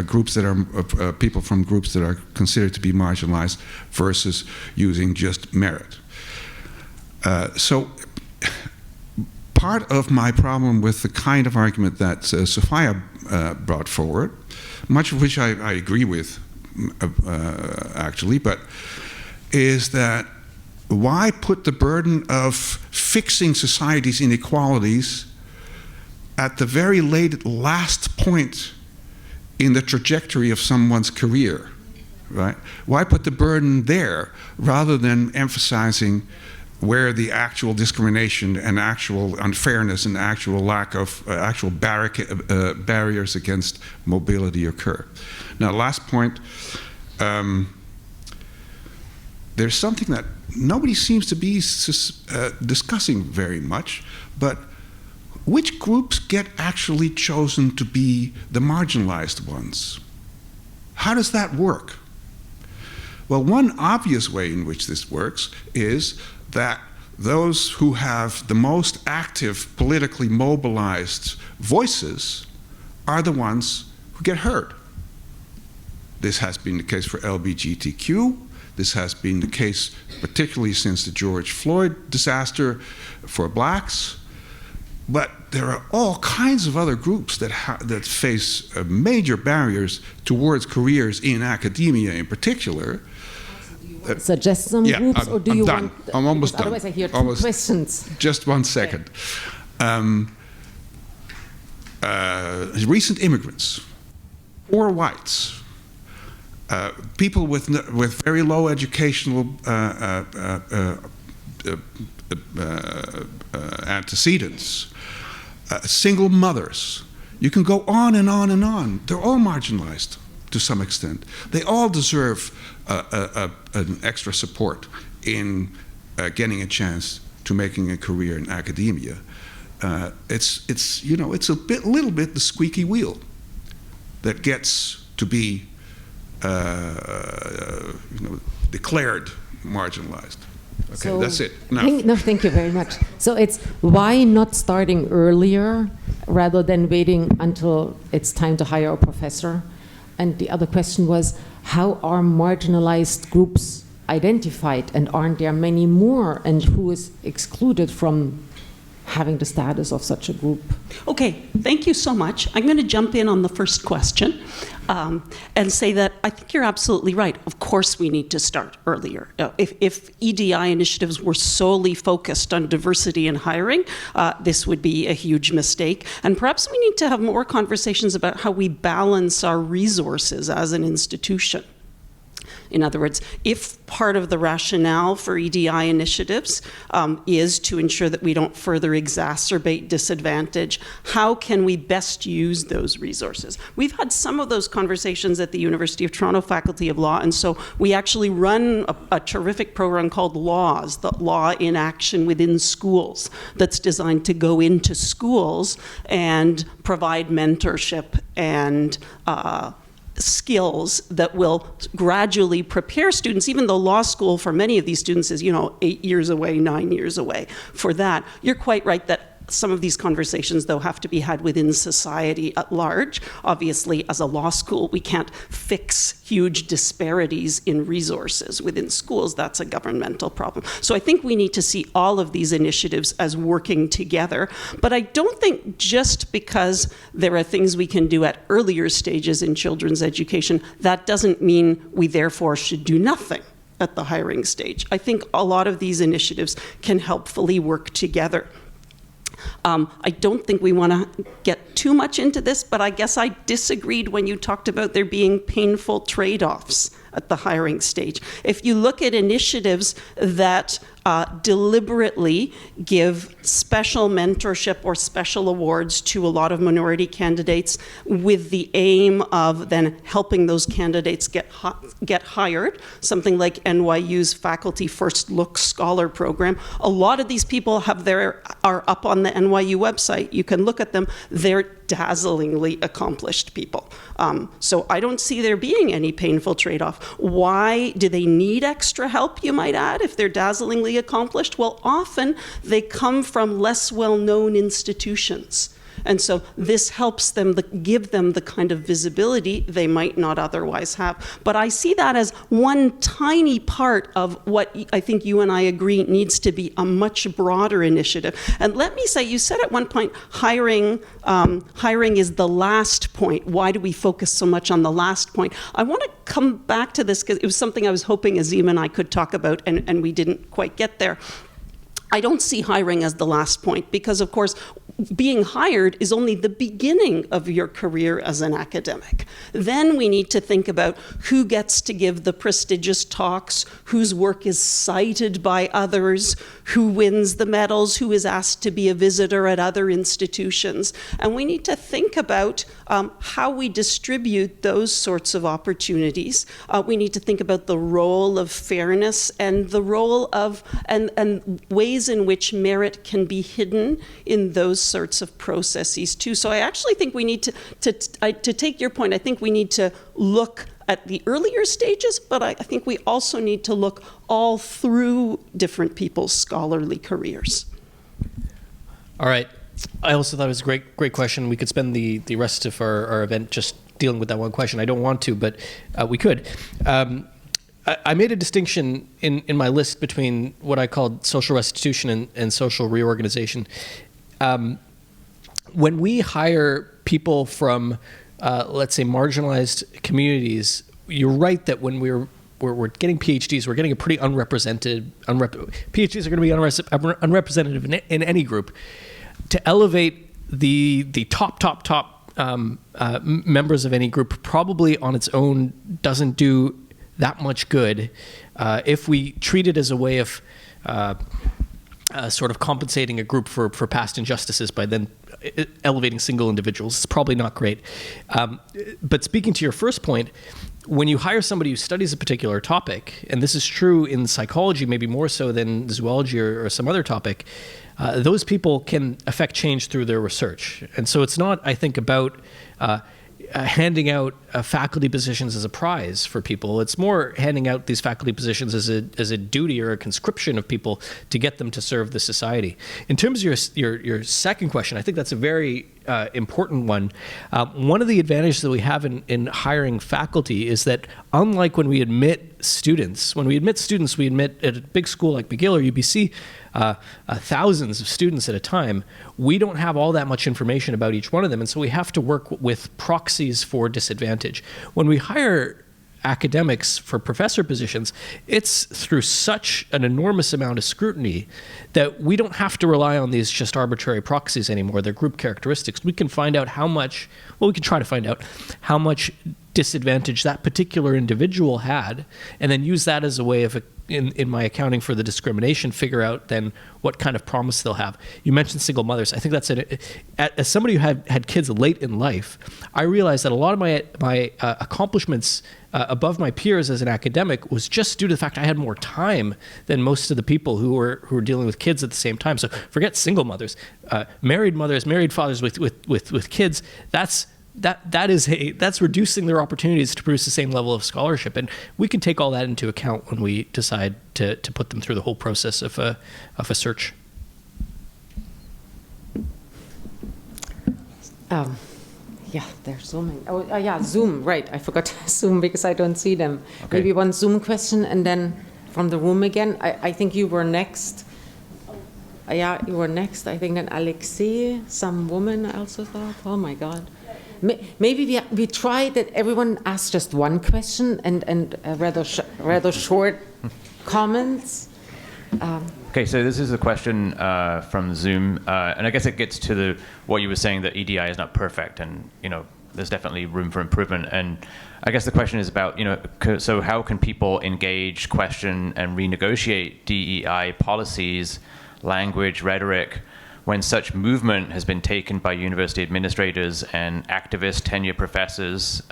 groups that are people from groups that are considered to be marginalized versus using just merit. So part of my problem with the kind of argument that Sophia brought forward, much of which I agree with actually, but is that why put the burden of fixing society's inequalities at the very last point in the trajectory of someone's career, right? Why put the burden there rather than emphasizing where the actual discrimination and actual unfairness and actual lack of actual barriers against mobility occur? Now, last point, there's something that nobody seems to be discussing very much, but which groups get actually chosen to be the marginalized ones? How does that work? Well, one obvious way in which this works is that those who have the most active, politically mobilized voices are the ones who get heard. This has been the case for LGBTQ. This has been the case particularly since the George Floyd disaster for blacks. But there are all kinds of other groups that face major barriers towards careers in academia in particular. Suggest some groups, or do you want? I'm almost done. Otherwise, I hear two questions. Just 1 second. Recent immigrants, or whites, people with very low educational antecedents, single mothers. You can go on and on and on. They're all marginalized to some extent. They all deserve an extra support in getting a chance to making a career in academia. It's a little bit the squeaky wheel that gets to be declared marginalized. Okay, so that's it. Thank you very much. So it's why not starting earlier rather than waiting until it's time to hire a professor? And the other question was, how are marginalized groups identified, and aren't there many more, and who is excluded from having the status of such a group? Okay, thank you so much. I'm going to jump in on the first question and say that I think you're absolutely right. Of course we need to start earlier. If EDI initiatives were solely focused on diversity in hiring, this would be a huge mistake. And perhaps we need to have more conversations about how we balance our resources as an institution. In other words, if part of the rationale for EDI initiatives is to ensure that we don't further exacerbate disadvantage, how can we best use those resources? We've had some of those conversations at the University of Toronto Faculty of Law, and so we actually run a terrific program called Laws, the Law in Action within Schools, that's designed to go into schools and provide mentorship and skills that will gradually prepare students, even though law school for many of these students is, 8 years away, 9 years away for that. You're quite right that some of these conversations, though, have to be had within society at large. Obviously, as a law school, we can't fix huge disparities in resources within schools. That's a governmental problem. So I think we need to see all of these initiatives as working together. But I don't think just because there are things we can do at earlier stages in children's education, that doesn't mean we therefore should do nothing at the hiring stage. I think a lot of these initiatives can helpfully work together. I don't think we want to get too much into this, but I guess I disagreed when you talked about there being painful trade-offs at the hiring stage. If you look at initiatives that deliberately give special mentorship or special awards to a lot of minority candidates with the aim of then helping those candidates get hired, something like NYU's Faculty First Look Scholar Program. A lot of these people are up on the NYU website. You can look at them. They're dazzlingly accomplished people. So I don't see there being any painful trade-off. Why do they need extra help, you might add, if they're dazzlingly accomplished? Well, often they come from less well-known institutions. And so this helps them, give them the kind of visibility they might not otherwise have. But I see that as one tiny part of what I think you and I agree needs to be a much broader initiative. And let me say, you said at one point, hiring is the last point. Why do we focus so much on the last point? I want to come back to this because it was something I was hoping Azim and I could talk about, and we didn't quite get there. I don't see hiring as the last point because, of course, being hired is only the beginning of your career as an academic. Then we need to think about who gets to give the prestigious talks, whose work is cited by others, who wins the medals, who is asked to be a visitor at other institutions. And we need to think about how we distribute those sorts of opportunities. We need to think about the role of fairness and the role of, and ways in which merit can be hidden in those sorts of processes too. So I actually think we need to take your point, I think we need to look at the earlier stages, but I think we also need to look all through different people's scholarly careers. All right. I also thought it was a great question. We could spend the rest of our event just dealing with that one question. I don't want to, but we could. I made a distinction in my list between what I called social restitution and social reorganization. When we hire people from, let's say, marginalized communities, you're right that when we're getting PhDs, we're getting a pretty unrepresented. PhDs are going to be unrepresentative in any group. To elevate the top members of any group probably on its own doesn't do that much good if we treat it as a way of sort of compensating a group for past injustices by then elevating single individuals. It's probably not great. But speaking to your first point, when you hire somebody who studies a particular topic, and this is true in psychology maybe more so than zoology or some other topic, those people can affect change through their research. And so it's not, I think, about handing out faculty positions as a prize for people. It's more handing out these faculty positions as a duty or a conscription of people to get them to serve the society. In terms of your second question, I think that's a very important one. One of the advantages that we have in hiring faculty is that unlike when we admit students, we admit at a big school like McGill or UBC, thousands of students at a time, we don't have all that much information about each one of them, and so we have to work with proxies for disadvantage. When we hire academics for professor positions, it's through such an enormous amount of scrutiny that we don't have to rely on these just arbitrary proxies anymore. They're group characteristics. We can find out how much, well, we can try to find out how much disadvantage that particular individual had, and then use that as a way of, in my accounting for the discrimination, figure out then what kind of promise they'll have. You mentioned single mothers. I think that's as somebody who had kids late in life, I realized that a lot of my accomplishments above my peers as an academic was just due to the fact I had more time than most of the people who were dealing with kids at the same time. So forget single mothers, married fathers with kids. That's reducing their opportunities to produce the same level of scholarship, and we can take all that into account when we decide to put them through the whole process of a search. Yeah, there's so many. Oh, yeah, Zoom, right. I forgot Zoom because I don't see them. Okay. Maybe one Zoom question and then from the room again. I think you were next. Yeah, you were next. I think then Alexei, some woman I also thought. Oh my God. Maybe we try that everyone asks just one question and rather short comments. Okay, so this is a question from Zoom, and I guess it gets to what you were saying, that EDI is not perfect, and there's definitely room for improvement. And I guess the question is about so how can people engage, question, and renegotiate DEI policies, language, rhetoric, when such movement has been taken by university administrators and activist tenure professors,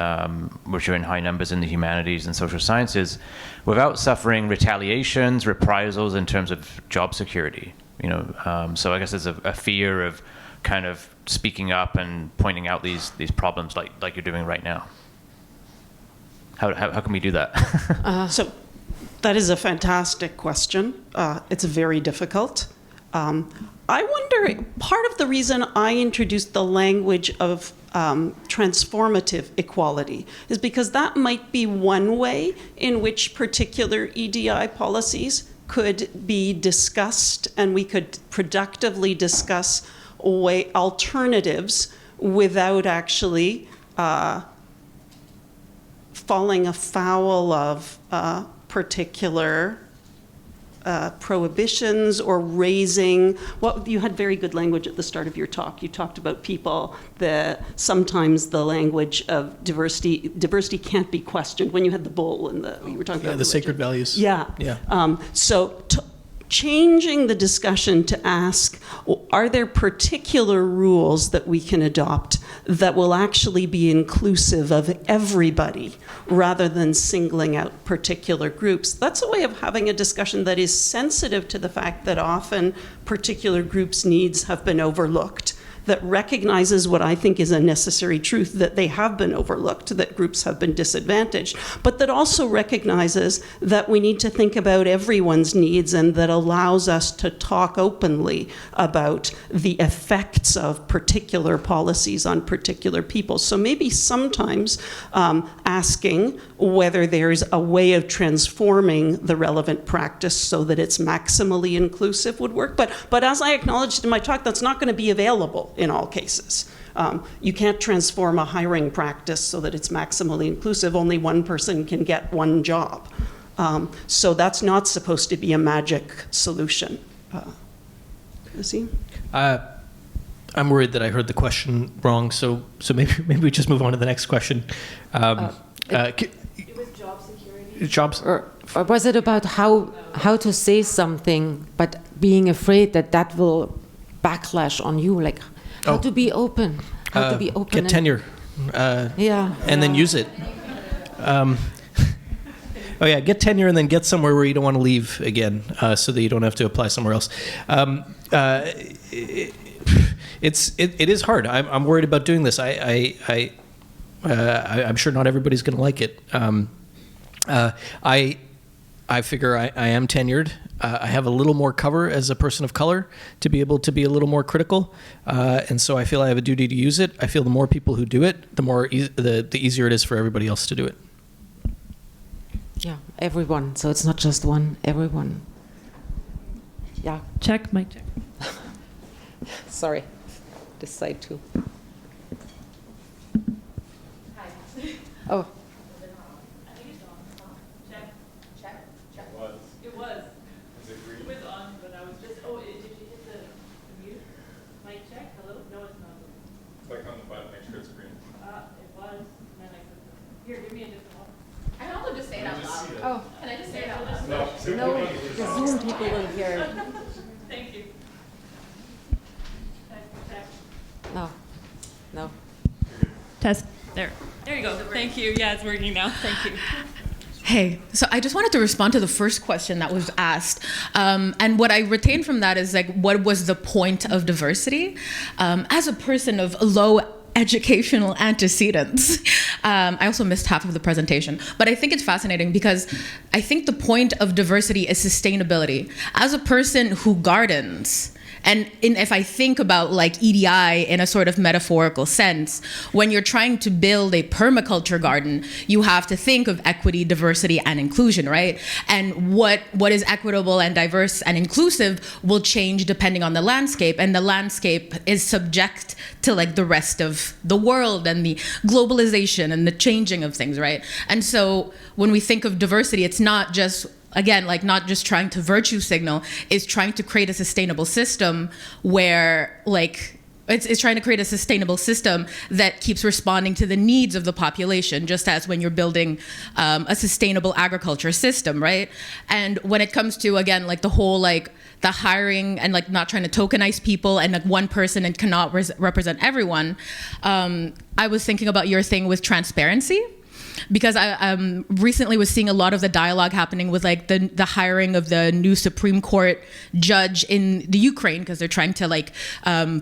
which are in high numbers in the humanities and social sciences, without suffering retaliations, reprisals in terms of job security. So I guess there's a fear of kind of speaking up and pointing out these problems like you're doing right now. How can we do that? So that is a fantastic question. It's very difficult. I wonder, part of the reason I introduced the language of transformative equality is because that might be one way in which particular EDI policies could be discussed, and we could productively discuss alternatives without actually falling afoul of particular prohibitions or raising. You had very good language at the start of your talk. You talked about people that sometimes the language of diversity can't be questioned. When you had the bull and you were talking about the sacred values. Yeah. So changing the discussion to ask, are there particular rules that we can adopt that will actually be inclusive of everybody rather than singling out particular groups? That's a way of having a discussion that is sensitive to the fact that often particular groups' needs have been overlooked, that recognizes what I think is a necessary truth, that they have been overlooked, that groups have been disadvantaged, but that also recognizes that we need to think about everyone's needs, and that allows us to talk openly about the effects of particular policies on particular people. So maybe sometimes asking whether there's a way of transforming the relevant practice so that it's maximally inclusive would work. But as I acknowledged in my talk, that's not going to be available in all cases. You can't transform a hiring practice so that it's maximally inclusive. Only one person can get one job. So that's not supposed to be a magic solution. Azim? I'm worried that I heard the question wrong, so maybe we just move on to the next question. It was job security. Jobs. Or was it about how to say something, but being afraid that will backlash on you, like how to be open, get tenure, and then use it. Get tenure and then get somewhere where you don't want to leave again, so that you don't have to apply somewhere else. It is hard. I'm worried about doing this. I'm sure not everybody's going to like it. I figure I am tenured. I have a little more cover as a person of color to be able to be a little more critical, and so I feel I have a duty to use it. I feel the more people who do it, the easier it is for everybody else to do it. Yeah, everyone. So it's not just one. Everyone. Yeah. Check, mic check. Sorry, this side too. Hi. Oh. Here, give me a different one. I can also just say it out loud. Oh, can I just say it out loud? No, the Zoom people will hear. Thank you. No, no. Test. There you go. Thank you. Yeah, it's working now. Thank you. Hey, so I just wanted to respond to the first question that was asked. And what I retained from that is like, what was the point of diversity? As a person of low educational antecedents, I also missed half of the presentation, but I think it's fascinating because I think the point of diversity is sustainability. As a person who gardens, and if I think about like EDI in a sort of metaphorical sense, when you're trying to build a permaculture garden, you have to think of equity, diversity, and inclusion, right? And what is equitable and diverse and inclusive will change depending on the landscape, and the landscape is subject to like the rest of the world and the globalization and the changing of things, right? And so when we think of diversity, it's not just, again, like not just trying to virtue signal, is trying to create a sustainable system where like, it's trying to create a sustainable system that keeps responding to the needs of the population, just as when you're building a sustainable agriculture system, right? And when it comes to, again, like the whole like the hiring and like not trying to tokenize people and like one person and cannot represent everyone, I was thinking about your thing with transparency. Because I recently was seeing a lot of the dialogue happening with like the hiring of the new Supreme Court judge in the Ukraine, because they're trying to like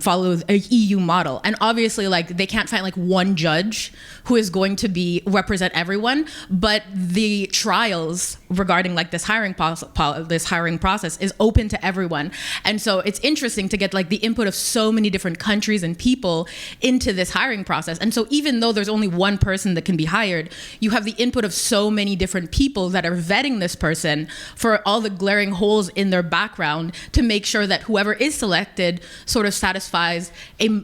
follow a EU model. And obviously like they can't find like one judge who is going to represent everyone, but the trials regarding like this hiring process is open to everyone. And so it's interesting to get like the input of so many different countries and people into this hiring process. And so even though there's only one person that can be hired, you have the input of so many different people that are vetting this person for all the glaring holes in their background to make sure that whoever is selected sort of satisfies a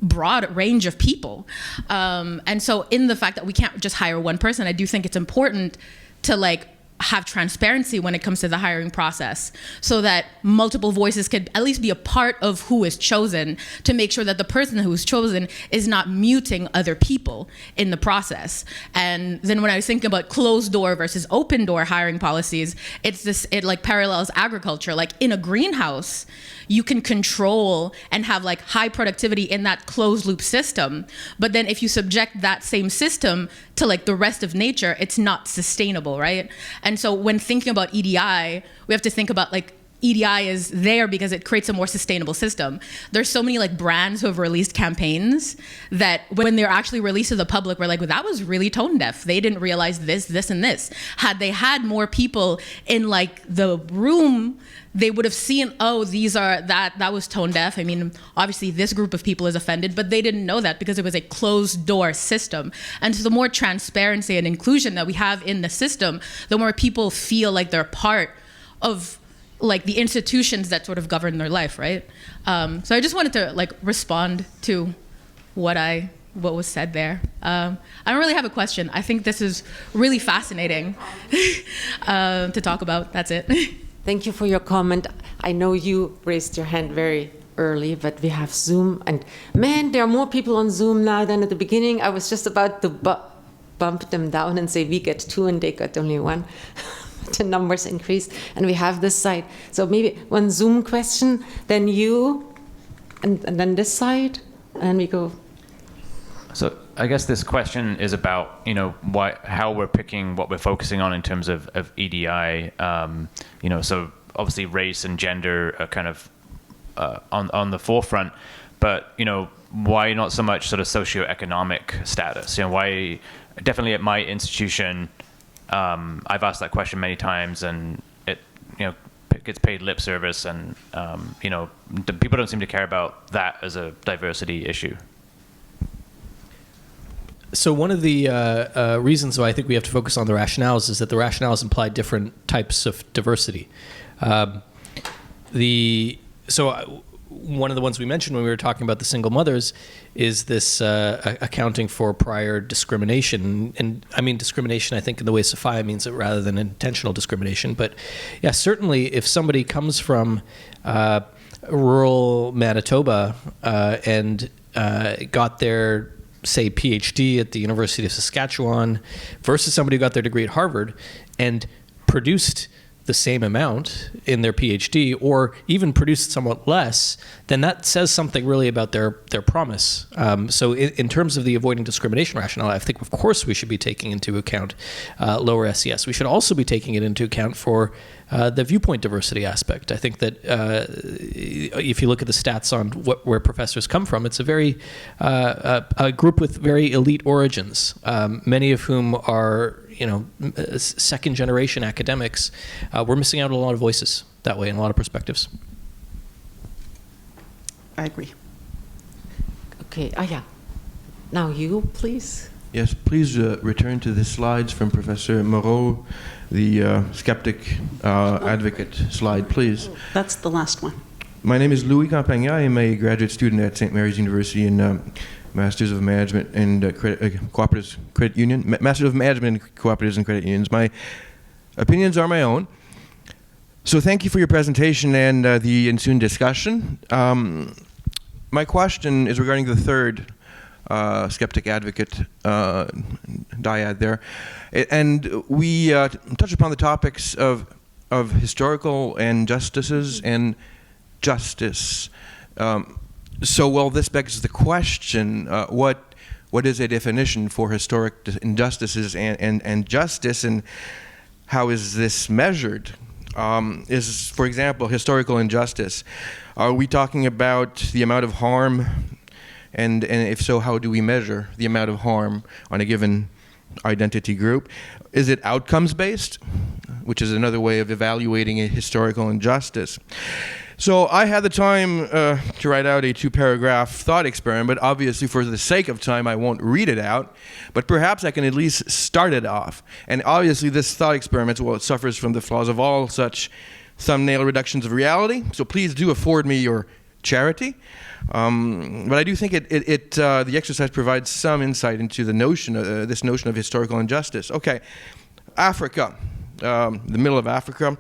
broad range of people. And so in the fact that we can't just hire one person, I do think it's important to like have transparency when it comes to the hiring process, so that multiple voices could at least be a part of who is chosen, to make sure that the person who is chosen is not muting other people in the process. And then when I was thinking about closed door versus open door hiring policies, it like parallels agriculture. Like in a greenhouse, you can control and have like high productivity in that closed loop system. But then if you subject that same system to like the rest of nature, it's not sustainable, right? And so when thinking about EDI, we have to think about like EDI is there because it creates a more sustainable system. There's so many like brands who have released campaigns that when they're actually released to the public, we're like, well, that was really tone deaf. They didn't realize this, this, and this. Had they had more people in like the room, they would have seen, oh, that was tone deaf. I mean, obviously this group of people is offended, but they didn't know that because it was a closed door system. And so the more transparency and inclusion that we have in the system, the more people feel like they're part of like the institutions that sort of govern their life, right? So I just wanted to like respond to what was said there. I don't really have a question. I think this is really fascinating to talk about. That's it. Thank you for your comment. I know you raised your hand very early, but we have Zoom. And man, there are more people on Zoom now than at the beginning. I was just about to bump them down and say we get 2 and they got only 1. The numbers increased, and we have this side. So maybe one Zoom question, then you, and then this side, and then we go. So I guess this question is about, you know, how we're picking what we're focusing on in terms of EDI. You know, so obviously race and gender are kind of on the forefront, but, you know, why not so much sort of socioeconomic status? You know, why, definitely at my institution, I've asked that question many times, and it, you know, gets paid lip service, and you know, people don't seem to care about that as a diversity issue. So one of the reasons why I think we have to focus on the rationales is that the rationales imply different types of diversity. One of the ones we mentioned when we were talking about the single mothers is this accounting for prior discrimination. And I mean discrimination, I think, in the way Sophia means it rather than intentional discrimination. But yeah, certainly if somebody comes from rural Manitoba and got their say, PhD at the University of Saskatchewan versus somebody who got their degree at Harvard and produced the same amount in their PhD, or even produced somewhat less, then that says something really about their promise. So in terms of the avoiding discrimination rationale, I think, of course, we should be taking into account lower SES. We should also be taking it into account for the viewpoint diversity aspect. I think that if you look at the stats on where professors come from, it's a group with very elite origins, many of whom are second generation academics. We're missing out on a lot of voices that way and a lot of perspectives. I agree. Okay, yeah. Now you, please. Yes, please return to the slides from Professor Moreau, the skeptic advocate slide, please. That's the last one. My name is Louis Campagna. I am a graduate student at St. Mary's University in Masters of Management and Cooperatives Credit Union, Masters of Management in Cooperatives and Credit Unions. My opinions are my own. So thank you for your presentation and the ensuing discussion. My question is regarding the third skeptic advocate dyad there. And we touch upon the topics of historical injustices and justice. So this begs the question, what is a definition for historic injustices and justice, and how is this measured? Is, for example, historical injustice, are we talking about the amount of harm, and if so, how do we measure the amount of harm on a given identity group? Is it outcomes-based, which is another way of evaluating a historical injustice? So I had the time to write out a 2-paragraph thought experiment, but obviously for the sake of time I won't read it out, but perhaps I can at least start it off. And obviously this thought experiment, well, it suffers from the flaws of all such thumbnail reductions of reality, so please do afford me your charity. But I do think the exercise provides some insight into the notion, this notion of historical injustice. Okay, Africa, the middle of Africa,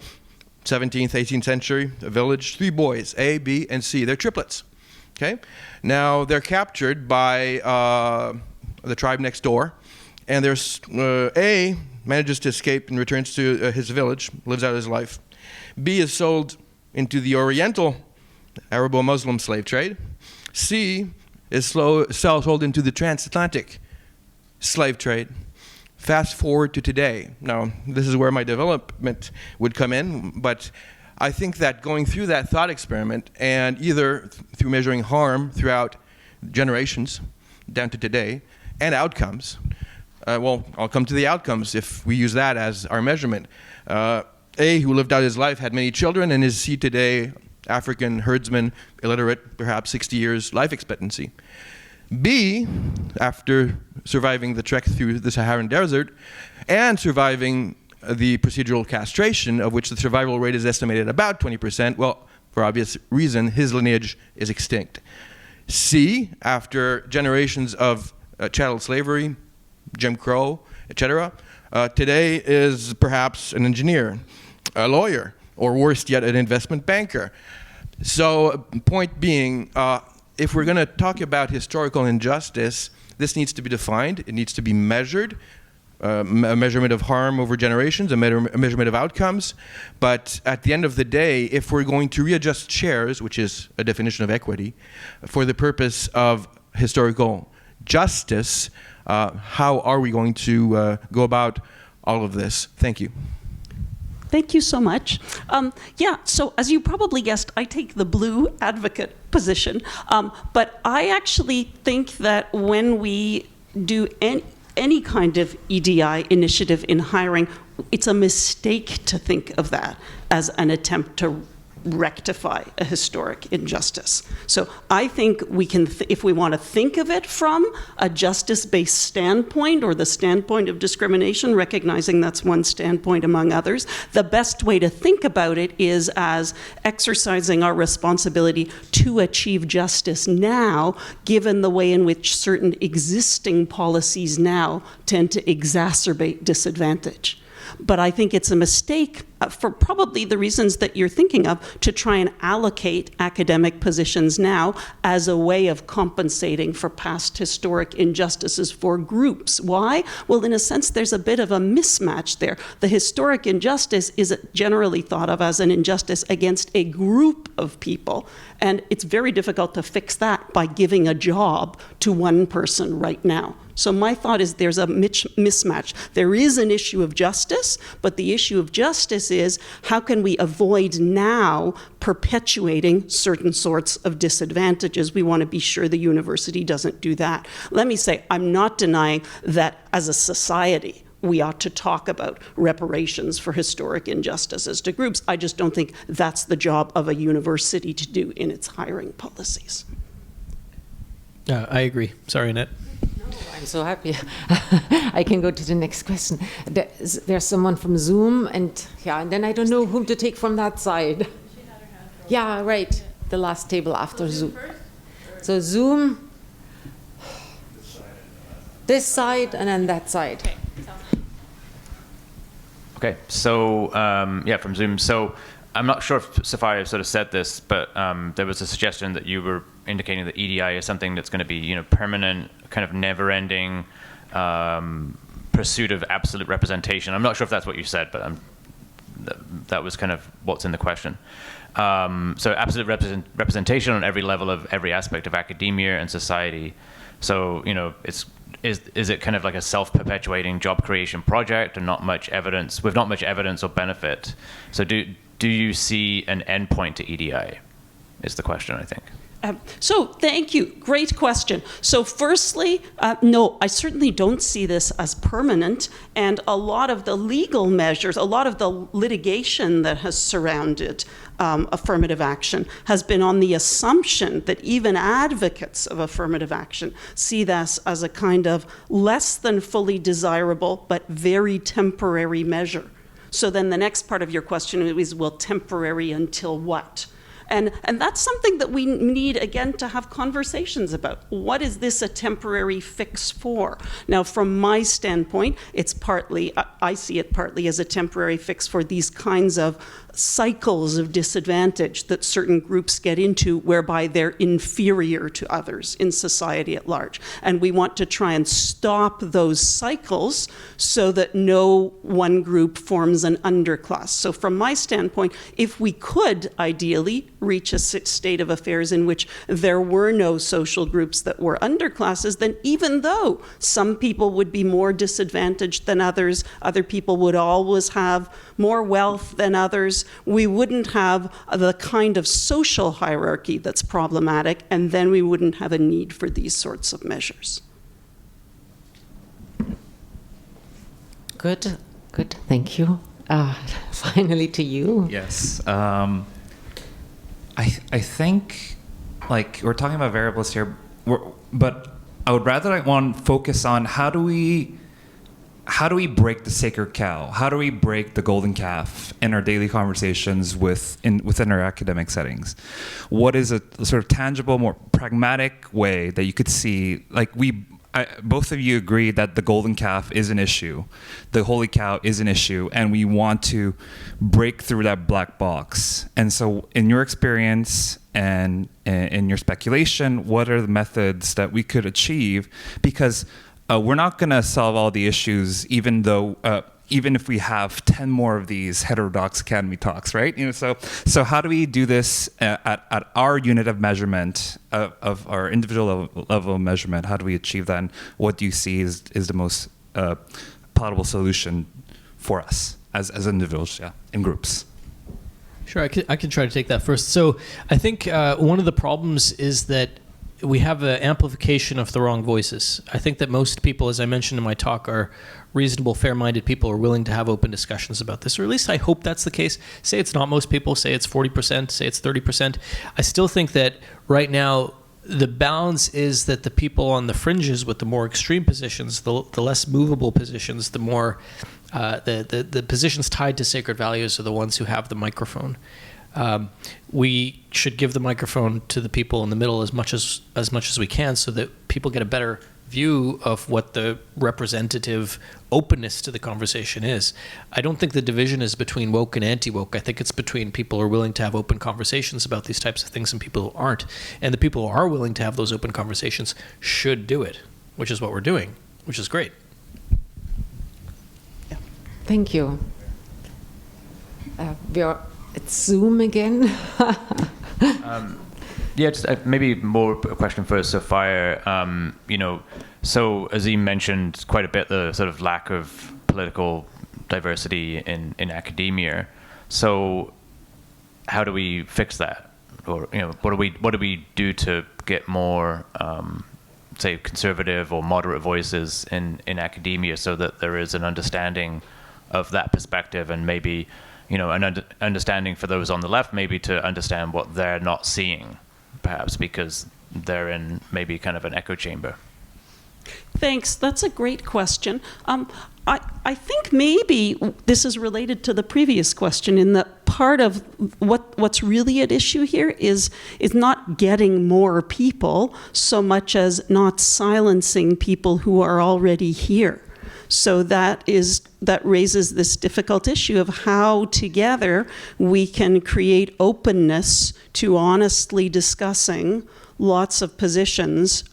17th, 18th century, a village, 3 boys, A, B, and C. They're triplets. Okay, now they're captured by the tribe next door, and there's A manages to escape and returns to his village, lives out his life. B is sold into the Oriental Arabo-Muslim slave trade. C is sold into the transatlantic slave trade. Fast forward to today. Now, this is where my development would come in, but I think that going through that thought experiment, and either through measuring harm throughout generations down to today, and outcomes, well, I'll come to the outcomes if we use that as our measurement. A, who lived out his life, had many children, and is C today, African herdsman, illiterate, perhaps 60 years life expectancy. B, after surviving the trek through the Saharan desert and surviving the procedural castration, of which the survival rate is estimated about 20%, well, for obvious reason, his lineage is extinct. C, after generations of chattel slavery, Jim Crow, etc., today is perhaps an engineer, a lawyer, or worse yet, an investment banker. So, point being, if we're going to talk about historical injustice, this needs to be defined, it needs to be measured, a measurement of harm over generations, a measurement of outcomes. But at the end of the day, if we're going to readjust shares, which is a definition of equity, for the purpose of historical justice, how are we going to go about all of this? Thank you. Thank you so much. So as you probably guessed, I take the blue advocate position. But I actually think that when we do any kind of EDI initiative in hiring, it's a mistake to think of that as an attempt to rectify a historic injustice. So I think we can, if we want to think of it from a justice-based standpoint or the standpoint of discrimination, recognizing that's one standpoint among others, the best way to think about it is as exercising our responsibility to achieve justice now, given the way in which certain existing policies now tend to exacerbate disadvantage. But I think it's a mistake for probably the reasons that you're thinking of to try and allocate academic positions now as a way of compensating for past historic injustices for groups. Why? Well, in a sense, there's a bit of a mismatch there. The historic injustice is generally thought of as an injustice against a group of people, and it's very difficult to fix that by giving a job to one person right now. So my thought is there's a mismatch. There is an issue of justice, but the issue of justice is how can we avoid now perpetuating certain sorts of disadvantages? We want to be sure the university doesn't do that. Let me say, I'm not denying that as a society, we ought to talk about reparations for historic injustices to groups. I just don't think that's the job of a university to do in its hiring policies. I agree. Sorry, Annette. I'm so happy. I can go to the next question. There's someone from Zoom, and then I don't know whom to take from that side. Yeah, right. The last table after Zoom. So Zoom, this side, and then that side. Okay, so from Zoom. So I'm not sure if Sophia sort of said this, but there was a suggestion that you were indicating that EDI is something that's going to be, permanent, kind of never-ending pursuit of absolute representation. I'm not sure if that's what you said, but that was kind of what's in the question. So absolute representation on every level of every aspect of academia and society. So is it kind of like a self-perpetuating job creation project and not much evidence, with not much evidence or benefit? So do you see an endpoint to EDI is the question, I think. So thank you. Great question. So firstly, no, I certainly don't see this as permanent. And a lot of the legal measures, a lot of the litigation that has surrounded affirmative action has been on the assumption that even advocates of affirmative action see this as a kind of less than fully desirable but very temporary measure. So then the next part of your question is, well, temporary until what? And that's something that we need, again, to have conversations about. What is this a temporary fix for? Now, from my standpoint, I see it partly as a temporary fix for these kinds of cycles of disadvantage that certain groups get into whereby they're inferior to others in society at large. And we want to try and stop those cycles so that no one group forms an underclass. So from my standpoint, if we could ideally reach a state of affairs in which there were no social groups that were underclasses, then even though some people would be more disadvantaged than others, other people would always have more wealth than others, we wouldn't have the kind of social hierarchy that's problematic, and then we wouldn't have a need for these sorts of measures. Good, thank you. Finally to you. Yes. I think, we're talking about variables here, but I would rather focus on how do we break the sacred cow? How do we break the golden calf in our daily conversations within our academic settings? What is a sort of tangible, more pragmatic way that you could see, both of you agree that the golden calf is an issue, the holy cow is an issue, and we want to break through that black box. And so in your experience and in your speculation, what are the methods that we could achieve? Because we're not going to solve all the issues, even if we have 10 more of these Heterodox Academy talks, right? So how do we do this at our unit of measurement, of our individual level of measurement? How do we achieve that? And what do you see is the most palatable solution for us as individuals, in groups? Sure, I can try to take that first. So I think one of the problems is that we have an amplification of the wrong voices. I think that most people, as I mentioned in my talk, are reasonable, fair-minded people who are willing to have open discussions about this, or at least I hope that's the case. Say it's not most people, say it's 40%, say it's 30%. I still think that right now the balance is that the people on the fringes with the more extreme positions, the less movable positions, the more the positions tied to sacred values are the ones who have the microphone. We should give the microphone to the people in the middle as much as we can, so that people get a better view of what the representative openness to the conversation is. I don't think the division is between woke and anti-woke. I think it's between people who are willing to have open conversations about these types of things and people who aren't. And the people who are willing to have those open conversations should do it, which is what we're doing, which is great. Thank you. We are at Zoom again. Yeah, just maybe more a question for Sophia. So Azim mentioned quite a bit the sort of lack of political diversity in academia. So how do we fix that? Or what do we do to get more, say, conservative or moderate voices in academia, so that there is an understanding of that perspective, and maybe an understanding for those on the left, maybe to understand what they're not seeing, perhaps because they're in maybe kind of an echo chamber. Thanks. That's a great question. I think maybe this is related to the previous question, in that part of what's really at issue here is not getting more people so much as not silencing people who are already here. So that raises this difficult issue of how together we can create openness to honestly discussing lots of positions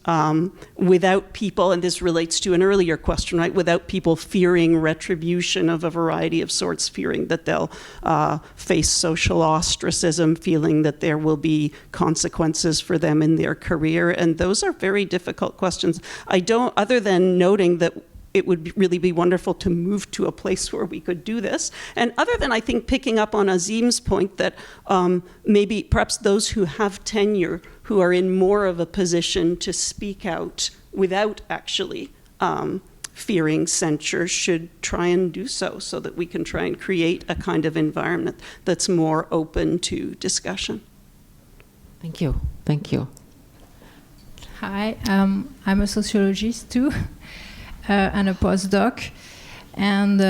without people, and this relates to an earlier question, right? Without people fearing retribution of a variety of sorts, fearing that they'll face social ostracism, feeling that there will be consequences for them in their career. And those are very difficult questions. Other than noting that it would really be wonderful to move to a place where we could do this. And other than, I think, picking up on Azim's point that maybe perhaps those who have tenure, who are in more of a position to speak out without actually fearing censure, should try and do so that we can try and create a kind of environment that's more open to discussion. Thank you. Thank you. Hi, I'm a sociologist too. And a postdoc, and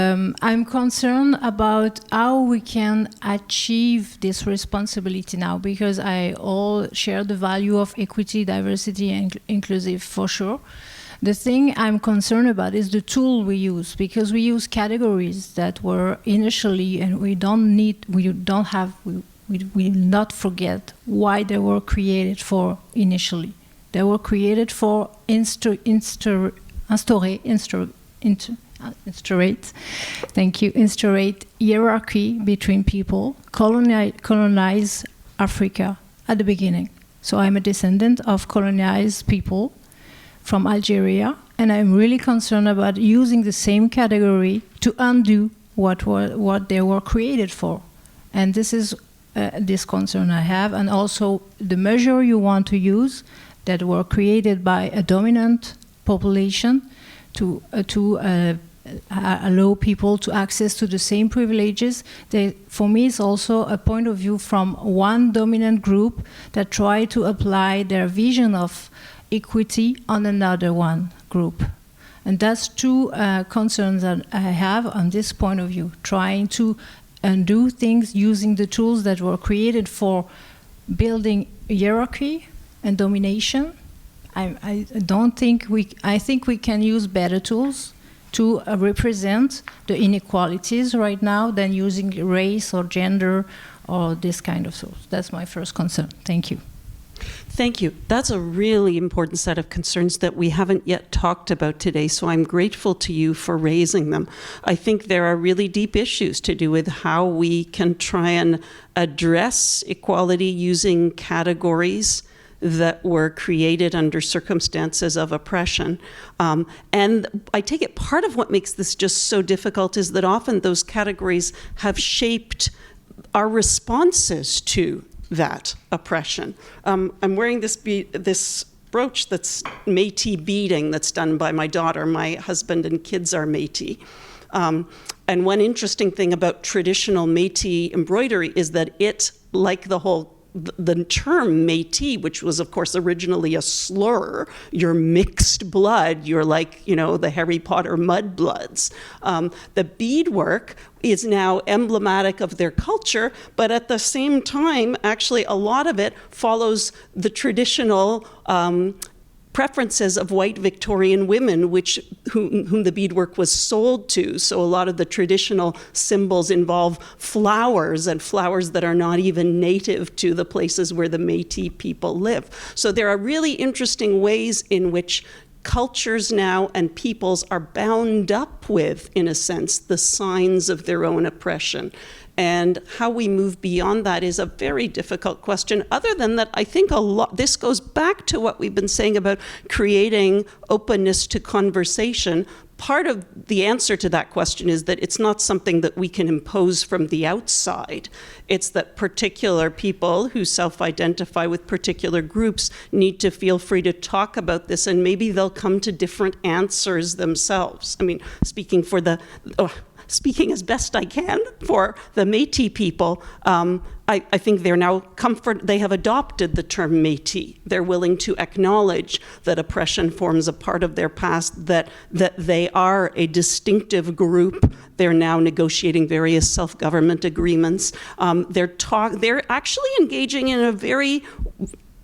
I'm concerned about how we can achieve this responsibility now, because I all share the value of equity, diversity, and inclusive for sure. The thing I'm concerned about is the tool we use, because we use categories that were initially, and we will not forget why they were created for initially. They were created for instaurate hierarchy between people, colonize Africa at the beginning. So I'm a descendant of colonized people from Algeria, and I'm really concerned about using the same category to undo what they were created for. And this is this concern I have, and also the measure you want to use that were created by a dominant population to allow people to access to the same privileges. For me, it's also a point of view from one dominant group that try to apply their vision of equity on another one group. And that's two concerns that I have on this point of view, trying to undo things using the tools that were created for building hierarchy and domination. I think we can use better tools to represent the inequalities right now than using race or gender or this kind of tools. That's my first concern. Thank you. Thank you. That's a really important set of concerns that we haven't yet talked about today, so I'm grateful to you for raising them. I think there are really deep issues to do with how we can try and address equality using categories that were created under circumstances of oppression. And I take it part of what makes this just so difficult is that often those categories have shaped our responses to that oppression. I'm wearing this brooch that's Métis beading that's done by my daughter. My husband and kids are Métis. And one interesting thing about traditional Métis embroidery is that it, like the term Métis, which was of course originally a slur, you're mixed blood, you're like, the Harry Potter mudbloods. The beadwork is now emblematic of their culture, but at the same time, actually a lot of it follows the traditional preferences of white Victorian women, whom the beadwork was sold to. So a lot of the traditional symbols involve flowers, and flowers that are not even native to the places where the Métis people live. So there are really interesting ways in which cultures now and peoples are bound up with, in a sense, the signs of their own oppression. And how we move beyond that is a very difficult question. Other than that, I think this goes back to what we've been saying about creating openness to conversation. Part of the answer to that question is that it's not something that we can impose from the outside. It's that particular people who self-identify with particular groups need to feel free to talk about this, and maybe they'll come to different answers themselves. I mean, speaking as best I can for the Métis people, I think they're now they have adopted the term Métis. They're willing to acknowledge that oppression forms a part of their past, that they are a distinctive group. They're now negotiating various self-government agreements. They're actually engaging in a very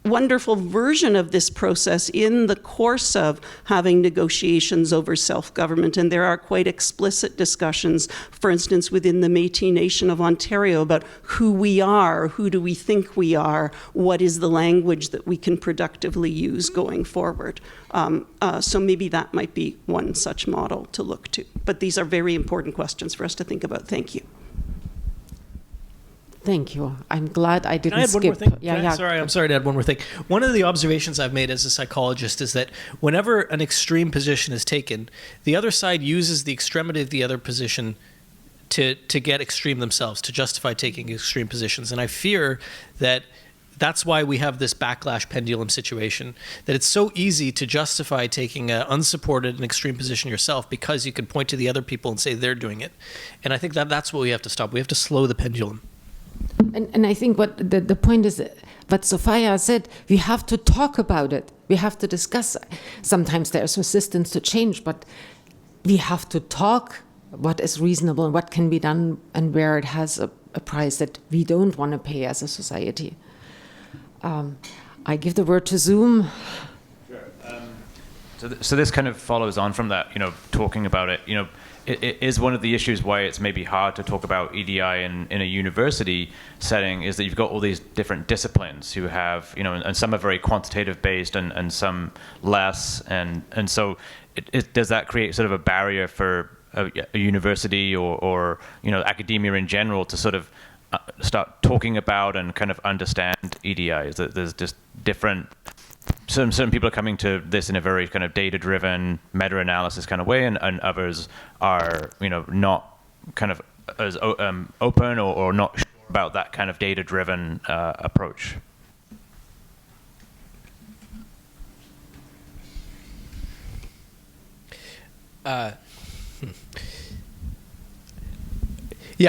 wonderful version of this process in the course of having negotiations over self-government. And there are quite explicit discussions, for instance, within the Métis Nation of Ontario about who we are, who do we think we are, what is the language that we can productively use going forward. So maybe that might be one such model to look to. But these are very important questions for us to think about. Thank you. Thank you. I'm glad I didn't Can I add skip. one more thing? Yeah. Sorry, I'm sorry to add one more thing. One of the observations I've made as a psychologist is that whenever an extreme position is taken, the other side uses the extremity of the other position to get extreme themselves, to justify taking extreme positions. And I fear that that's why we have this backlash pendulum situation, that it's so easy to justify taking an unsupported and extreme position yourself because you can point to the other people and say they're doing it. And I think that's what we have to stop. We have to slow the pendulum. And I think what the point is, what Sophia said, we have to talk about it. We have to discuss. Sometimes there's resistance to change, but we have to talk what is reasonable and what can be done and where it has a price that we don't want to pay as a society. I give the word to Zoom. Sure. So this kind of follows on from that, talking about it, it is one of the issues why it's maybe hard to talk about EDI in a university setting, is that you've got all these different disciplines who have, and some are very quantitative based and some less. And so does that create sort of a barrier for a university or academia in general to sort of start talking about and kind of understand EDI? Is that there's just different... Some people are coming to this in a very kind of data-driven, meta-analysis kind of way, and others are, not kind of as open or not sure about that kind of data-driven approach. Yeah,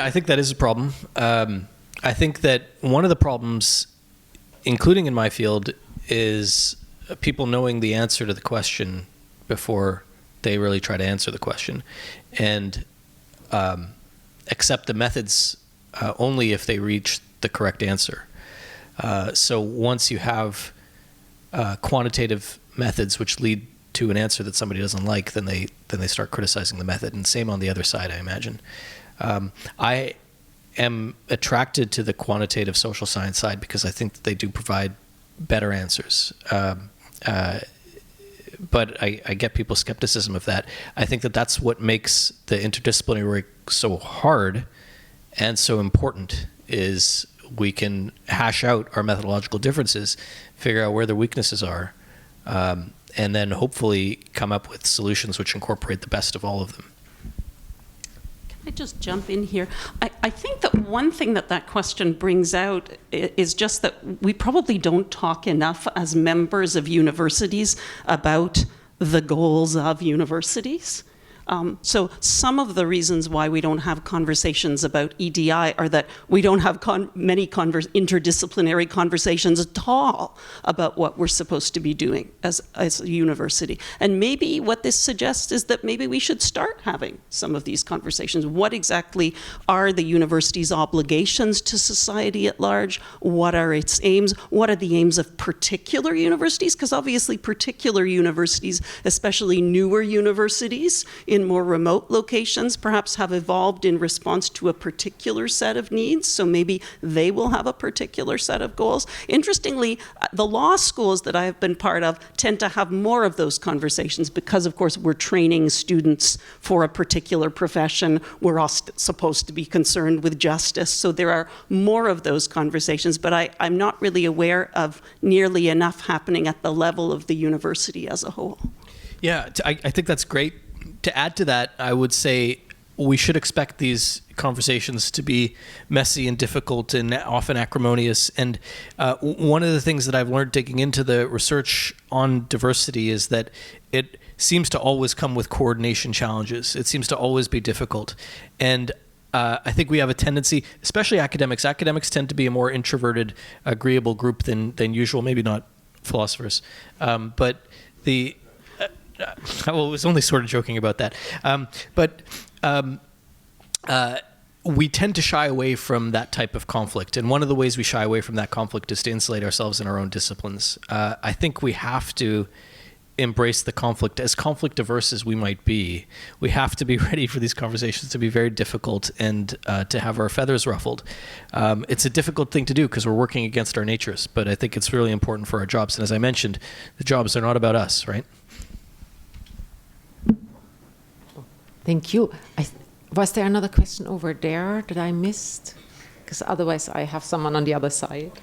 I think that is a problem. I think that one of the problems, including in my field, is people knowing the answer to the question before they really try to answer the question, and accept the methods only if they reach the correct answer. So once you have quantitative methods which lead to an answer that somebody doesn't like, then they start criticizing the method. And same on the other side, I imagine. I am attracted to the quantitative social science side because I think that they do provide better answers. But I get people's skepticism of that. I think that that's what makes the interdisciplinary work so hard and so important, is we can hash out our methodological differences, figure out where the weaknesses are, and then hopefully come up with solutions which incorporate the best of all of them. I just jump in here. I think that one thing that question brings out is just that we probably don't talk enough as members of universities about the goals of universities. So some of the reasons why we don't have conversations about EDI are that we don't have many interdisciplinary conversations at all about what we're supposed to be doing as a university. And maybe what this suggests is that maybe we should start having some of these conversations. What exactly are the university's obligations to society at large? What are its aims? What are the aims of particular universities? Because obviously particular universities, especially newer universities in more remote locations, perhaps have evolved in response to a particular set of needs. So maybe they will have a particular set of goals. Interestingly, the law schools that I have been part of tend to have more of those conversations because, of course, we're training students for a particular profession. We're all supposed to be concerned with justice. So there are more of those conversations, but I'm not really aware of nearly enough happening at the level of the university as a whole. Yeah, I think that's great. To add to that, I would say we should expect these conversations to be messy and difficult and often acrimonious. And one of the things that I've learned digging into the research on diversity is that it seems to always come with coordination challenges. It seems to always be difficult. And I think we have a tendency, especially academics. Academics tend to be a more introverted, agreeable group than usual. Maybe not philosophers, but well, I was only sort of joking about that. We tend to shy away from that type of conflict. And one of the ways we shy away from that conflict is to insulate ourselves in our own disciplines. I think we have to embrace the conflict. As conflict diverse as we might be, we have to be ready for these conversations to be very difficult and to have our feathers ruffled. It's a difficult thing to do because we're working against our natures, but I think it's really important for our jobs. And as I mentioned, the jobs are not about us, right? Thank you. Was there another question over there that I missed? Because otherwise I have someone on the other side.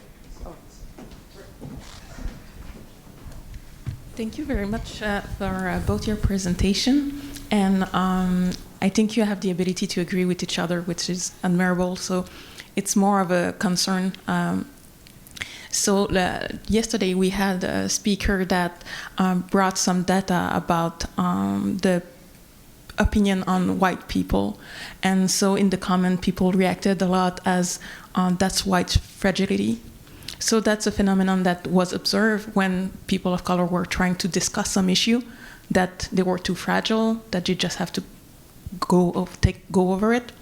Thank you very much for both your presentation. And I think you have the ability to agree with each other, which is admirable. So it's more of a concern. Yesterday we had a speaker that brought some data about the opinion on white people. And so in the comment, people reacted a lot as that's white fragility. So that's a phenomenon that was observed when people of color were trying to discuss some issue, that they were too fragile, that you just have to go over it.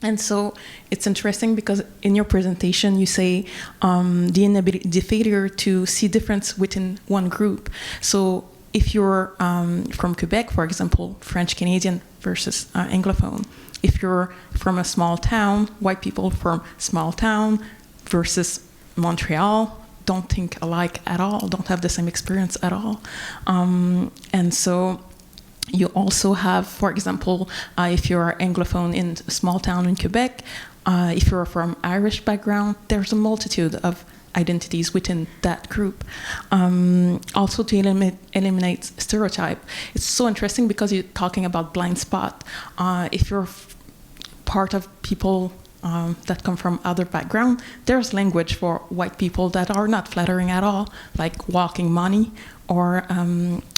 And so it's interesting because in your presentation you say the failure to see difference within one group. So if you're from Quebec, for example, French Canadian versus Anglophone. If you're from a small town, white people from small town versus Montreal don't think alike at all, don't have the same experience at all. And so you also have, for example, if you're Anglophone in a small town in Quebec, if you're from Irish background, there's a multitude of identities within that group. Also to eliminate stereotype. It's so interesting because you're talking about blind spot. If you're part of people that come from other background, there's language for white people that are not flattering at all, like walking money, or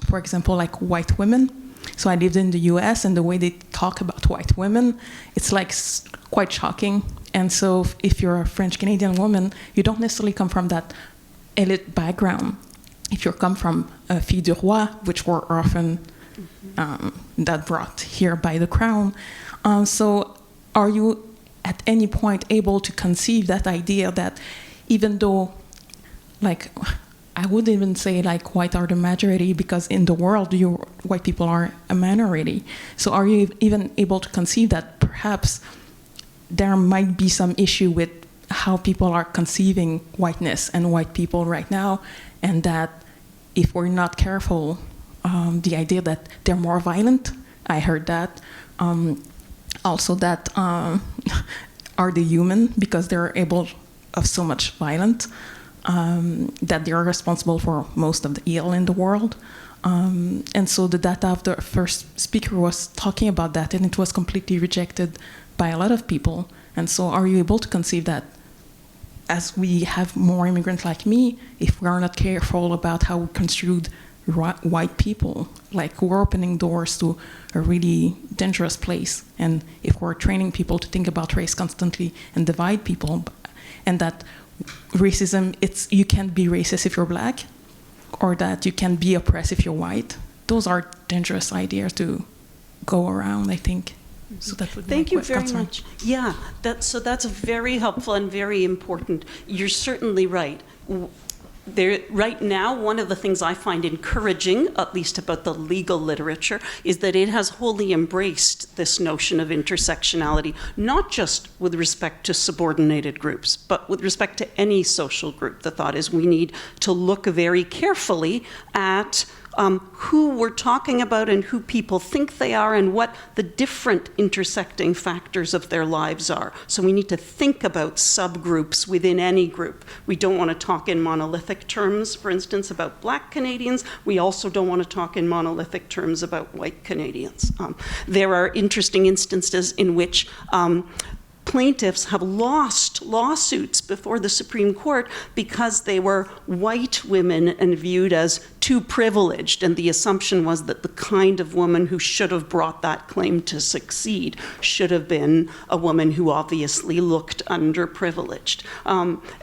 for example, like white women. So I lived in the US, and the way they talk about white women, it's like quite shocking. And so if you're a French Canadian woman, you don't necessarily come from that elite background. If you come from filles du roi, which were often that brought here by the crown. So are you at any point able to conceive that idea that even though, like, I wouldn't even say like white are the majority, because in the world white people are a minority. So are you even able to conceive that perhaps there might be some issue with how people are conceiving whiteness and white people right now, and that if we're not careful, the idea that they're more violent, I heard that. Also that are they human because they're able of so much violence, that they are responsible for most of the ill in the world. And so the data of the first speaker was talking about that, and it was completely rejected by a lot of people. And so are you able to conceive that as we have more immigrants like me, if we are not careful about how we construe white people. Like, we're opening doors to a really dangerous place. And if we're training people to think about race constantly and divide people, and that racism, you can't be racist if you're black, or that you can be oppressed if you're white, those are dangerous ideas to go around, I think. So that would Thank be you my very concern. much. Yeah, that's very helpful and very important. You're certainly right. Right now, one of the things I find encouraging, at least about the legal literature, is that it has wholly embraced this notion of intersectionality, not just with respect to subordinated groups, but with respect to any social group. The thought is we need to look very carefully at who we're talking about and who people think they are and what the different intersecting factors of their lives are. So we need to think about subgroups within any group. We don't want to talk in monolithic terms, for instance, about Black Canadians. We also don't want to talk in monolithic terms about white Canadians. There are interesting instances in which plaintiffs have lost lawsuits before the Supreme Court because they were white women and viewed as too privileged, and the assumption was that the kind of woman who should have brought that claim to succeed should have been a woman who obviously looked underprivileged.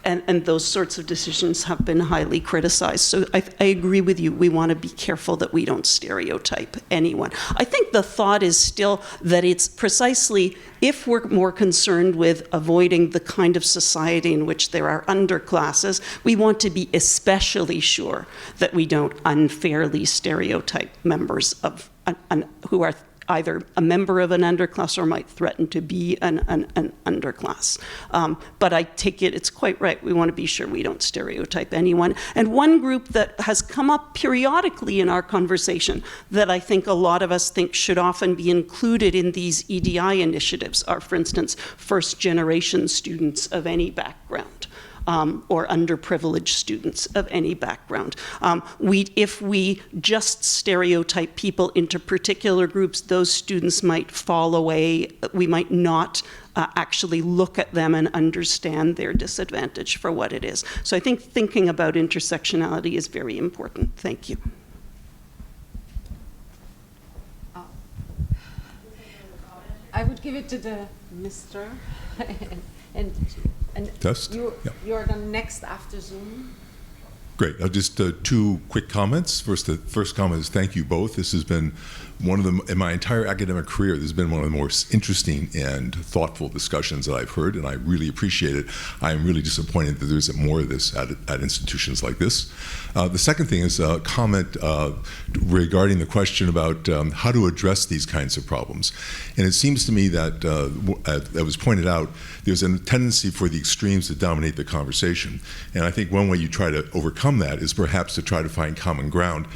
And those sorts of decisions have been highly criticized. So I agree with you. We want to be careful that we don't stereotype anyone. I think the thought is still that it's precisely if we're more concerned with avoiding the kind of society in which there are underclasses, we want to be especially sure that we don't unfairly stereotype members of who are either a member of an underclass or might threaten to be an underclass. But I take it, it's quite right, we want to be sure we don't stereotype anyone. And one group that has come up periodically in our conversation that I think a lot of us think should often be included in these EDI initiatives are, for instance, first-generation students of any background. Or underprivileged students of any background. If we just stereotype people into particular groups, those students might fall away. We might not actually look at them and understand their disadvantage for what it is. So I think thinking about intersectionality is very important. Thank you. I would give it to the Mr. and Test? You're the next after Zoom. Great. Just two quick comments. The first comment is thank you both. This has been one of the, in my entire academic career, this has been one of the most interesting and thoughtful discussions that I've heard, and I really appreciate it. I am really disappointed that there isn't more of this at institutions like this. The second thing is a comment regarding the question about how to address these kinds of problems. And it seems to me that, as was pointed out, there's a tendency for the extremes to dominate the conversation. And I think one way you try to overcome that is perhaps to try to find common ground.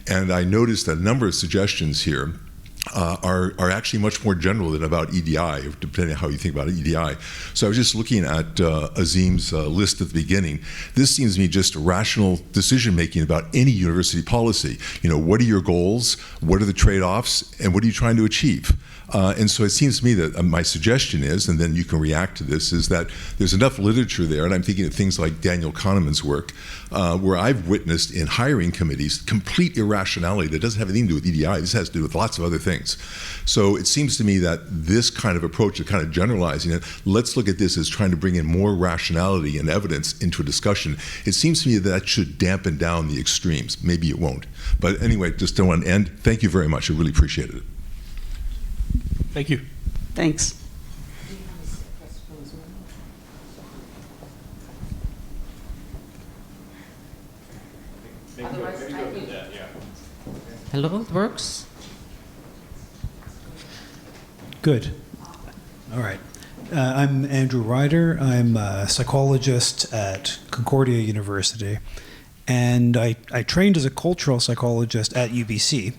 And I noticed a number of suggestions here are actually much more general than about EDI, depending on how you think about EDI. So I was just looking at Azim's list at the beginning. This seems to me just rational decision-making about any university policy. You know, what are your goals? What are the trade-offs? And what are you trying to achieve? And so it seems to me that my suggestion is, and then you can react to this, is that there's enough literature there, and I'm thinking of things like Daniel Kahneman's work, where I've witnessed in hiring committees complete irrationality that doesn't have anything to do with EDI. This has to do with lots of other things. So it seems to me that this kind of approach of kind of generalizing it, let's look at this as trying to bring in more rationality and evidence into a discussion. It seems to me that should dampen down the extremes. Maybe it won't. But anyway, just don't want to end. Thank you very much. I really appreciated it. Thank you. Thanks. Hello, it works? Good. All right. I'm Andrew Ryder. I'm a psychologist at Concordia University, and I trained as a cultural psychologist at UBC.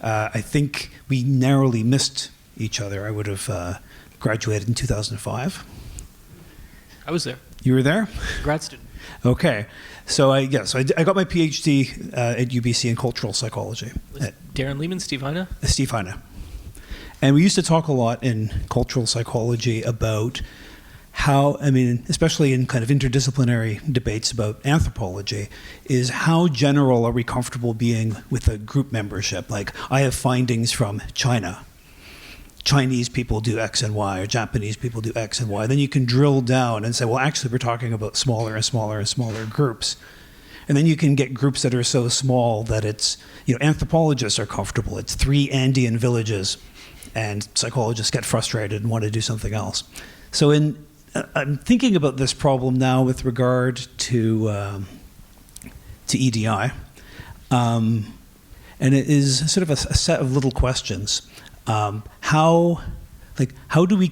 I think we narrowly missed each other. I would have graduated in 2005. I was there. You were there? Grad student. Okay. So I got my PhD at UBC in cultural psychology. Darren Lehman, Steve Heine? Steve Heine. And we used to talk a lot in cultural psychology about how, I mean, especially in kind of interdisciplinary debates about anthropology, is how general are we comfortable being with a group membership? Like, I have findings from China. Chinese people do X and Y, or Japanese people do X and Y. Then you can drill down and say, well, actually, we're talking about smaller and smaller and smaller groups. And then you can get groups that are so small that it's, anthropologists are comfortable. It's 3 Andean villages, and psychologists get frustrated and want to do something else. So I'm thinking about this problem now with regard to EDI. And it is sort of a set of little questions. How do we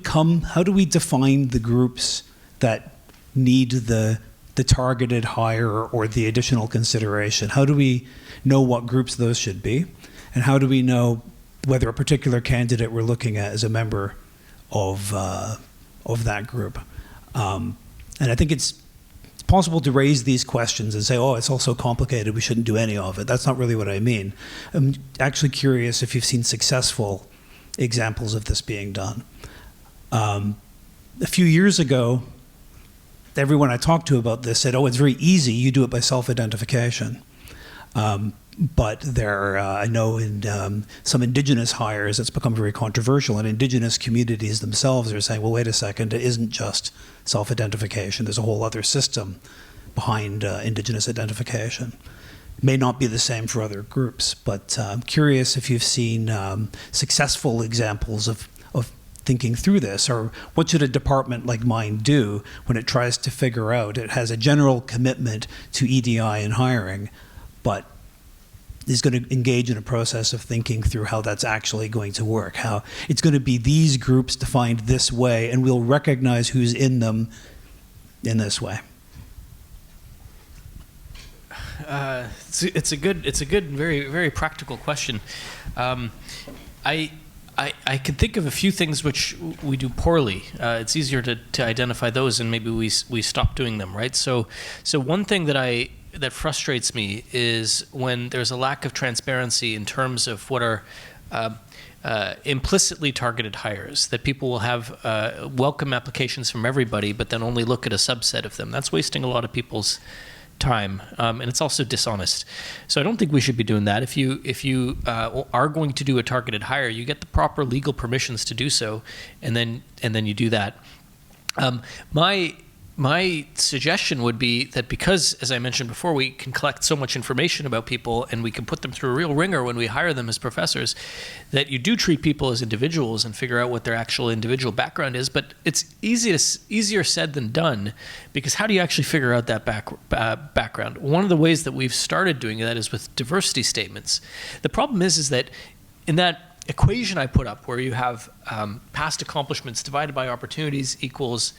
define the groups that need the targeted hire or the additional consideration? How do we know what groups those should be? And how do we know whether a particular candidate we're looking at is a member of that group? And I think it's possible to raise these questions and say, oh, it's all so complicated, we shouldn't do any of it. That's not really what I mean. I'm actually curious if you've seen successful examples of this being done. A few years ago, everyone I talked to about this said, oh, it's very easy, you do it by self-identification. But I know in some Indigenous hires, it's become very controversial, and Indigenous communities themselves are saying, well, wait a second, it isn't just self-identification. There's a whole other system behind Indigenous identification. It may not be the same for other groups, but I'm curious if you've seen successful examples of thinking through this, or what should a department like mine do when it tries to figure out, it has a general commitment to EDI and hiring, but is going to engage in a process of thinking through how that's actually going to work, how it's going to be these groups defined this way, and we'll recognize who's in them in this way. It's a good, very, very practical question. I can think of a few things which we do poorly. It's easier to identify those, and maybe we stop doing them, right? So one thing that frustrates me is when there's a lack of transparency in terms of what are implicitly targeted hires, that people will have welcome applications from everybody, but then only look at a subset of them. That's wasting a lot of people's time, and it's also dishonest. So I don't think we should be doing that. If you are going to do a targeted hire, you get the proper legal permissions to do so, and then you do that. My suggestion would be that because, as I mentioned before, we can collect so much information about people and we can put them through a real ringer when we hire them as professors, that you do treat people as individuals and figure out what their actual individual background is. But it's easier said than done, because how do you actually figure out that background? One of the ways that we've started doing that is with diversity statements. The problem is that in that equation I put up, where you have past accomplishments divided by opportunities equals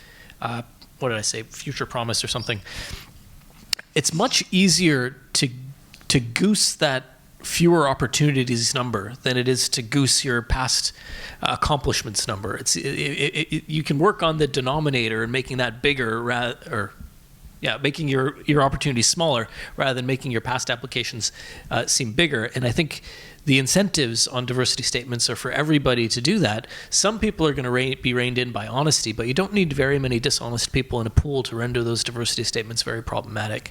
what did I say, future promise or something. It's much easier to goose that fewer opportunities number than it is to goose your past accomplishments number. You can work on the denominator and making that bigger, making your opportunities smaller rather than making your past applications seem bigger. And I think the incentives on diversity statements are for everybody to do that. Some people are going to be reined in by honesty, but you don't need very many dishonest people in a pool to render those diversity statements very problematic.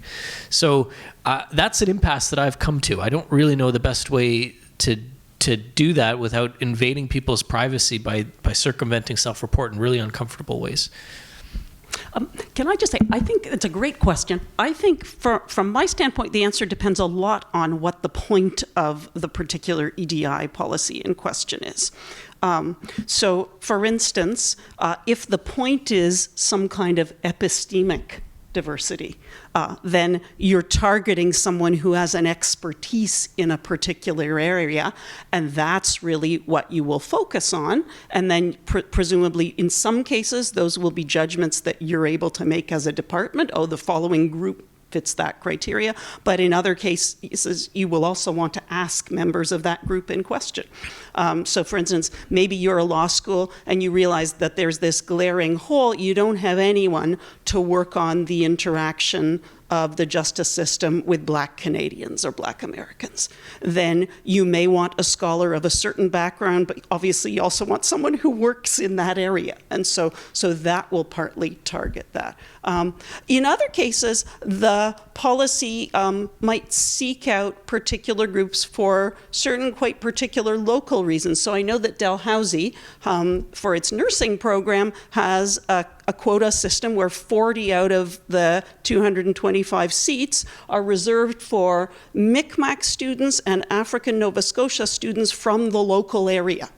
So that's an impasse that I've come to. I don't really know the best way to do that without invading people's privacy by circumventing self-report in really uncomfortable ways. Can I just say, I think it's a great question. I think from my standpoint, the answer depends a lot on what the point of the particular EDI policy in question is. So, for instance, if the point is some kind of epistemic diversity, then you're targeting someone who has an expertise in a particular area, and that's really what you will focus on. And then presumably in some cases, those will be judgments that you're able to make as a department. Oh, the following group fits that criteria. But in other cases, you will also want to ask members of that group in question. So for instance, maybe you're a law school and you realize that there's this glaring hole. You don't have anyone to work on the interaction of the justice system with Black Canadians or Black Americans. Then you may want a scholar of a certain background, but obviously you also want someone who works in that area. And so that will partly target that. In other cases, the policy might seek out particular groups for certain quite particular local reasons. So I know that Dalhousie, for its nursing program, has a quota system where 40 out of the 225 seats are reserved for Mi'kmaq students and African Nova Scotia students from the local area.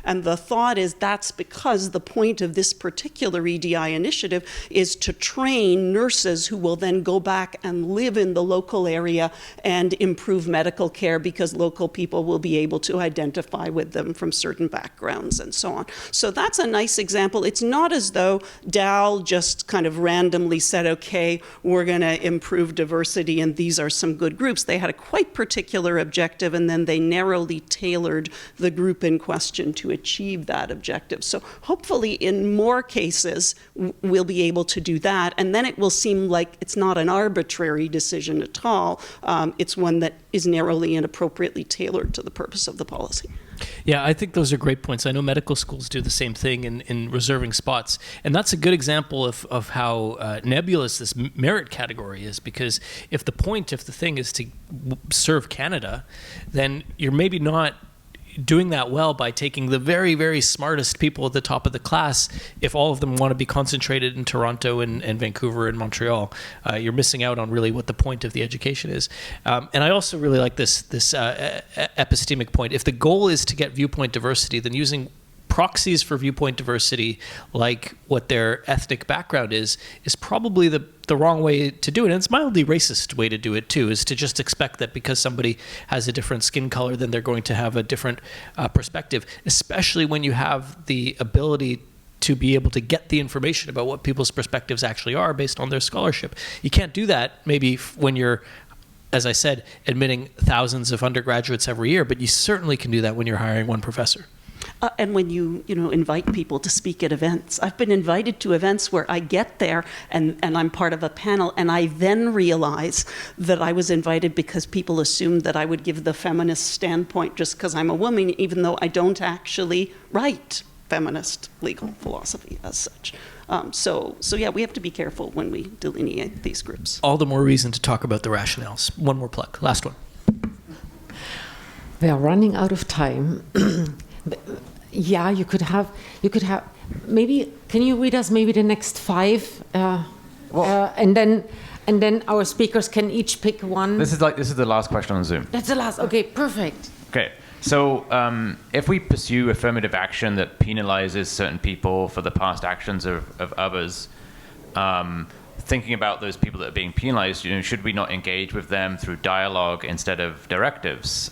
And the thought is that's because the point of this particular EDI initiative is to train nurses who will then go back and live in the local area and improve medical care, because local people will be able to identify with them from certain backgrounds and so on. So that's a nice example. It's not as though Dal just kind of randomly said, okay, we're going to improve diversity and these are some good groups. They had a quite particular objective, and then they narrowly tailored the group in question to achieve that objective. So hopefully in more cases we'll be able to do that, and then it will seem like it's not an arbitrary decision at all. It's one that is narrowly and appropriately tailored to the purpose of the policy. Yeah, I think those are great points. I know medical schools do the same thing in reserving spots. And that's a good example of how nebulous this merit category is, because if the thing is to serve Canada, then you're maybe not doing that well by taking the very, very smartest people at the top of the class. If all of them want to be concentrated in Toronto and Vancouver and Montreal, you're missing out on really what the point of the education is. And I also really like this epistemic point. If the goal is to get viewpoint diversity, then using proxies for viewpoint diversity, like what their ethnic background is probably the wrong way to do it. And it's mildly racist way to do it too, is to just expect that because somebody has a different skin color, then they're going to have a different perspective, especially when you have the ability to be able to get the information about what people's perspectives actually are based on their scholarship. You can't do that maybe when you're, as I said, admitting thousands of undergraduates every year, but you certainly can do that when you're hiring one professor. And when you invite people to speak at events. I've been invited to events where I get there and I'm part of a panel, and I then realize that I was invited because people assumed that I would give the feminist standpoint just because I'm a woman, even though I don't actually write feminist legal philosophy as such. So yeah, we have to be careful when we delineate these groups. All the more reason to talk about the rationales. One more plug. Last one. We are running out of time. Yeah, you could have. Maybe can you read us maybe the next 5, and then our speakers can each pick one. This is the last question on Zoom. That's the last. Okay, perfect. Okay, so if we pursue affirmative action that penalizes certain people for the past actions of others, thinking about those people that are being penalized, should we not engage with them through dialogue instead of directives?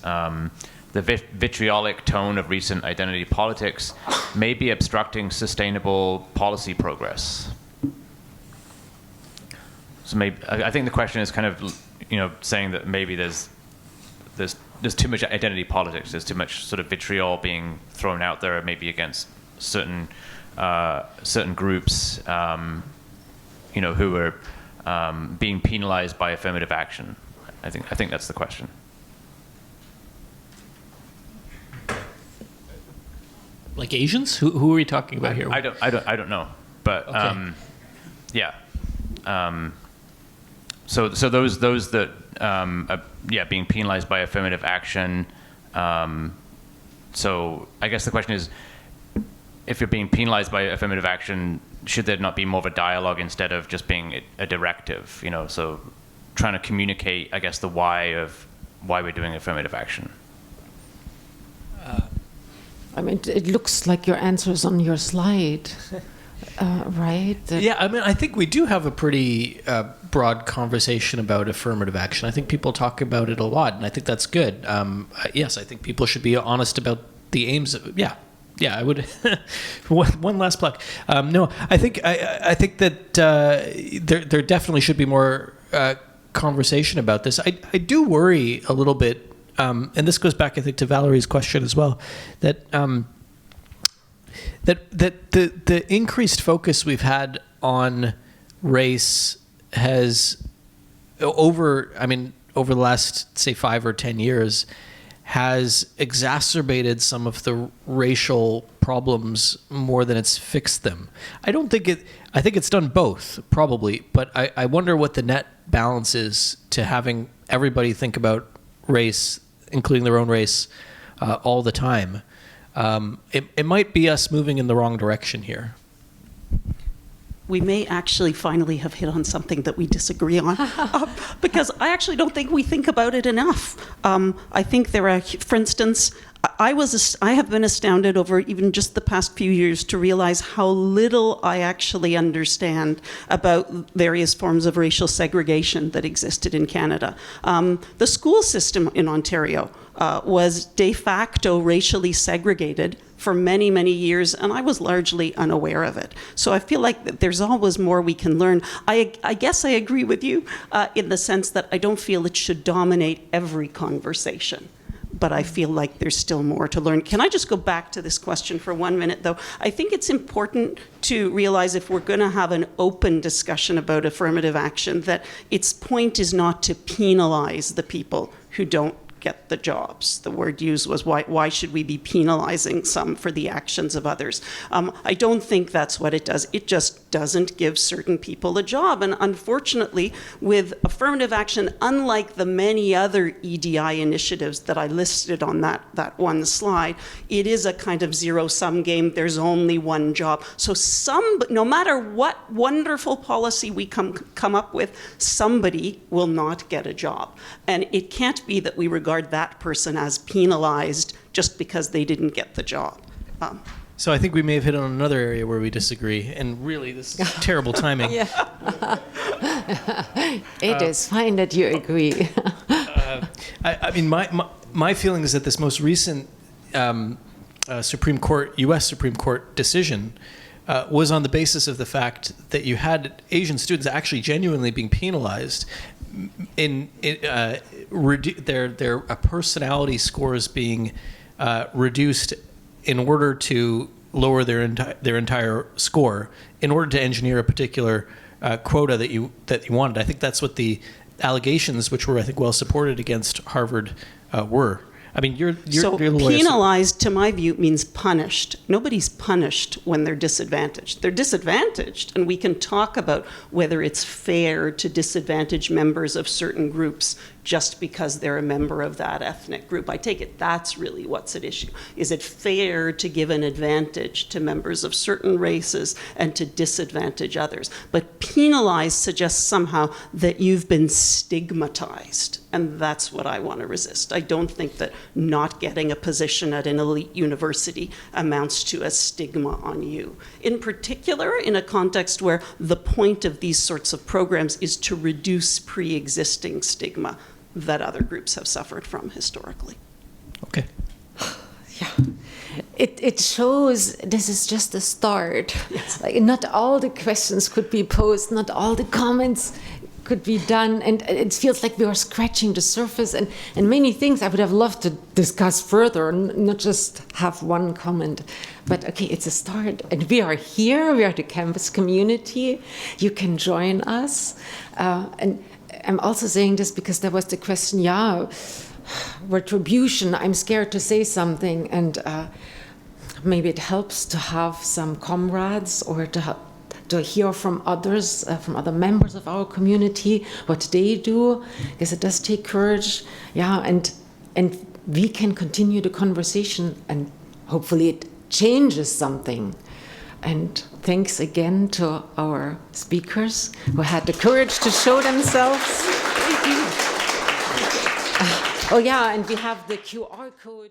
The vitriolic tone of recent identity politics may be obstructing sustainable policy progress. So I think the question is kind of, saying that maybe there's too much identity politics. There's too much sort of vitriol being thrown out there, maybe against certain groups, who are being penalized by affirmative action. I think that's the question. Like Asians? Who are we talking about here? I don't know, but okay. Yeah. So those that being penalized by affirmative action. So I guess the question is, if you're being penalized by affirmative action, should there not be more of a dialogue instead of just being a directive? So trying to communicate, I guess, the why we're doing affirmative action. I mean, it looks like your answer is on your slide, right? Yeah, I mean, I think we do have a pretty broad conversation about affirmative action. I think people talk about it a lot, and I think that's good. Yes, I think people should be honest about the aims of, yeah, I would. One last plug. No, I think that there definitely should be more conversation about this. I do worry a little bit. And this goes back, I think, to Valerie's question as well, that the increased focus we've had on race has over the last, say, 5 or 10 years, has exacerbated some of the racial problems more than it's fixed them. I think it's done both, probably, but I wonder what the net balance is to having everybody think about race, including their own race, all the time. It might be us moving in the wrong direction here. We may actually finally have hit on something that we disagree on, because I actually don't think we think about it enough. I think there are, for instance, I have been astounded over even just the past few years to realize how little I actually understand about various forms of racial segregation that existed in Canada. The school system in Ontario was de facto racially segregated for many, many years, and I was largely unaware of it. So I feel like there's always more we can learn. I guess I agree with you in the sense that I don't feel it should dominate every conversation, but I feel like there's still more to learn. Can I just go back to this question for 1 minute, though? I think it's important to realize, if we're going to have an open discussion about affirmative action, that its point is not to penalize the people who don't get the jobs. The word used was, why should we be penalizing some for the actions of others? I don't think that's what it does. It just doesn't give certain people a job. And unfortunately, with affirmative action, unlike the many other EDI initiatives that I listed on that one slide, it is a kind of zero-sum game. There's only one job. So no matter what wonderful policy we come up with, somebody will not get a job. And it can't be that we regard that person as penalized just because they didn't get the job. So I think we may have hit on another area where we disagree, and really, this is terrible timing. It is fine that you agree. I mean, my feeling is that this most recent Supreme Court, U.S. Supreme Court decision was on the basis of the fact that you had Asian students actually genuinely being penalized in their personality scores being reduced in order to lower their entire score, in order to engineer a particular quota that you wanted. I think that's what the allegations, which were, I think, well supported against Harvard, were. I mean, you're penalized, to my view, means punished. Nobody's punished when they're disadvantaged. They're disadvantaged, and we can talk about whether it's fair to disadvantage members of certain groups just because they're a member of that ethnic group. I take it that's really what's at issue. Is it fair to give an advantage to members of certain races and to disadvantage others? But penalize suggests somehow that you've been stigmatized, and that's what I want to resist. I don't think that not getting a position at an elite university amounts to a stigma on you. In particular, in a context where the point of these sorts of programs is to reduce pre-existing stigma that other groups have suffered from historically. Okay. Yeah. It shows this is just the start. Yes. Like, not all the questions could be posed, not all the comments could be done, and it feels like we are scratching the surface, and many things I would have loved to discuss further, not just have one comment. But okay, it's a start, and we are here, we are the campus community, you can join us. And I'm also saying this because there was the question, retribution, I'm scared to say something, and maybe it helps to have some comrades or to hear from others, from other members of our community, what they do, because it does take courage. And we can continue the conversation, and hopefully it changes something. And thanks again to our speakers who had the courage to show themselves. And we have the QR code.